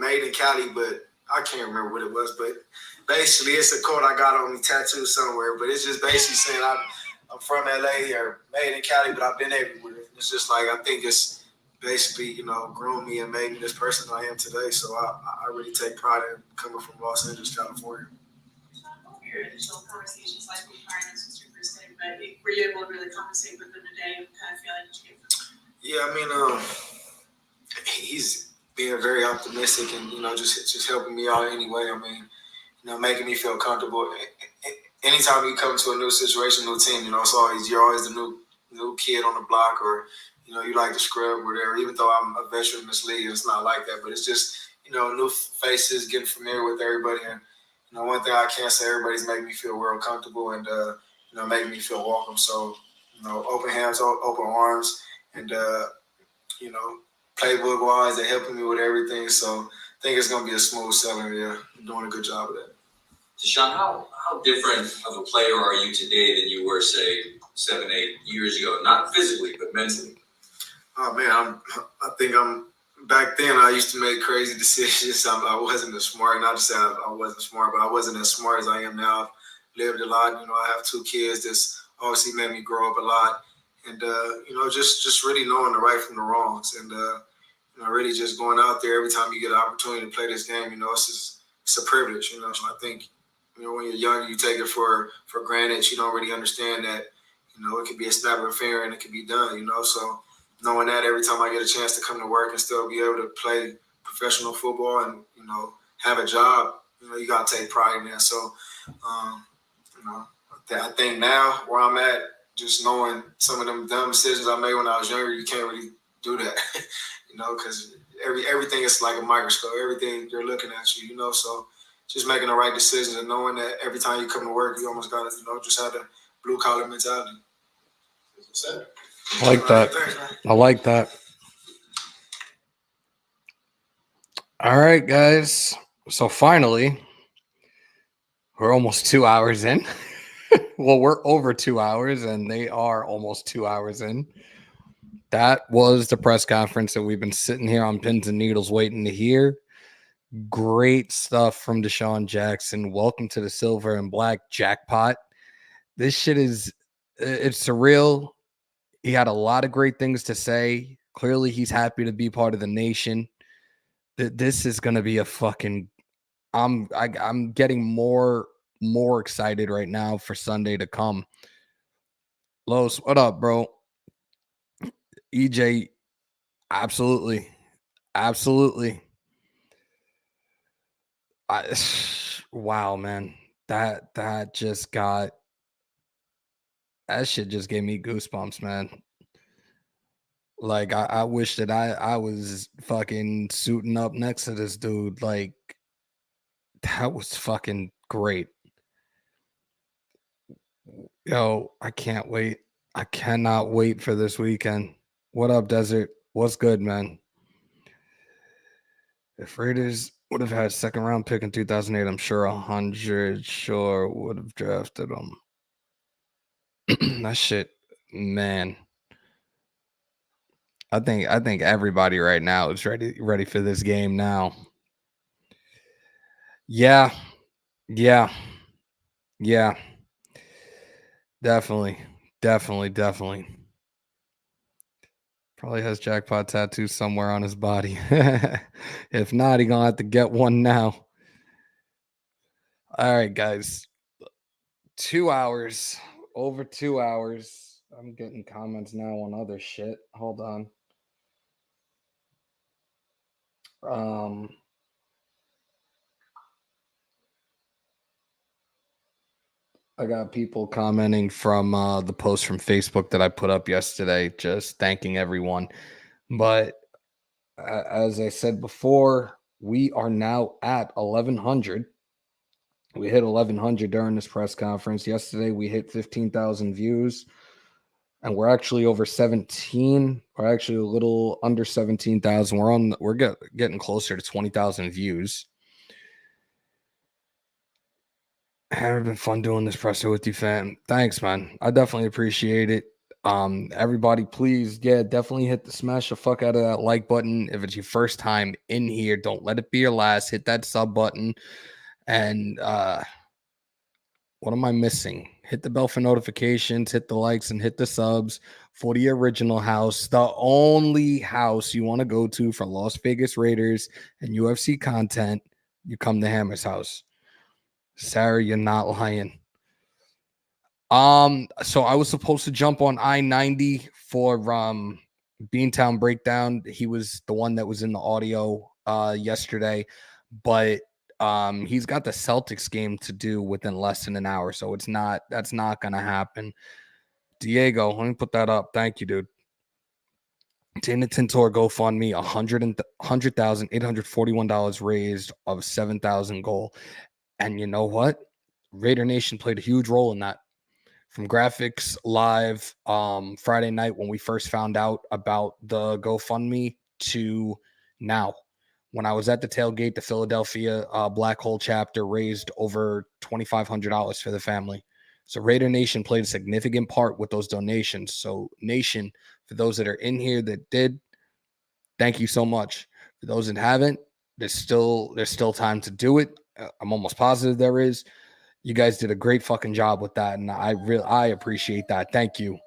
made in Cali, but I can't remember what it was, but basically it's a quote I got on me tattooed somewhere, but it's just basically saying I'm from LA or made in Cali, but I've been everywhere. It's just like, I think it's basically, groomed me and made me this person I am today. So I really take pride in coming from Los Angeles, California. What were your initial conversations like with parents? This was your first day, but were you able to really conversate with them today and kind of feeling that you get from them? Yeah, I mean, he's being very optimistic and, just helping me out anyway. I mean, making me feel comfortable. Anytime you come to a new situation, new team, you're always the new kid on the block or, you like to scrub or whatever, even though I'm a veteran in this league, it's not like that. But it's just, new faces, getting familiar with everybody. And, one thing I can say, everybody's making me feel real comfortable and, making me feel welcome. So, open hands, open arms, and, playbook-wise, they're helping me with everything. So I think it's going to be a smooth sailing. Yeah, I'm doing a good job of that. DeSean, how different of a player are you today than you were, say, 7, 8 years ago? Not physically, but mentally. Oh, man, I think back then I used to make crazy decisions. I wasn't as smart. Not to say I wasn't smart, but I wasn't as smart as I am now. I've lived a lot. I have 2 kids that's obviously made me grow up a lot. And, just really knowing the right from the wrongs. And, really just going out there every time you get an opportunity to play this game, it's a privilege, So I think, when you're young, you take it for granted. You don't really understand that, it could be a snap of a finger and it could be done, So knowing that every time I get a chance to come to work and still be able to play professional football and, have a job, you got to take pride in that. So, I think now where I'm at, just knowing some of them dumb decisions I made when I was younger, you can't really do that, because everything is like a microscope. Everything they're looking at you, So just making the right decisions and knowing that every time you come to work, you almost got to, just have the blue collar mentality. I like that. I like that. All right, guys. So finally, we're almost 2 hours in. Well, we're over 2 hours, and they are almost 2 hours in. That was the press conference that we've been sitting here on pins and needles waiting to hear. Great stuff from DeSean Jackson. Welcome to the Silver and Black Jackpot. This shit it's surreal. He had a lot of great things to say. Clearly, he's happy to be part of the nation. This is gonna be a fucking. I'm getting more excited right now for Sunday to come. Los, what up, bro? EJ, absolutely. Wow, man. That shit just gave me goosebumps, man. Like I wish that I was fucking suiting up next to this dude. Like that was fucking great. Yo, I can't wait. I cannot wait for this weekend. What up, Desert? What's good, man? If Raiders would have had a second round pick in 2008, I'm sure 100 sure would have drafted them. That shit, man. I think everybody right now is ready for this game now. Yeah. Definitely. Probably has jackpot tattoos somewhere on his body. If not, he gonna have to get one now. All right, guys. 2 hours. Over 2 hours. I'm getting comments now on other shit. Hold on. I got people commenting from the post from Facebook that I put up yesterday, just thanking everyone. But as I said before, we are now at 1,100. We hit 1,100 during this press conference. Yesterday, we hit 15,000 views, and we're actually over 17. We're actually a little under 17,000. We're getting closer to 20,000 views. It's been fun doing this presser with you, fam. Thanks, man. I definitely appreciate it. Everybody, please, definitely smash the fuck out of that like button. If it's your first time in here, don't let it be your last. Hit that sub button. And what am I missing? Hit the bell for notifications, hit the likes, and hit the subs for the original house, the only house you want to go to for Las Vegas Raiders and UFC content. You come to Hammers.House. Sarah, you're not lying. So I was supposed to jump on I-90 for Beantown Breakdown. He was the one that was in the audio yesterday, but he's got the Celtics game to do within less than an hour, so that's not gonna happen. Diego, let me put that up. Thank you, dude. Dana Tintor GoFundMe, $100,841 raised of 7,000 goal. And you know what? Raider Nation played a huge role in that. From graphics live Friday night when we first found out about the GoFundMe to now. When I was at the tailgate, the Philadelphia Black Hole chapter raised over $2,500 for the family. So Raider Nation played a significant part with those donations. So Nation, for those that are in here that did, thank you so much. For those that haven't, there's still time to do it. I'm almost positive there is. You guys did a great fucking job with that, and I appreciate that. Thank you.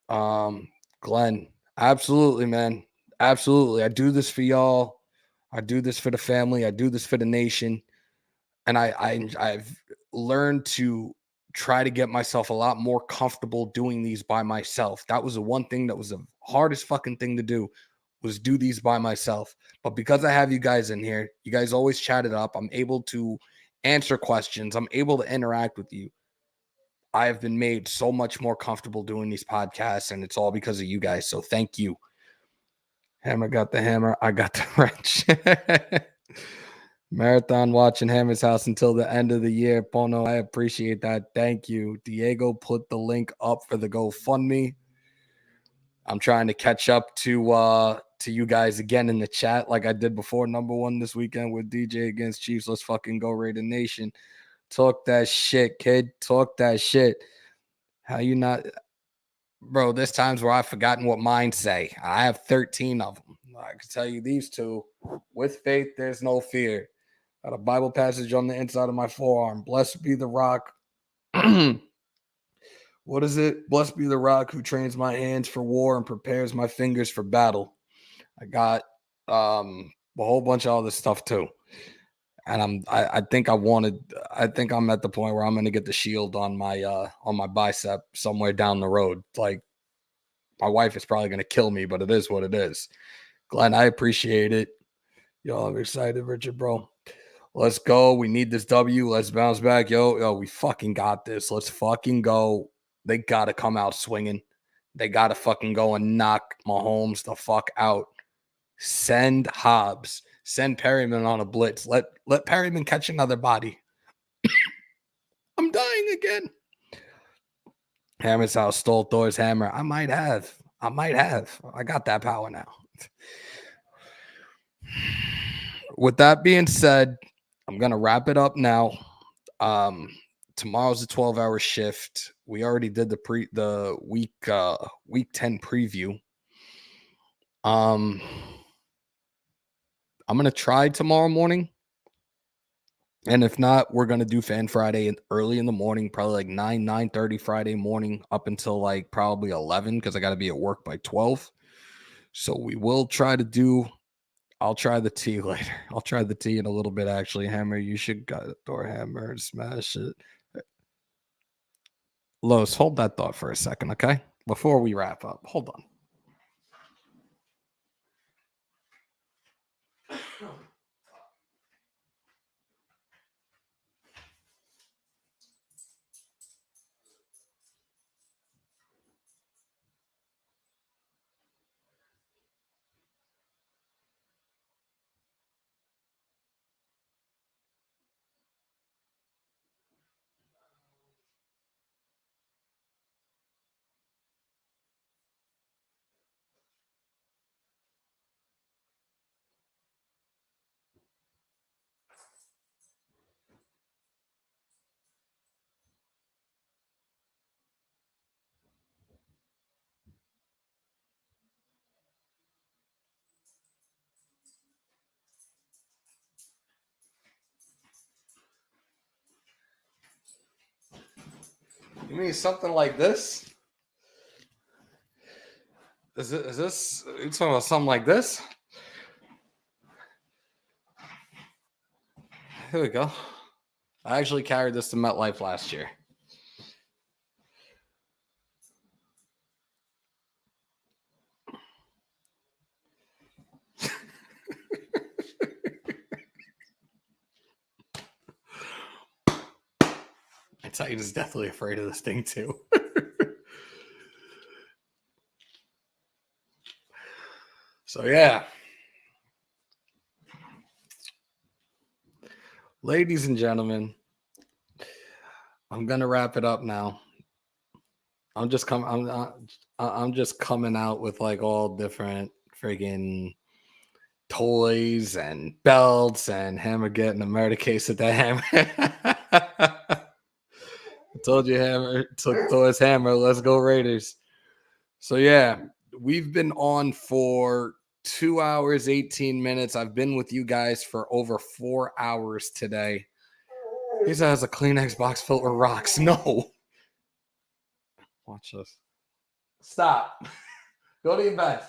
Glenn, absolutely, man. Absolutely. I do this for y'all. I do this for the family. I do this for the nation. And I've learned to try to get myself a lot more comfortable doing these by myself. That was the one thing that was the hardest fucking thing to do, was do these by myself. But because I have you guys in here, you guys always chat it up. I'm able to answer questions. I'm able to interact with you. I have been made so much more comfortable doing these podcasts, and it's all because of you guys. So thank you. Hammer got the hammer. I got the wrench. Marathon watching Hammers.House until the end of the year. Pono, I appreciate that. Thank you. Diego put the link up for the GoFundMe. I'm trying to catch up to you guys again in the chat like I did before. Number one this weekend with DJ against Chiefs. Let's fucking go, Raider Nation. Talk that shit, kid. Talk that shit. How you not... Bro, there's times where I've forgotten what mine say. I have 13 of them. I can tell you these two. With faith, there's no fear. Got a Bible passage on the inside of my forearm. Blessed be the rock. What is it? Blessed be the rock who trains my hands for war and prepares my fingers for battle. I got a whole bunch of other stuff too. And I think I'm at the point where I'm gonna get the shield on my bicep somewhere down the road. Like, my wife is probably gonna kill me, but it is what it is. Glenn, I appreciate it. Yo, I'm excited, Richard, bro. Let's go. We need this W. Let's bounce back. Yo, we fucking got this. Let's fucking go. They gotta come out swinging. They gotta fucking go and knock Mahomes the fuck out. Send Hobbs. Send Perryman on a blitz. Let Perryman catch another body. I'm dying again. Hammers.House stole Thor's hammer. I might have. I got that power now. With that being said, I'm gonna wrap it up now. Tomorrow's a 12-hour shift. We already did the week 10 preview. I'm gonna try tomorrow morning, and if not, we're gonna do Fan Friday early in the morning, probably like 9:30 Friday morning up until like probably 11 because I got to be at work by 12. So we will try to do. I'll try the tea later. I'll try the tea in a little bit. Actually, Hammer, you should got Thor hammer and smash it. Lois, hold that thought for a second, okay? Before we wrap up, hold on. You mean something like this? Is this? You talking about something like this? Here we go. I actually carried this to MetLife last year. Titan is definitely afraid of this thing too. So yeah, ladies and gentlemen, I'm gonna wrap it up now. I'm just coming out with like all different friggin' toys and belts and Hammer getting a murder case at that hammer. I told you, Hammer took Thor's hammer. Let's go Raiders. So yeah, we've been on for 2 hours, 18 minutes. I've been with you guys for over 4 hours today. He has a Kleenex box filled with rocks. No. Watch this. Stop. Go to your bed.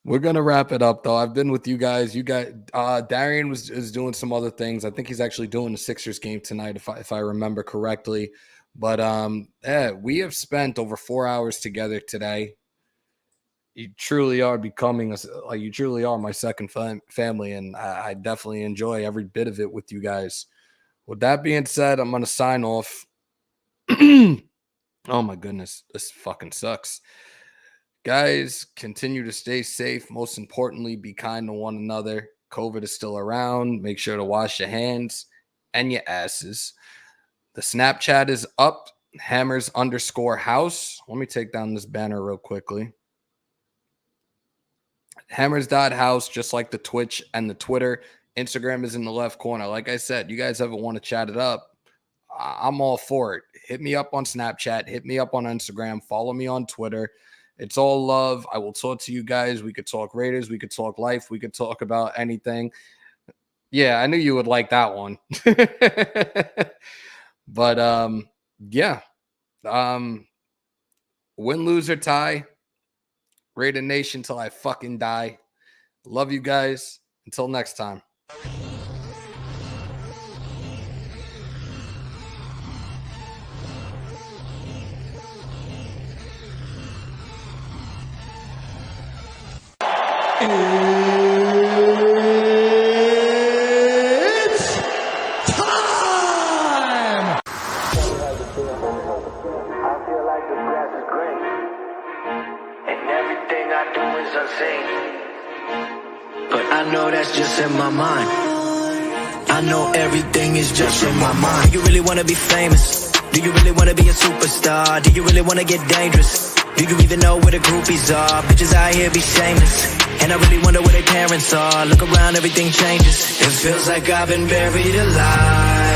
We're gonna wrap it up though. I've been with you guys. Darian is doing some other things. I think he's actually doing the Sixers game tonight, if I remember correctly. But yeah, we have spent over 4 hours together today. You truly are you truly are my second family, and I definitely enjoy every bit of it with you guys. With that being said, I'm gonna sign off. Oh my goodness, this fucking sucks. Guys, continue to stay safe. Most importantly, be kind to one another. COVID is still around. Make sure to wash your hands and your asses. The Snapchat is up. Hammers_house. Let me take down this banner real quickly. Hammers.house, just like the Twitch and the Twitter. Instagram is in the left corner. Like I said, you guys ever want to chat it up, I'm all for it. Hit me up on Snapchat. Hit me up on Instagram. Follow me on Twitter. It's all love. I will talk to you guys. We could talk Raiders. We could talk life. We could talk about anything. Yeah, I knew you would like that one. But yeah. Win, lose, or tie. Raider Nation till I fucking die. Love you guys. Until next time. It's time! I feel like the grass is green, and everything I do is unseen. But I know that's just in my mind. I know everything is just in my mind. Do you really wanna be famous? Do you really wanna be a superstar? Do you really wanna get dangerous? Do you even know where the groupies are? Bitches out here be shameless, and I really wonder where their parents are. Look around, everything changes. It feels like I've been buried alive.